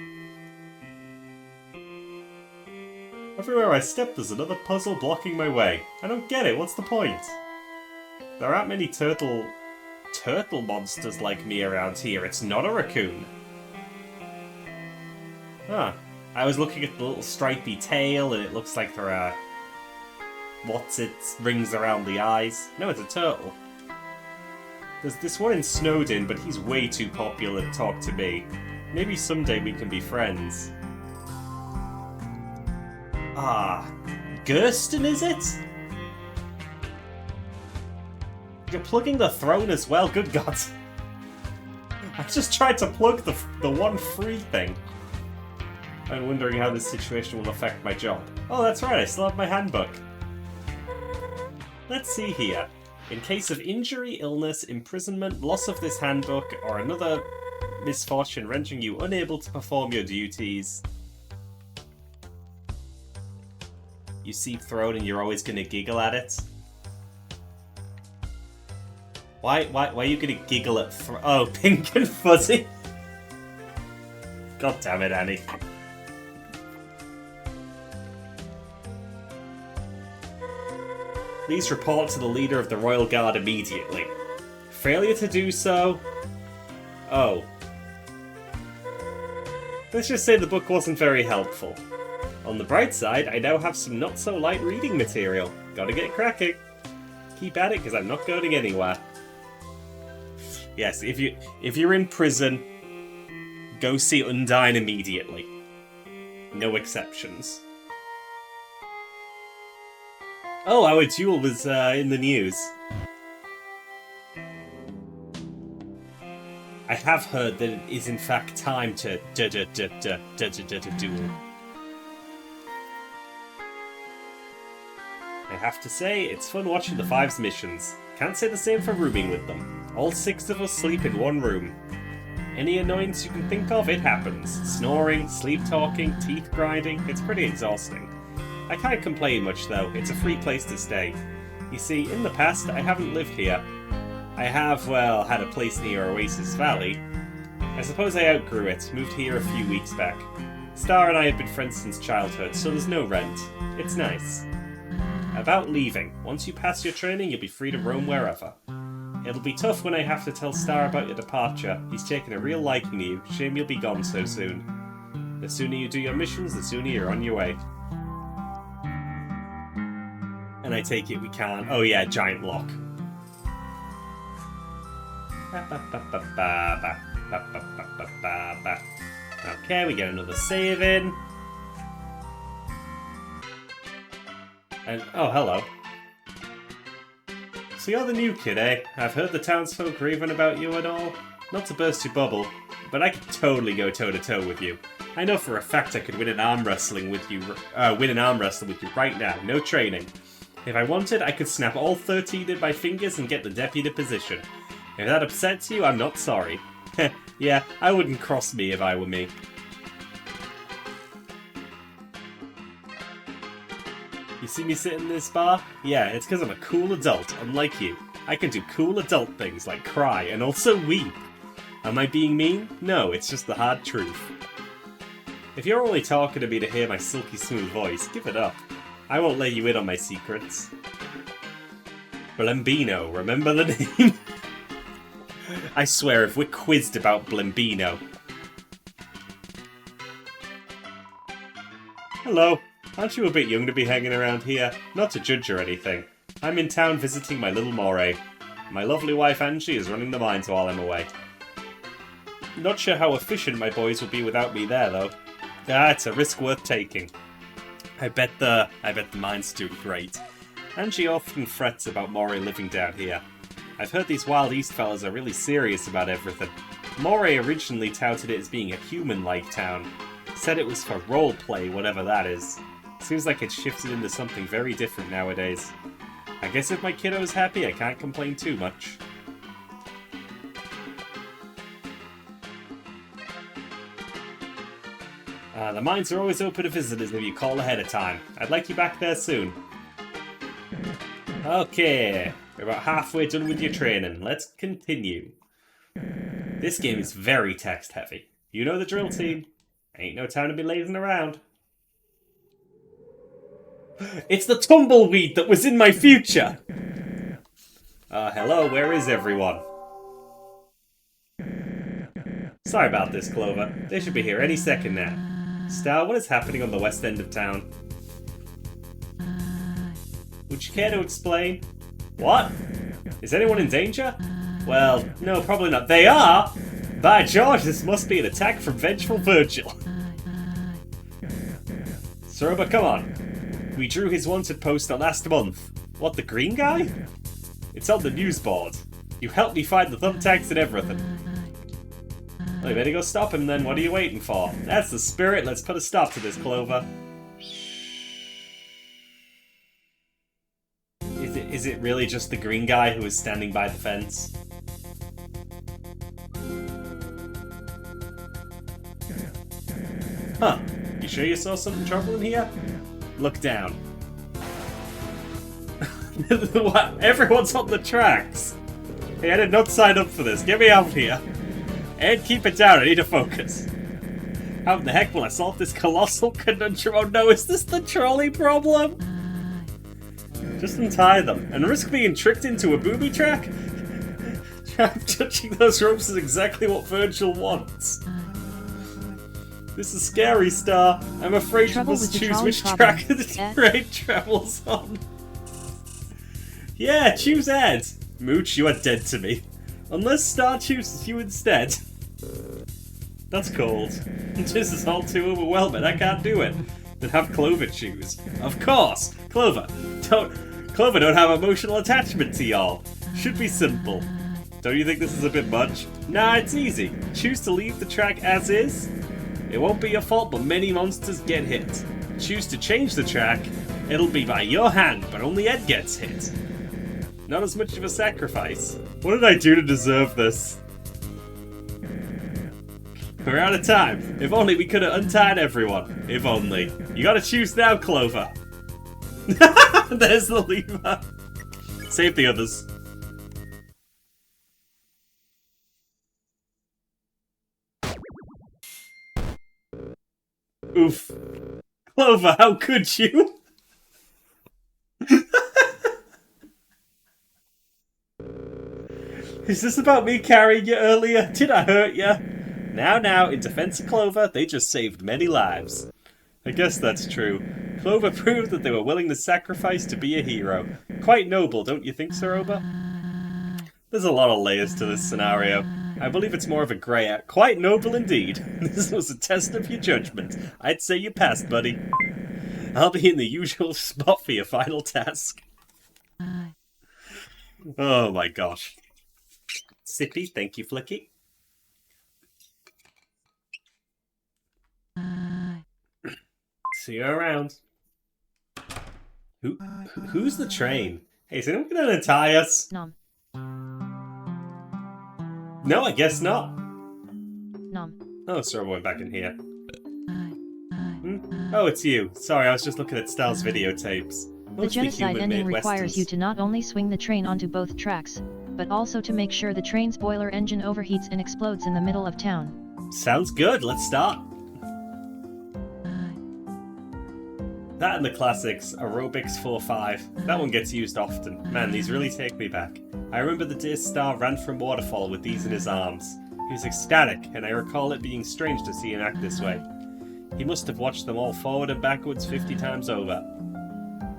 Everywhere I step, there's another puzzle blocking my way. I don't get it, what's the point? There aren't many turtle monsters like me around here. It's not a raccoon. Huh. I was looking at the little stripy tail, and it looks like there are... rings around the eyes. No, it's a turtle. There's this one in Snowdin, but he's way too popular to talk to me. Maybe someday we can be friends. Ah, Gersten, is it? You're plugging the throne as well, good god. I just tried to plug the one free thing. I'm wondering how this situation will affect my job. Oh, that's right, I still have my handbook. Let's see here. In case of injury, illness, imprisonment, loss of this handbook, or another misfortune rendering you unable to perform your duties. You see throne and you're always going to giggle at it? Why are you going to giggle at oh, Pink and Fuzzy? God damn it, Annie. Please report to the leader of the Royal Guard immediately. Failure to do so... Oh. Let's just say the book wasn't very helpful. On the bright side, I now have some not-so-light reading material. Gotta get cracking. Keep at it, because I'm not going anywhere. Yes, if you're in prison, go see Undine immediately. No exceptions. Oh, our duel was in the news. I have heard that it is in fact time to duel. I have to say, it's fun watching the Five's missions. Can't say the same for rooming with them. All 6 of us sleep in one room. Any annoyance you can think of, it happens. Snoring, sleep talking, teeth grinding, it's pretty exhausting. I can't complain much though, it's a free place to stay. You see, in the past, I haven't lived here. I have, well, had a place near Oasis Valley. I suppose I outgrew it, moved here a few weeks back. Star and I have been friends since childhood, so there's no rent. It's nice. About leaving. Once you pass your training, you'll be free to roam wherever. It'll be tough when I have to tell Star about your departure. He's taken a real liking to you. Shame you'll be gone so soon. The sooner you do your missions, the sooner you're on your way. And I take it we can't... Oh yeah, giant lock. Okay, we get another save in. And, oh, hello. So you're the new kid, eh? I've heard the townsfolk raving about you and all. Not to burst your bubble, but I could totally go toe-to-toe with you. I know for a fact I could win an arm wrestling with you right now, no training. If I wanted, I could snap all 13 in my fingers and get the deputy position. If that upsets you, I'm not sorry. Yeah, I wouldn't cross me if I were me. You see me sitting in this bar? Yeah, it's because I'm a cool adult, unlike you. I can do cool adult things like cry and also weep. Am I being mean? No, it's just the hard truth. If you're only talking to me to hear my silky smooth voice, give it up. I won't let you in on my secrets. Blembino, remember the name? I swear, if we're quizzed about Blembino... Hello. Aren't you a bit young to be hanging around here? Not to judge or anything. I'm in town visiting my little moray. My lovely wife Angie is running the mines while I'm away. Not sure how efficient my boys will be without me there, though. Ah, it's a risk worth taking. I bet the mines do great. Angie often frets about Moray living down here. I've heard these Wild East fellas are really serious about everything. Moray originally touted it as being a human-like town. Said it was for roleplay, whatever that is. Seems like it's shifted into something very different nowadays. I guess if my kiddo's happy, I can't complain too much. The mines are always open to visitors if you call ahead of time. I'd like you back there soon. Okay, we're about halfway done with your training. Let's continue. This game is very text heavy. You know the drill, team. Ain't no time to be lazing around. It's the tumbleweed that was in my future! Hello, where is everyone? Sorry about this, Clover. They should be here any second now. Star, what is happening on the west end of town? Would you care to explain? What? Is anyone in danger? Well, no, probably not. They are! By George, this must be an attack from vengeful Virgil. Soroba, come on. We drew his wanted poster last month. What, the green guy? It's on the news board. You helped me find the thumbtacks and everything. Well, you better go stop him then. What are you waiting for? That's the spirit. Let's put a stop to this, Clover. Is it really just the green guy who is standing by the fence? Huh. You sure you saw something troubling here? Look down. What? Everyone's on the tracks! Hey, I did not sign up for this. Get me out of here. And keep it down. I need to focus. How in the heck will I solve this colossal conundrum? Oh no, is this the trolley problem? Just untie them and risk being tricked into a booby track? Touching those ropes is exactly what Virgil wants. This is scary, Star. I'm afraid you must choose which track the train travels on. Yeah, choose Ed. Mooch, you are dead to me. Unless Star chooses you instead. That's cold. This is all too overwhelming. I can't do it. Then have Clover choose. Of course! Clover don't have emotional attachment to y'all. Should be simple. Don't you think this is a bit much? Nah, it's easy. Choose to leave the track as is. It won't be your fault, but many monsters get hit. Choose to change the track. It'll be by your hand, but only Ed gets hit. Not as much of a sacrifice. What did I do to deserve this? We're out of time. If only we could have untied everyone. If only. You gotta choose now, Clover. There's the lever. Save the others. Oof. Clover, how could you? Is this about me carrying you earlier? Did I hurt you? Now, in defense of Clover, they just saved many lives. I guess that's true. Clover proved that they were willing to sacrifice to be a hero. Quite noble, don't you think, Soroba? There's a lot of layers to this scenario. I believe it's more of a grey area. Quite noble indeed. This was a test of your judgment. I'd say you passed, buddy. I'll be in the usual spot for your final task. Oh my gosh. Sippy, thank you, Flicky. See you around. Who's the train? Hey, is anyone gonna untie us? Nom. No, I guess not. Nom. Oh, sorry, I went back in here. Oh, it's you. Sorry, I was just looking at Styles' videotapes. The genocide ending requires you to not only swing the train onto both tracks, but also to make sure the train's boiler engine overheats and explodes in the middle of town. Sounds good, let's start. That and the classics, Aerobics 4-5. That one gets used often. Man, these really take me back. I remember the day Star ran from Waterfall with these in his arms. He was ecstatic, and I recall it being strange to see him act this way. He must have watched them all forward and backwards 50 times over.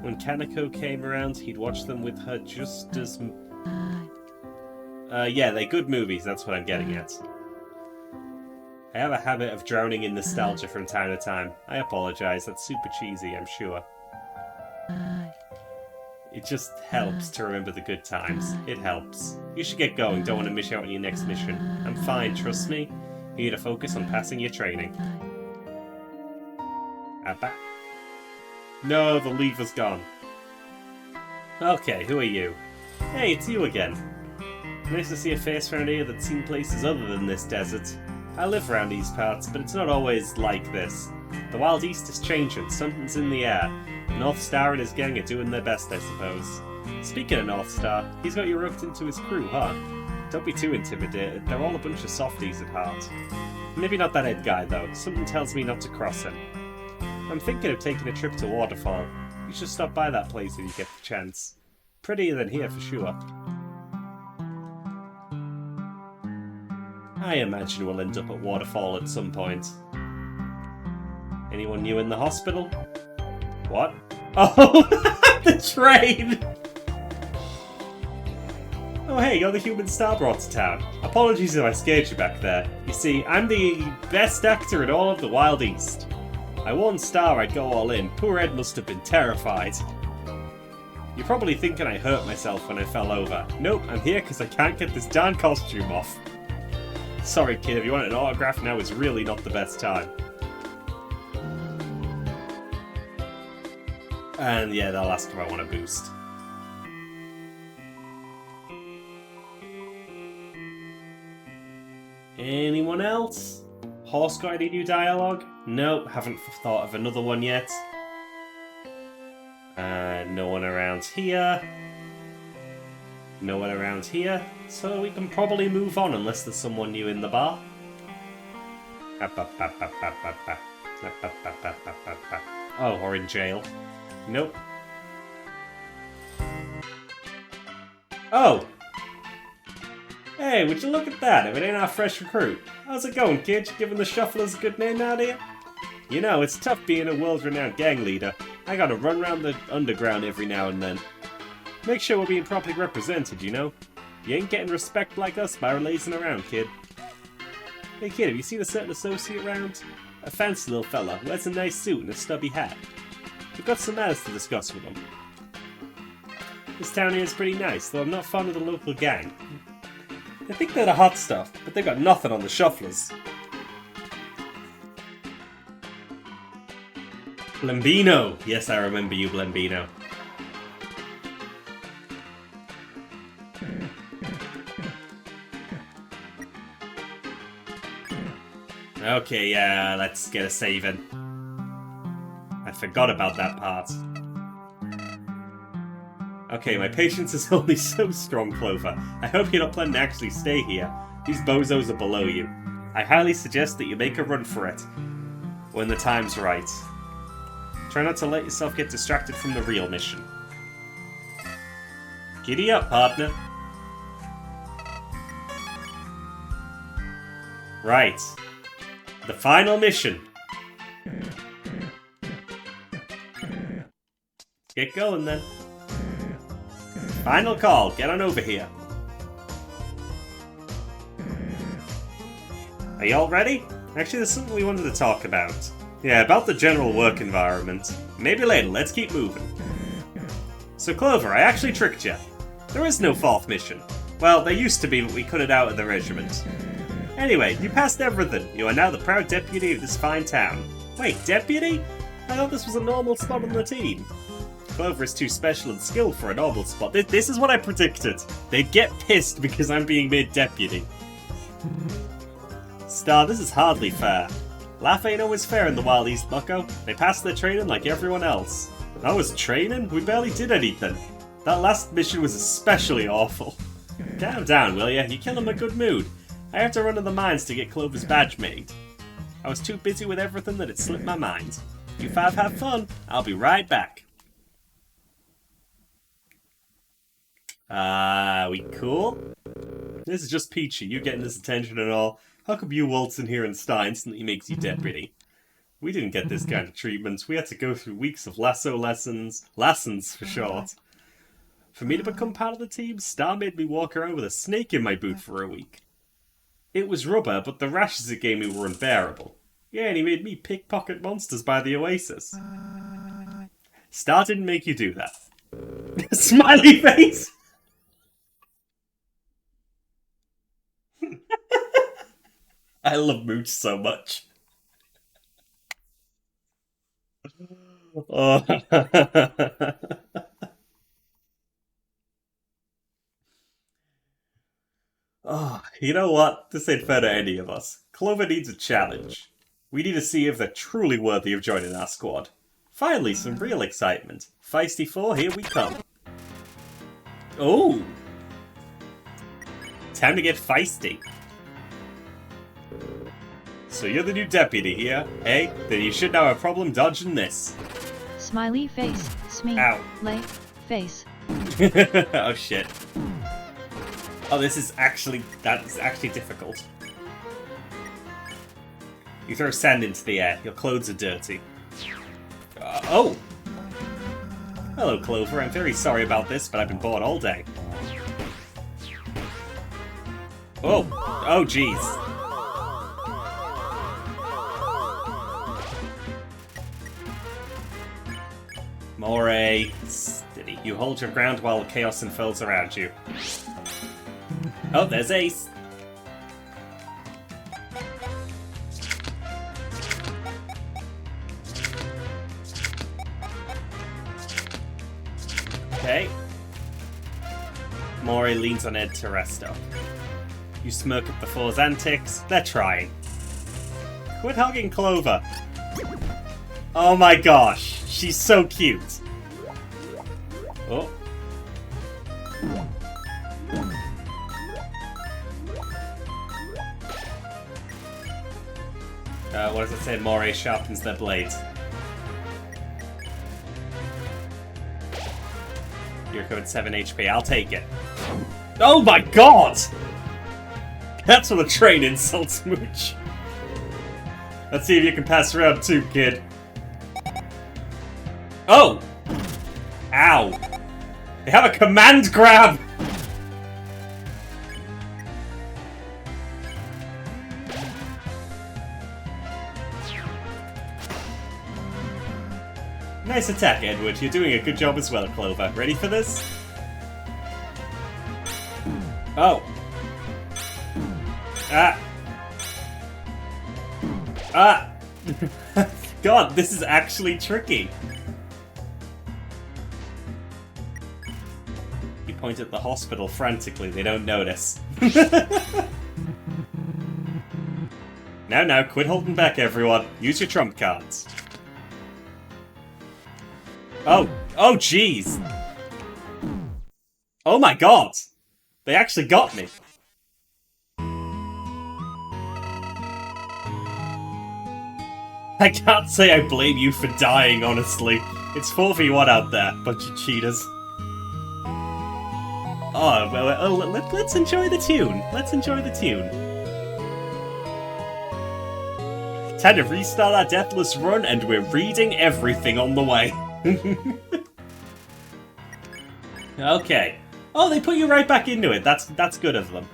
When Kaneko came around, he'd watch them with her just as... yeah, they're good movies, that's what I'm getting at. I have a habit of drowning in nostalgia from time to time. I apologise, that's super cheesy, I'm sure. It just helps to remember the good times. It helps. You should get going, don't want to miss out on your next mission. I'm fine, trust me. You need to focus on passing your training. No, the lever's gone. Okay, who are you? Hey, it's you again. Nice to see a face around here that's seen places other than this desert. I live around these parts, but it's not always like this. The Wild East is changing, something's in the air. North Star and his gang are doing their best, I suppose. Speaking of North Star, he's got you roped into his crew, huh? Don't be too intimidated, they're all a bunch of softies at heart. Maybe not that Ed guy, though. Something tells me not to cross him. I'm thinking of taking a trip to Waterfall. You should stop by that place if you get the chance. Prettier than here for sure. I imagine we'll end up at Waterfall at some point. Anyone new in the hospital? What? Oh, the train! Oh hey, you're the human star brought to town. Apologies if I scared you back there. You see, I'm the best actor in all of the Wild East. I warned Star I'd go all in. Poor Ed must have been terrified. You're probably thinking I hurt myself when I fell over. Nope, I'm here because I can't get this darn costume off. Sorry kid, if you want an autograph now is really not the best time. And yeah, they'll ask if I want a boost. Anyone else? Horse got any new dialogue? Nope, haven't thought of another one yet. No one around here. No one around here. So we can probably move on unless there's someone new in the bar. Oh, or in jail. Nope. Oh! Hey, would you look at that if it ain't our fresh recruit? How's it going, kid? You giving the Shufflers a good name out here? You know, it's tough being a world-renowned gang leader. I gotta run around the underground every now and then. Make sure we're being properly represented, you know? You ain't getting respect like us by lazing around, kid. Hey kid, have you seen a certain associate round? A fancy little fella, wears a nice suit and a stubby hat. We've got some matters to discuss with him. This town here is pretty nice, though I'm not fond of the local gang. They think they're the hot stuff, but they've got nothing on the Shufflers. Blambino! Yes, I remember you, Blambino. Okay, yeah, let's get a save in. I forgot about that part. Okay, my patience is only so strong, Clover. I hope you're not planning to actually stay here. These bozos are below you. I highly suggest that you make a run for it when the time's right. Try not to let yourself get distracted from the real mission. Giddy up, partner. Right. The final mission. Get going then. Final call. Get on over here. Are you all ready? Actually, there's something we wanted to talk about. Yeah, about the general work environment. Maybe later. Let's keep moving. So, Clover, I actually tricked you. There is no fourth mission. Well, there used to be, but we cut it out of the regiment. Anyway, you passed everything. You are now the proud deputy of this fine town. Wait, deputy? I thought this was a normal spot on the team. Clover is too special and skilled for a normal spot. This is what I predicted. They'd get pissed because I'm being made deputy. Star, this is hardly fair. Laugh ain't always fair in the Wild East, bucko. They passed their training like everyone else. That was training? We barely did anything. That last mission was especially awful. Calm down, will ya? You kill him a good mood. I have to run to the mines to get Clover's badge made. I was too busy with everything that it slipped my mind. You five have fun. I'll be right back. We cool? This is just Peachy, you getting this attention and all. How come you waltz in here and Star instantly makes you deputy? We didn't get this kind of treatment. We had to go through weeks of lasso lessons for short. For me to become part of the team, Star made me walk around with a snake in my boot for a week. It was rubber, but the rashes it gave me were unbearable. Yeah, and he made me pickpocket monsters by the Oasis. Star didn't make you do that. Smiley face! I love Mooch so much. Oh. Oh, you know what? This ain't fair to any of us. Clover needs a challenge. We need to see if they're truly worthy of joining our squad. Finally, some real excitement. Feisty 4, here we come. Oh! Time to get feisty. So you're the new deputy here, eh? Then you should have a problem dodging this. Smiley face, smee, Ow. lay, face. Oh shit. Oh, that is actually difficult. You throw sand into the air, your clothes are dirty. Oh! Hello, Clover, I'm very sorry about this, but I've been bored all day. Oh! Oh, jeez. Moray, steady. You hold your ground while chaos unfolds around you. Oh, there's Ace. Okay. Moray leans on Ed to rest up. You smirk at the four's antics. They're trying. Quit hugging Clover. Oh my gosh, she's so cute. Oh. What does it say? Moray sharpens their blades. You're code 7 HP. I'll take it. Oh my god! That's what a train insults, Mooch. Let's see if you can pass round 2, kid. Oh! Ow! They have a command grab! Nice attack, Edward. You're doing a good job as well, Clover. Ready for this? Oh. Ah. Ah. God, this is actually tricky. You point at the hospital frantically. They don't notice. Now, quit holding back, everyone. Use your trump cards. Oh, jeez. Oh my god. They actually got me. I can't say I blame you for dying, honestly. It's 4v1 out there, bunch of cheaters. Oh, well, let's enjoy the tune. Let's enjoy the tune. Time to restart our deathless run, and we're reading everything on the way. Okay. Oh, they put you right back into it. That's good of them.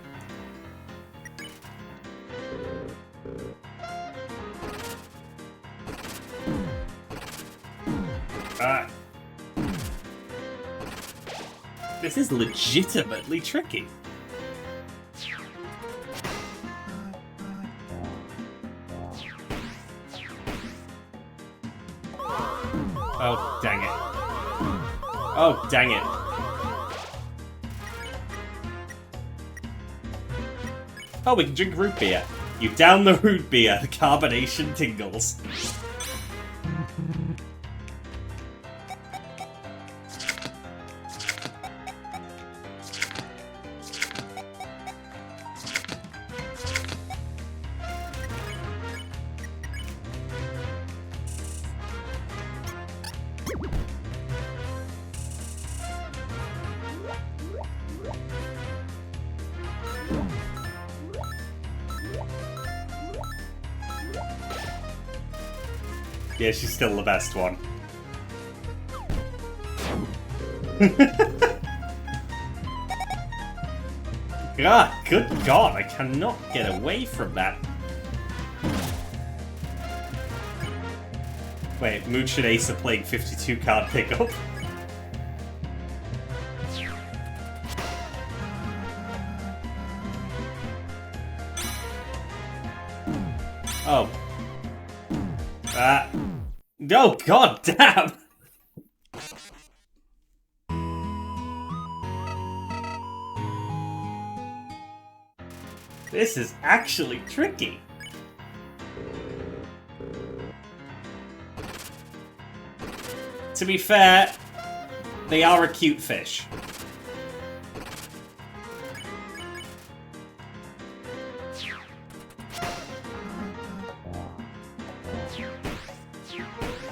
This is legitimately tricky. Oh, dang it. Oh, dang it. Oh, we can drink root beer. You down the root beer, the carbonation tingles. Yeah, she's still the best one. Ah, good god, I cannot get away from that. Wait, Mooch and Ace are playing 52 card pickup. Oh. Oh, god damn! This is actually tricky. to be fair, they are a cute fish.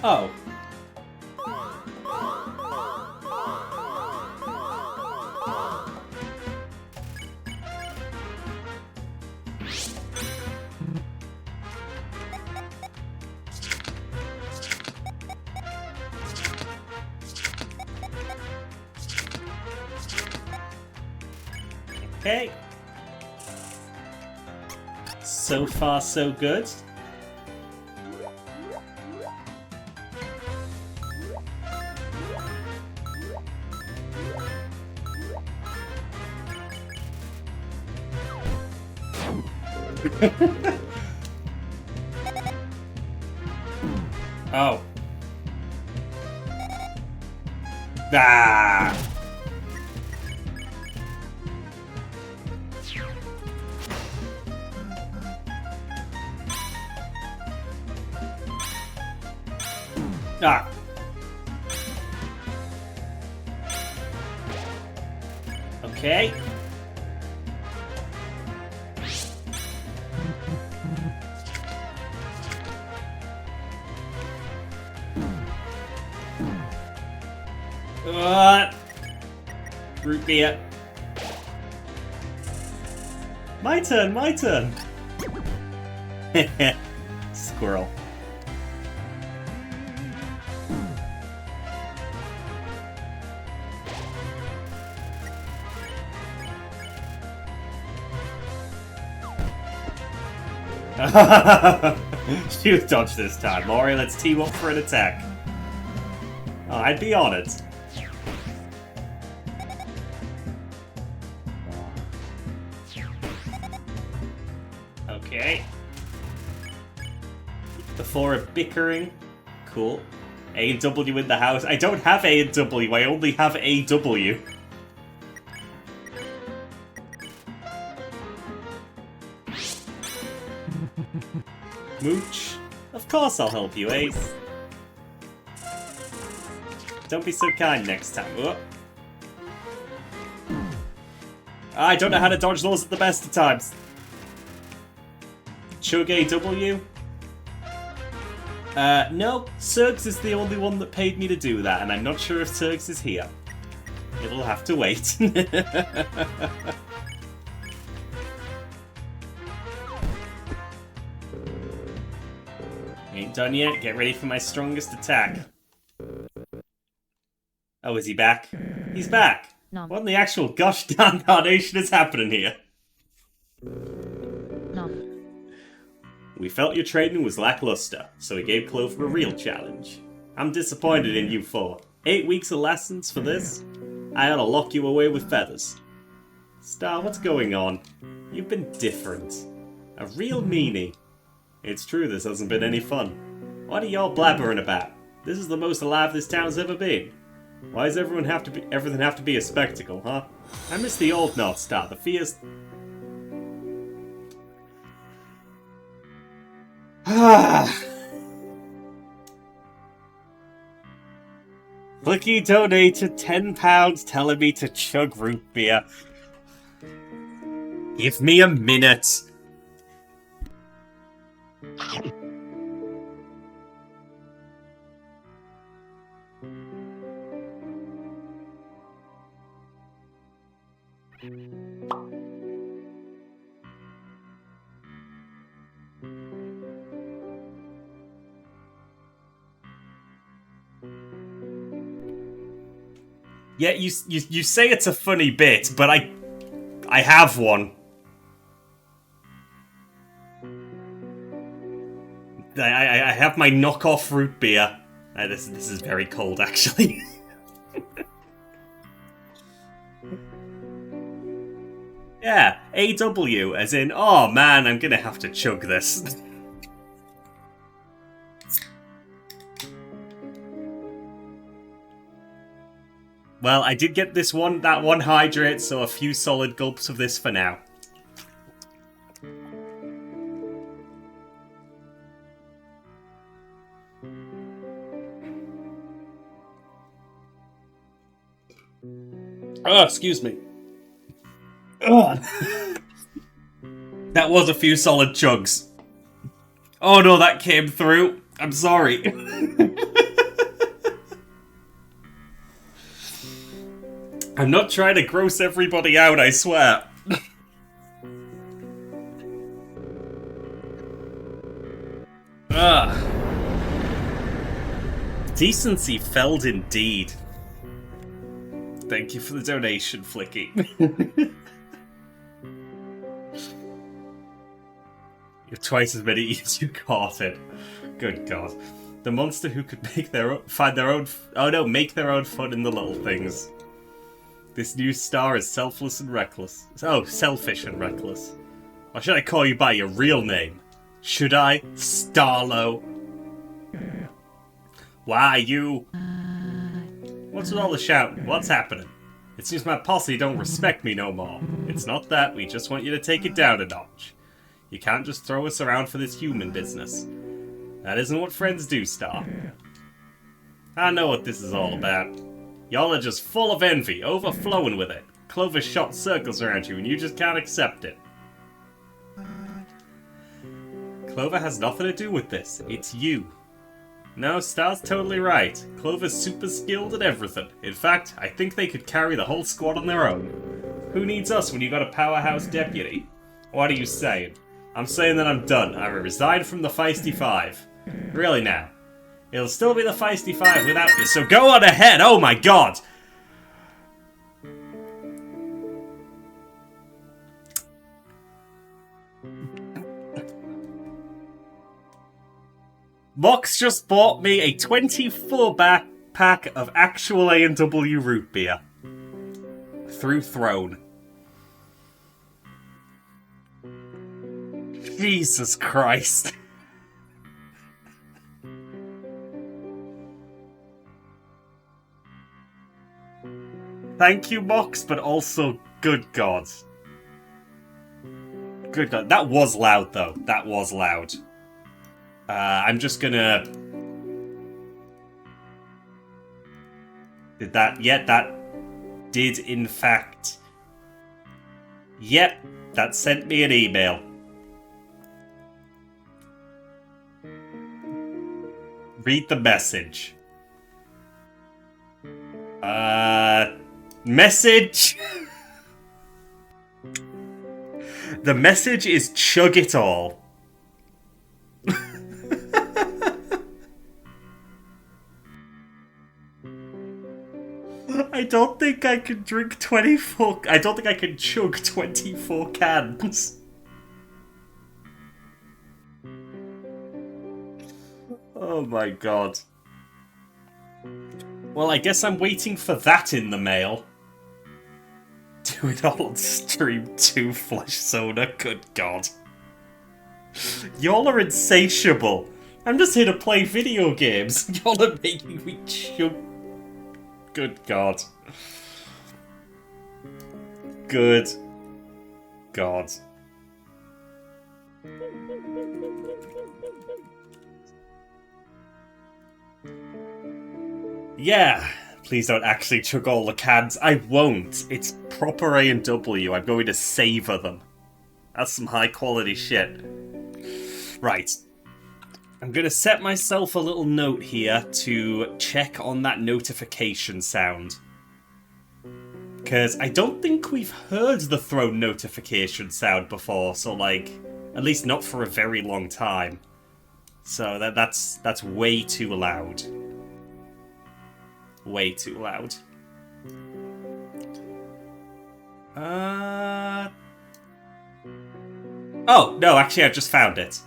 Oh. Okay. So far, so good. Oh. Ah! Ah! Okay. Root beer. My turn, my turn. Squirrel. You dodged this time, Maury. Let's team up for an attack. Oh, I'd be on it. Okay. The four are bickering. Cool. A and W in the house. I don't have A and W, I only have AW. Mooch. Of course I'll help you, Ace. Don't be so kind next time. Oh. I don't know how to dodge those at the best of times. Chug AW? No, Surgs is the only one that paid me to do that, and I'm not sure if Surgs is here. It'll have to wait. Ain't done yet. Get ready for my strongest attack. Oh, is he back? He's back! No. What in the actual gosh darn carnation is happening here? No. We felt your training was lackluster, so we gave Clover a real challenge. I'm disappointed in you four. 8 weeks of lessons for this? I ought to lock you away with feathers. Star, what's going on? You've been different. A real meanie. It's true this hasn't been any fun. What are y'all blabbering about? This is the most alive this town's ever been. Why does everything have to be a spectacle, huh? I miss the old North Star, the fierce... Clicky donated £10 telling me to chug root beer. Give me a minute. Yeah, you say it's a funny bit, but I have one. I have my knockoff root beer. This is very cold, actually. Yeah, AW, as in, oh man, I'm gonna have to chug this. Well, I did get that one hydrate, so a few solid gulps of this for now. Oh, excuse me. Oh. That was a few solid chugs. Oh no, that came through. I'm sorry. I'm not trying to gross everybody out, I swear. Decency felled indeed. Thank you for the donation, Flicky. You have twice as many ears you caught it. Good God. The monster who could make their own, make their own fun in the little things. This new star is selfless and reckless. Oh, selfish and reckless. Or should I call you by your real name? Should I? Starlo? Why, you... What's with all the shouting? What's happening? It seems my posse don't respect me no more. It's not that, we just want you to take it down a notch. You can't just throw us around for this human business. That isn't what friends do, Star. I know what this is all about. Y'all are just full of envy, overflowing with it. Clover shot circles around you and you just can't accept it. Clover has nothing to do with this. It's you. No, Star's totally right. Clover's super skilled at everything. In fact, I think they could carry the whole squad on their own. Who needs us when you got a powerhouse deputy? What are you saying? I'm saying that I'm done. I resign from the Feisty Five. Really now. It'll still be the Feisty Five without you, so go on ahead! Oh my god! Mox just bought me a 24 pack of actual A&W root beer. Through Throne. Jesus Christ. Thank you, Mox, but also, good God. Good God. That was loud, though. That was loud. I'm just gonna... Did that... Yeah, that did, in fact... Yep, that sent me an email. Read the message. Message? The message is chug it all. I don't think I can drink 24... I don't think I can chug 24 cans. Oh my god. Well, I guess I'm waiting for that in the mail. Do it all on stream 2 Flesh Soda, good god. Y'all are insatiable. I'm just here to play video games. Y'all are making me chug. Good god. Good god. Yeah, please don't actually chug all the cans. I won't. It's proper A&W. I'm going to savour them. That's some high quality shit. Right. I'm going to set myself a little note here to check on that notification sound. Because I don't think we've heard the Throne notification sound before, so like, at least not for a very long time. So that's way too loud. Way too loud. Oh, no, actually I've just found it.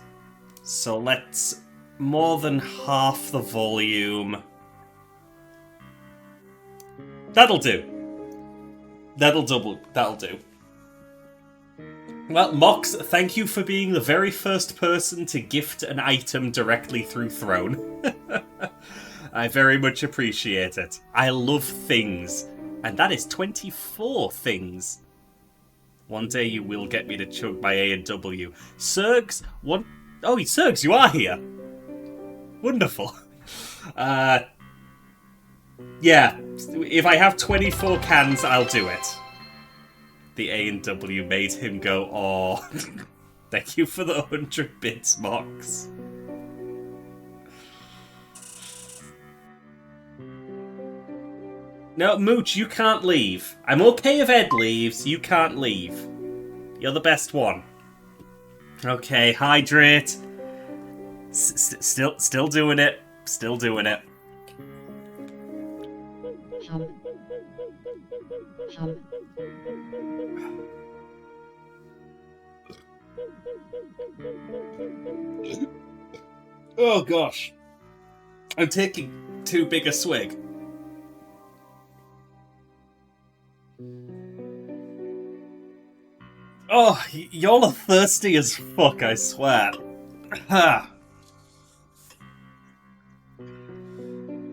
So let's more than half the volume. That'll do. That'll do. Well, Mox, thank you for being the very first person to gift an item directly through Throne. I very much appreciate it. I love things. And that is 24 things. One day you will get me to chug my A&W. Sergs, one... Oh, Sergs, you are here. Wonderful. Yeah, if I have 24 cans, I'll do it. The A&W made him go, "Aw." Thank you for the 100 bits, Mox. No, Mooch, you can't leave. I'm okay if Ed leaves, you can't leave. You're the best one. Okay, hydrate. Still doing it. Still doing it. Oh gosh. I'm taking too big a swig. Oh, y'all are thirsty as fuck, I swear.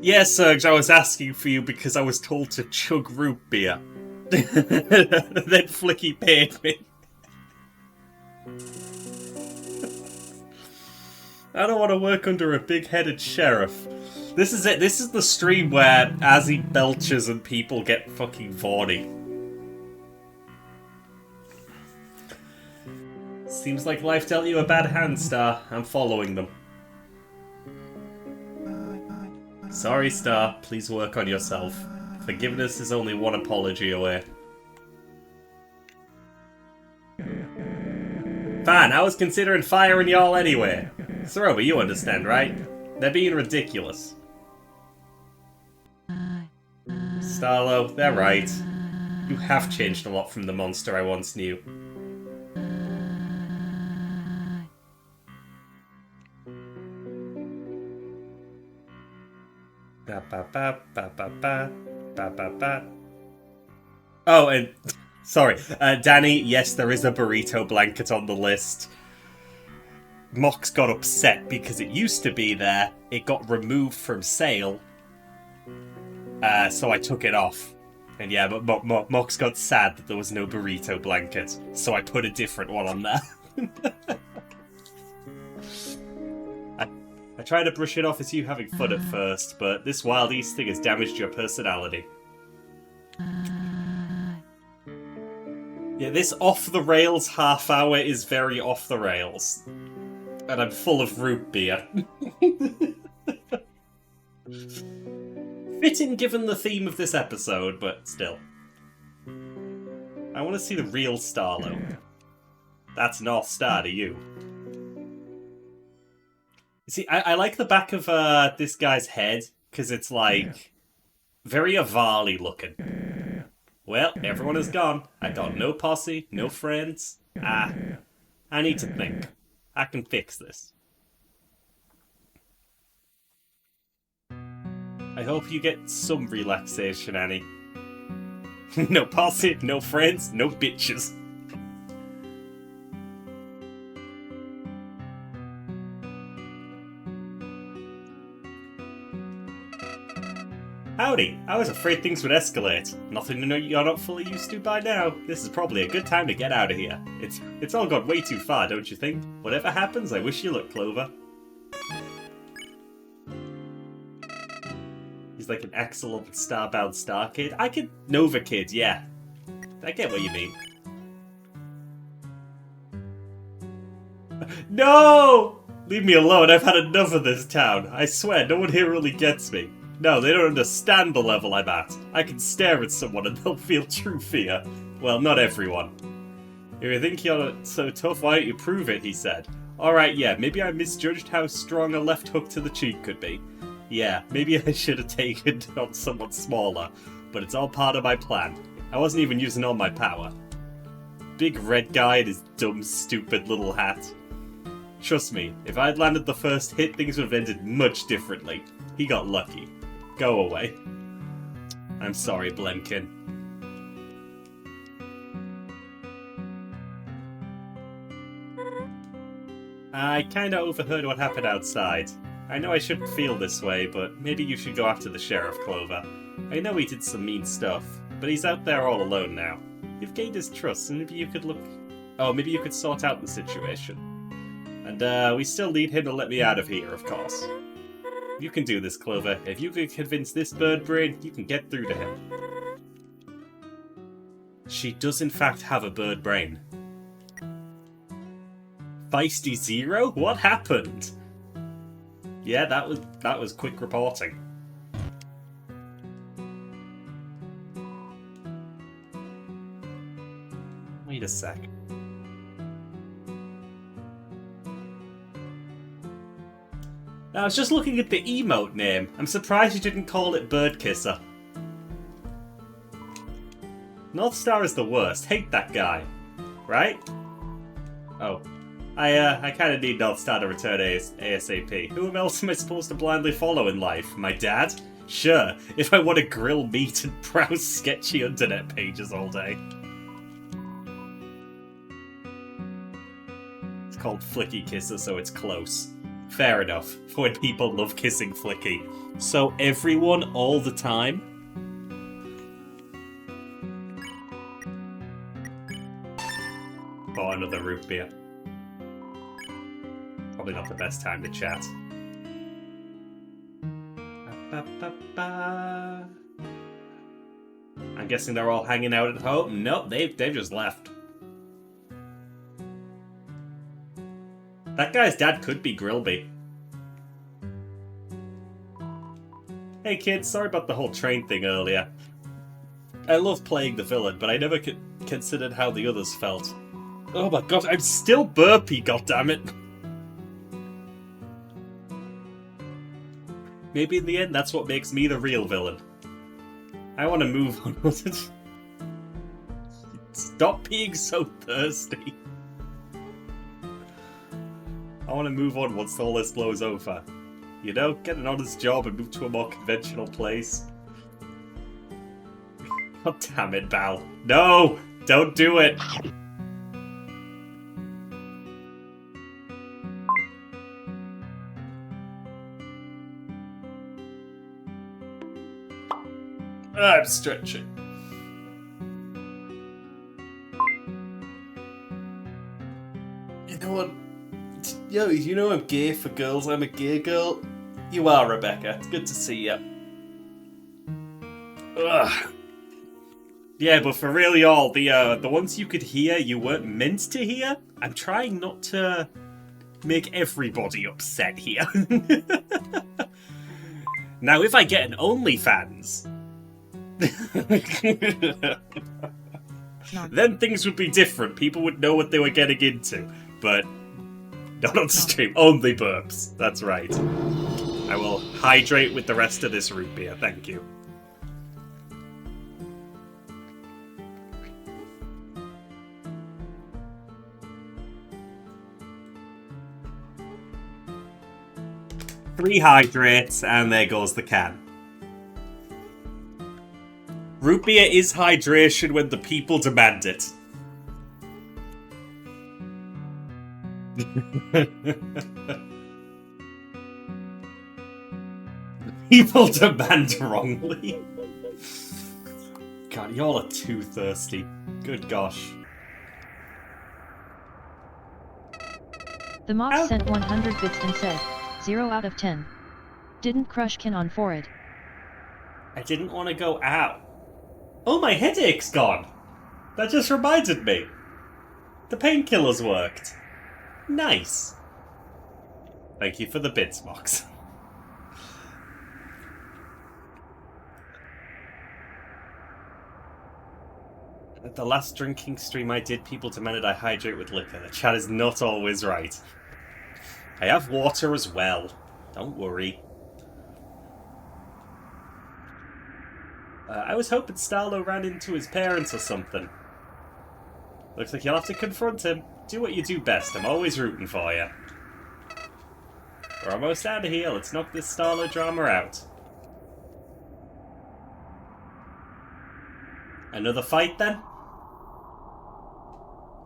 Yes, Serge, I was asking for you because I was told to chug root beer. Then Flicky paid me. I don't want to work under a big-headed sheriff. This is it. This is the stream where as he belches and people get fucking horny. Seems like life dealt you a bad hand, Star. I'm following them. Sorry, Star. Please work on yourself. Forgiveness is only one apology away. Fine, I was considering firing y'all anyway. Soroba, you understand, right? They're being ridiculous. Starlo, they're right. You have changed a lot from the monster I once knew. Oh, and sorry, Danny, yes, there is a burrito blanket on the list. Mox got upset because it used to be there, it got removed from sale, so I took it off. And yeah, but Mox got sad that there was no burrito blanket, so I put a different one on there. I tried to brush it off as you having fun at first, but this Wild East thing has damaged your personality. Yeah, this off-the-rails half hour is very off-the-rails. And I'm full of root beer. Fitting given the theme of this episode, but still. I want to see the real Starlo. That's North Star to you. See, I like the back of this guy's head, because it's like very Avali looking. Well, everyone is gone. I got no posse, no friends. I need to think. I can fix this. I hope you get some relaxation, Annie. No posse, no friends, no bitches. Howdy, I was afraid things would escalate. Nothing to know you're not fully used to by now. This is probably a good time to get out of here. It's all gone way too far, don't you think? Whatever happens, I wish you luck, Clover. He's like an excellent starbound star kid. I could... Nova kid, yeah. I get what you mean. No! Leave me alone, I've had enough of this town. I swear, no one here really gets me. No, they don't understand the level I'm at. I can stare at someone and they'll feel true fear. Well, not everyone. If you think you're so tough, why don't you prove it, he said. Alright, yeah, maybe I misjudged how strong a left hook to the cheek could be. Yeah, maybe I should have taken on someone smaller, but it's all part of my plan. I wasn't even using all my power. Big red guy in his dumb, stupid little hat. Trust me, if I'd landed the first hit, things would have ended much differently. He got lucky. Go away. I'm sorry, Blemkin. I kinda overheard what happened outside. I know I shouldn't feel this way, but maybe you should go after the sheriff, Clover. I know he did some mean stuff, but he's out there all alone now. You've gained his trust, and maybe you could look... Oh, maybe you could sort out the situation. And, we still need him to let me out of here, of course. You can do this, Clover. If you can convince this bird brain, you can get through to him. She does in fact have a bird brain. Feisty Zero? What happened? Yeah, that was quick reporting. Wait a sec. I was just looking at the emote name. I'm surprised you didn't call it Bird Kisser. North Star is the worst. Hate that guy. Right? Oh. I kind of need North Star to return ASAP. Who else am I supposed to blindly follow in life? My dad? Sure, if I want to grill meat and browse sketchy internet pages all day. It's called Flicky Kisser, so it's close. Fair enough, when people love kissing Flicky. So everyone, all the time? Oh, another root beer. Probably not the best time to chat. I'm guessing they're all hanging out at home? Nope, they've just left. That guy's dad could be Grillby. Hey kids, sorry about the whole train thing earlier. I love playing the villain, but I never considered how the others felt. Oh my god, I'm still burpy, goddammit! Maybe in the end that's what makes me the real villain. I want to move on. Stop being so thirsty. I want to move on once all this blows over. You know, get an honest job and move to a more conventional place. God damn it, Val. No! Don't do it! I'm stretching. You know what? Yo, you know I'm gay for girls. I'm a gay girl. You are, Rebecca. It's good to see you. Ugh. Yeah, but for real, y'all, the ones you could hear, you weren't meant to hear. I'm trying not to make everybody upset here. Now, if I get an OnlyFans, then things would be different. People would know what they were getting into. But not on stream. Only burps. That's right. I will hydrate with the rest of this root beer. Thank you. Three hydrates, and there goes the can. Root beer is hydration when the people demand it. People demand wrongly. God, y'all are too thirsty. Good gosh. The Mox sent 100 bits and said, 0 out of 10. Didn't crush Ken on forehead. I didn't want to go out. Oh, my headache's gone. That just reminded me. The painkillers worked. Nice. Thank you for the bits, Mox. At the last drinking stream I did, people demanded I hydrate with liquor. The chat is not always right. I have water as well. Don't worry. I was hoping Starlo ran into his parents or something. Looks like you'll have to confront him. Do what you do best. I'm always rooting for you. We're almost out of here. Let's knock this Starlo drama out. Another fight, then?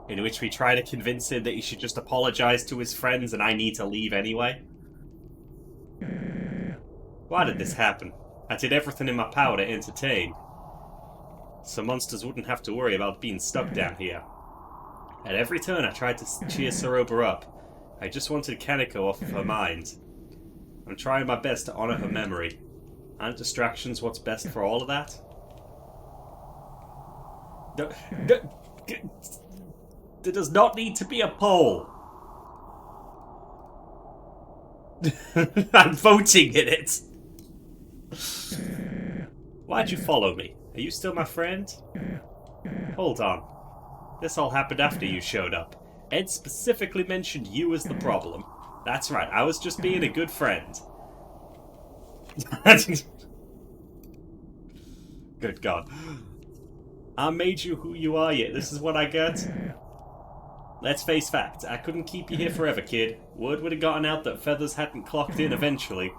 In which we try to convince him that he should just apologise to his friends and I need to leave anyway? Why did this happen? I did everything in my power to entertain. So monsters wouldn't have to worry about being stuck down here. At every turn I tried to cheer Soroba up. I just wanted Kaneko off of her mind. I'm trying my best to honor her memory. Aren't distractions what's best for all of that? There does not need to be a poll. I'm voting in it. Why'd you follow me? Are you still my friend? Hold on. This all happened after you showed up. Ed specifically mentioned you as the problem. That's right, I was just being a good friend. Good God. I made you who you are yet. This is what I get? Let's face facts. I couldn't keep you here forever, kid. Word would have gotten out that Feathers hadn't clocked in eventually.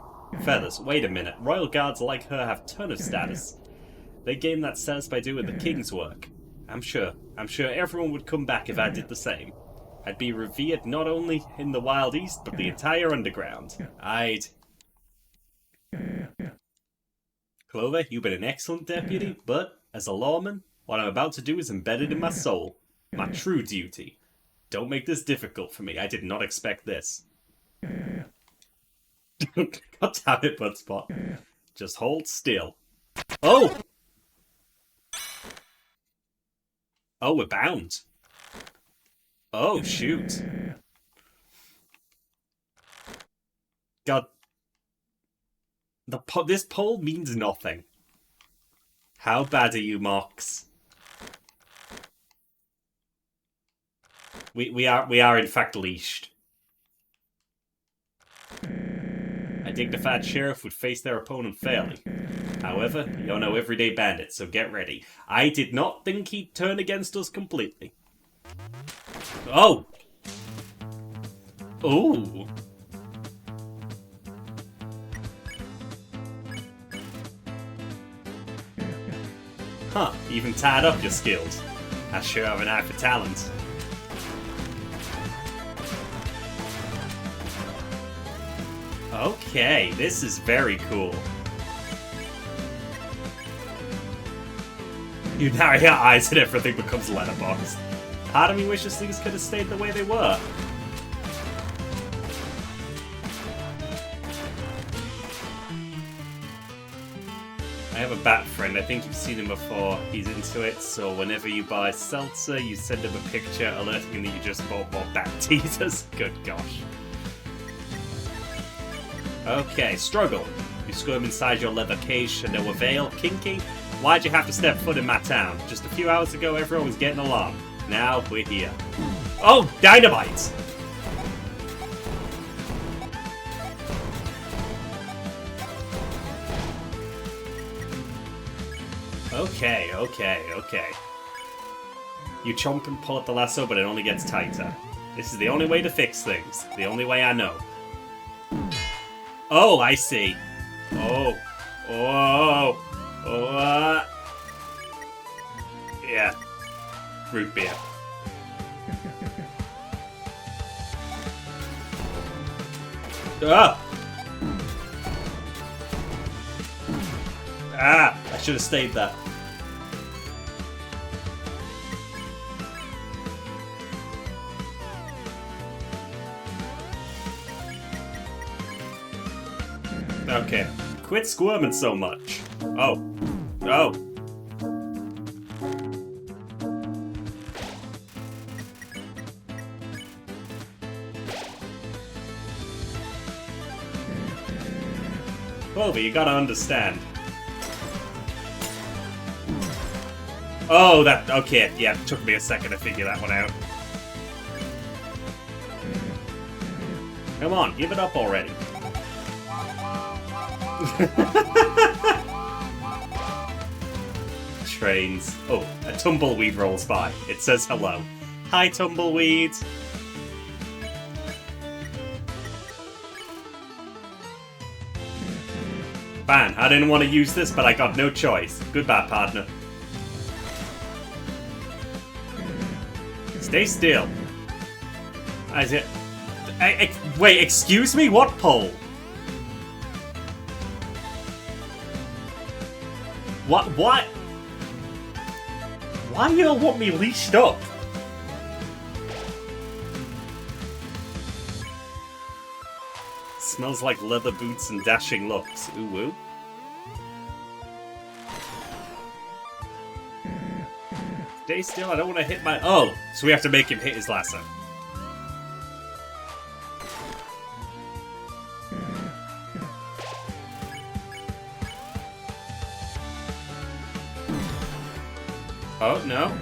Feathers, wait a minute. Royal guards like her have ton of status. They gain that status by doing the king's work. I'm sure everyone would come back if I did the same. I'd be revered not only in the Wild East, but the entire underground. Clover, you've been an excellent deputy, but, as a lawman, what I'm about to do is embedded in my soul. My true duty. Don't make this difficult for me. I did not expect this. God damn it, Bloodspot. Just hold still. Oh! Oh, we're bound. Oh, shoot. God. This poll means nothing. How bad are you, Mox? We are in fact leashed. A dignified sheriff would face their opponent fairly. However, you're no everyday bandit, so get ready. I did not think he'd turn against us completely. Oh! Ooh! Huh, even tied up you're skilled. I sure have an eye for talent. Okay, this is very cool. You narrow your eyes and everything becomes letterboxed. Part of me wishes things could have stayed the way they were. I have a bat friend, I think you've seen him before. He's into it, so whenever you buy seltzer, you send him a picture alerting him that you just bought more bat teasers. Good gosh. Okay, struggle. You squirm inside your leather cage to no avail. Kinky, why'd you have to step foot in my town? Just a few hours ago, everyone was getting along. Now, we're here. Oh, dynamite! Okay. You chomp and pull at the lasso, but it only gets tighter. This is the only way to fix things. The only way I know. Oh, I see. Oh. Yeah. Root beer. I should have stayed there. Okay. Quit squirming so much. Oh. Clover, you gotta understand. Oh, that... Okay, yeah, it took me a second to figure that one out. Come on, give it up already. Trains. Oh, a tumbleweed rolls by. It says hello. Hi, tumbleweed. Fine, I didn't want to use this, but I got no choice. Goodbye, partner. Stay still. Wait, excuse me? What pole? What? Why do y'all want me leashed up? Smells like leather boots and dashing looks. Ooh woo. Stay still, I don't want to hit my... Oh, so we have to make him hit his lasso. Oh, no.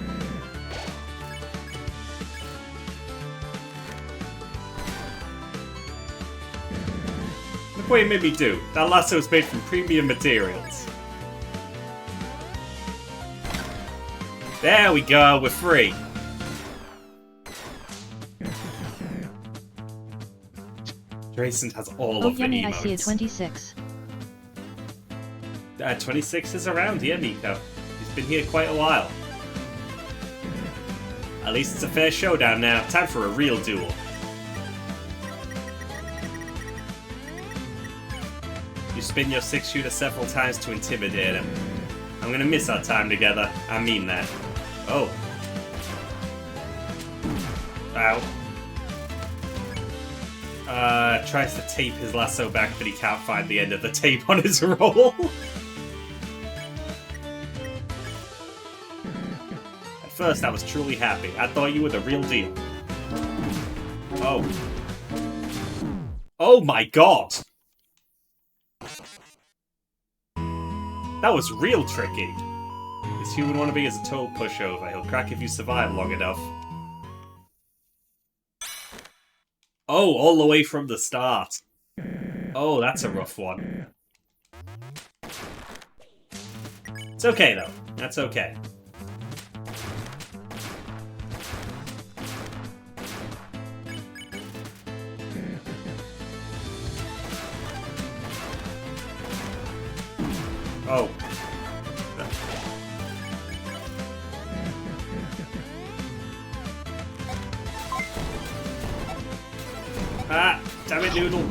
Look what you made me do. That lasso is made from premium materials. There we go, we're free. Jason has all of the yummy, emotes. I see a 26. 26 is around here, Miko. He's been here quite a while. At least it's a fair showdown now. Time for a real duel. You spin your 6-shooter several times to intimidate him. I'm gonna miss our time together. I mean that. Oh. Ow. Tries to tape his lasso back, but he can't find the end of the tape on his roll. At first, I was truly happy. I thought you were the real deal. Oh. Oh my god! That was real tricky. This human wannabe is a total pushover. He'll crack if you survive long enough. Oh, all the way from the start. Oh, that's a rough one. It's okay, though. That's okay. Oh. Ah, damn it, Noodle.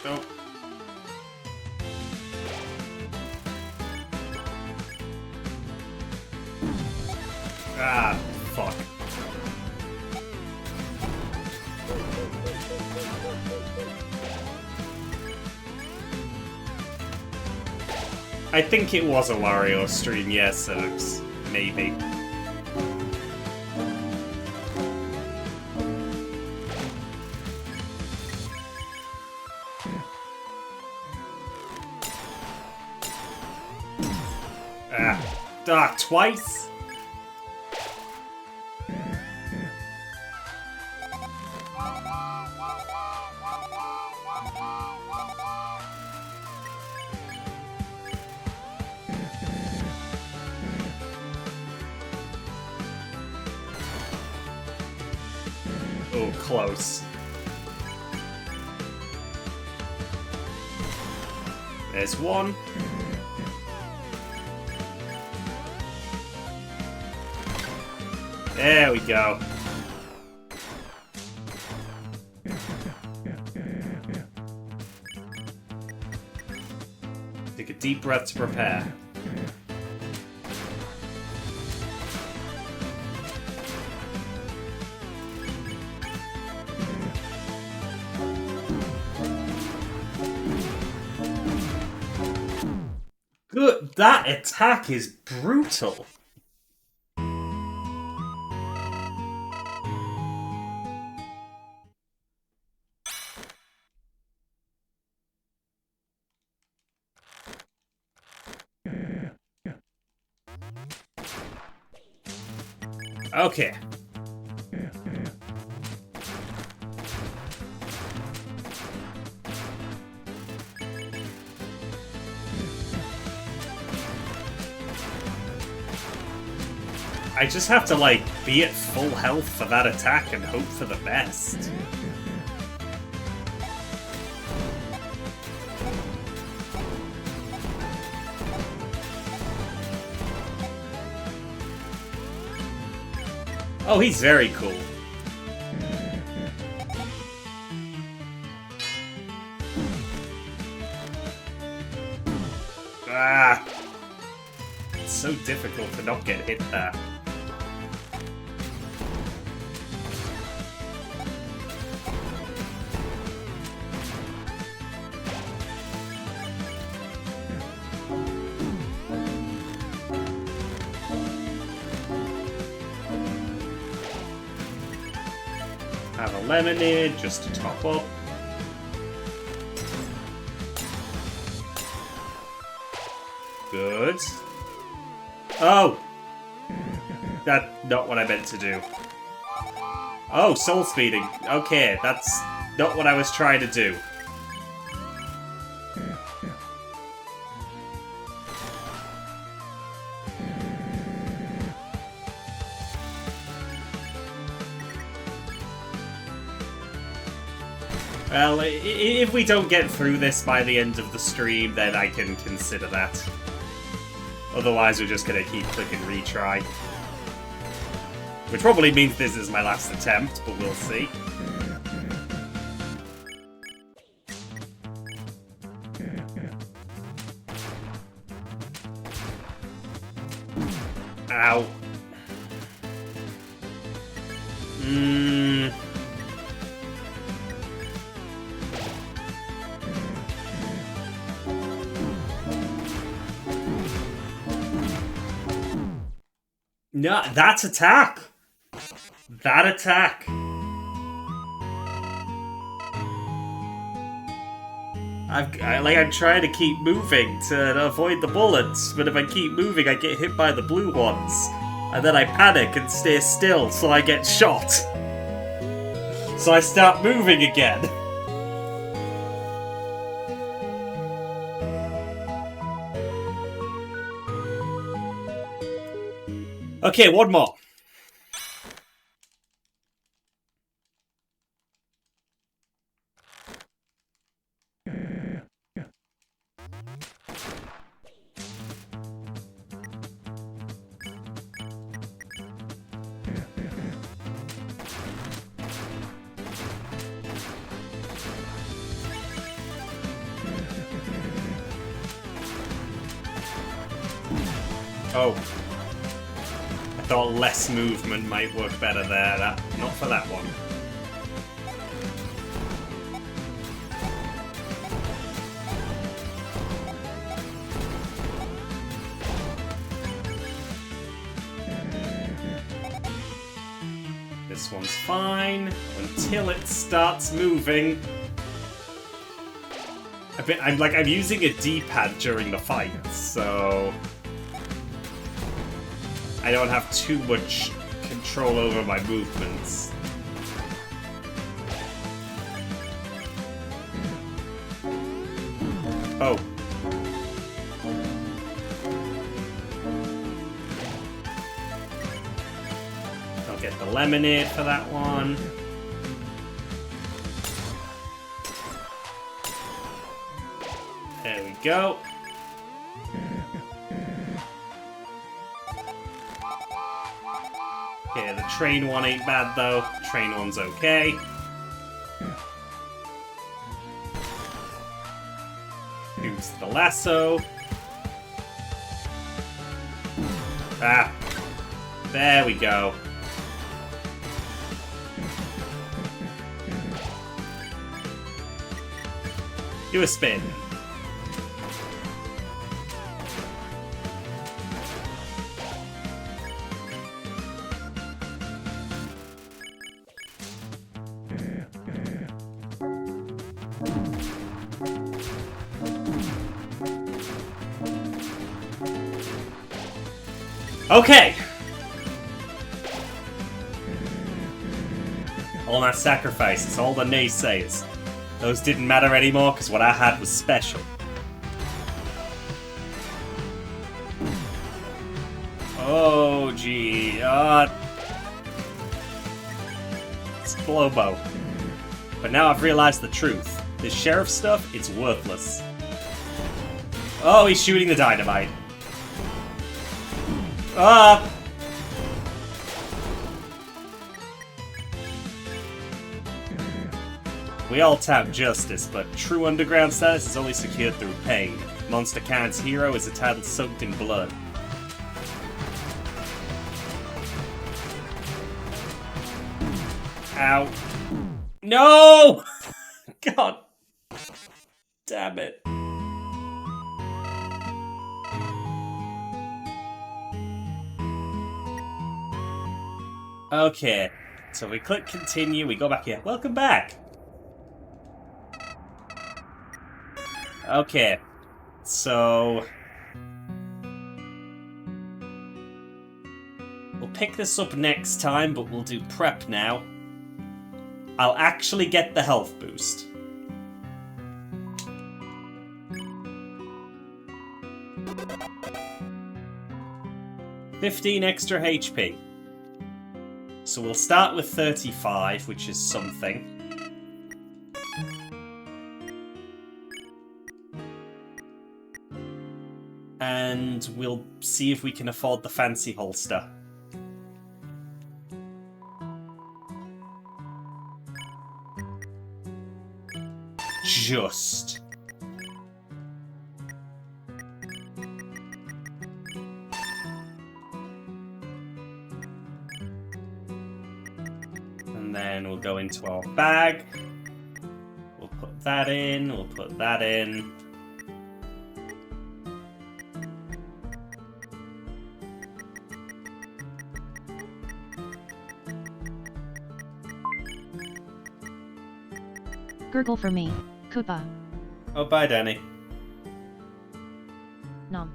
Oh. Ah, fuck. I think it was a Wario stream, yes, Oaks. Maybe. Ah, twice? Oh, close. There's one. There we go. Take a deep breath to prepare. Good, that attack is brutal. Okay. I just have to, like, be at full health for that attack and hope for the best. Oh, he's very cool. so difficult to not get hit there. Have a lemonade just to top up. Good. Oh! That's not what I meant to do. Oh, soul speeding. Okay, that's not what I was trying to do. Well, if we don't get through this by the end of the stream, then I can consider that. Otherwise, we're just gonna keep clicking retry. Which probably means this is my last attempt, but we'll see. Ow. No, that's attack! That attack! I'm trying to keep moving to avoid the bullets, but if I keep moving I get hit by the blue ones. And then I panic and stay still, so I get shot. So I start moving again. Okay, one more. Oh. I thought less movement might work better there. Not for that one. This one's fine until it starts moving. I'm using a D-pad during the fight, so I don't have too much control over my movements. Oh. I'll get the lemonade for that one. There we go. Okay, the train one ain't bad though. Train one's okay. Use the lasso. Ah. There we go. Do a spin. Okay! All that sacrifices, all the naysayers. Those didn't matter anymore because what I had was special. Oh, gee. It's Globo. But now I've realized the truth. This sheriff stuff, it's worthless. Oh, he's shooting the dynamite. Ah! We all tap justice, but true underground status is only secured through pain. Monster Can's hero is a title soaked in blood. Ow. No! God damn it. Okay, so we click continue, we go back here. Welcome back! Okay, so... we'll pick this up next time, but we'll do prep now. I'll actually get the health boost. $15 extra HP. So we'll start with 35, which is something. And we'll see if we can afford the fancy holster. Just. And then we'll go into our bag. We'll put that in, we'll put that in. Gurgle for me, Koopa. Oh, bye, Danny. Nom.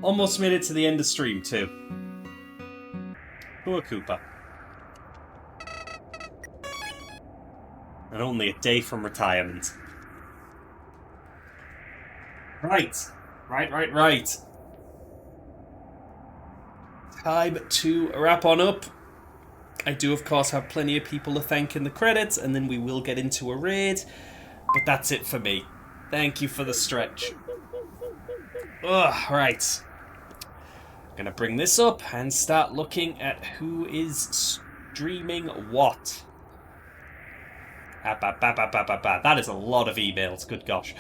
Almost made it to the end of stream, too. Poor Koopa. And only a day from retirement. Right. Right. Time to wrap on up. I do, of course, have plenty of people to thank in the credits, and then we will get into a raid. But that's it for me. Thank you for the stretch. Ugh, right. I'm gonna bring this up and start looking at who is streaming what. That is a lot of emails, good gosh.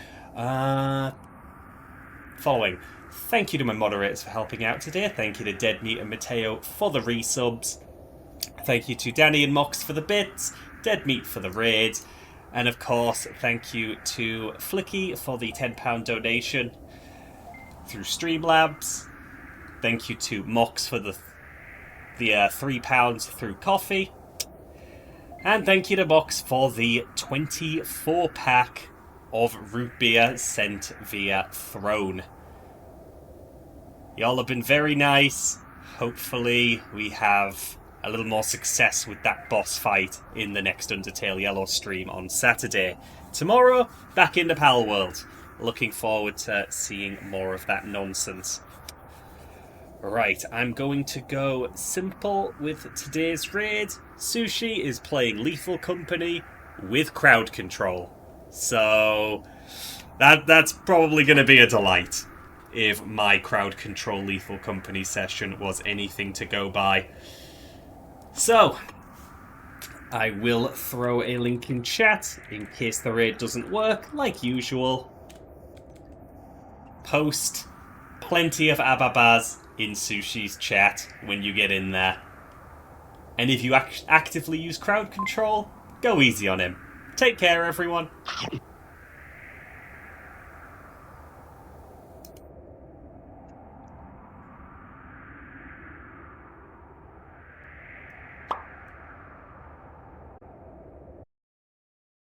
Following. Thank you to my moderators for helping out today. Thank you to Dead Meat and Mateo for the resubs. Thank you to Danny and Mox for the bits, Dead Meat for the raid, and of course, thank you to Flicky for the £10 donation through Streamlabs. Thank you to Mox for the £3 through Coffee. And thank you to Mox for the 24-pack of root beer sent via Throne. Y'all have been very nice. Hopefully we have a little more success with that boss fight in the next Undertale Yellow stream on Saturday. Tomorrow, back in the Pal World. Looking forward to seeing more of that nonsense. Right, I'm going to go simple with today's raid. Sushi is playing Lethal Company with crowd control. So, that's probably going to be a delight if my crowd control Lethal Company session was anything to go by. So, I will throw a link in chat in case the raid doesn't work, like usual. Post plenty of ababas in Sushi's chat when you get in there. And if you actively use crowd control, go easy on him. Take care, everyone.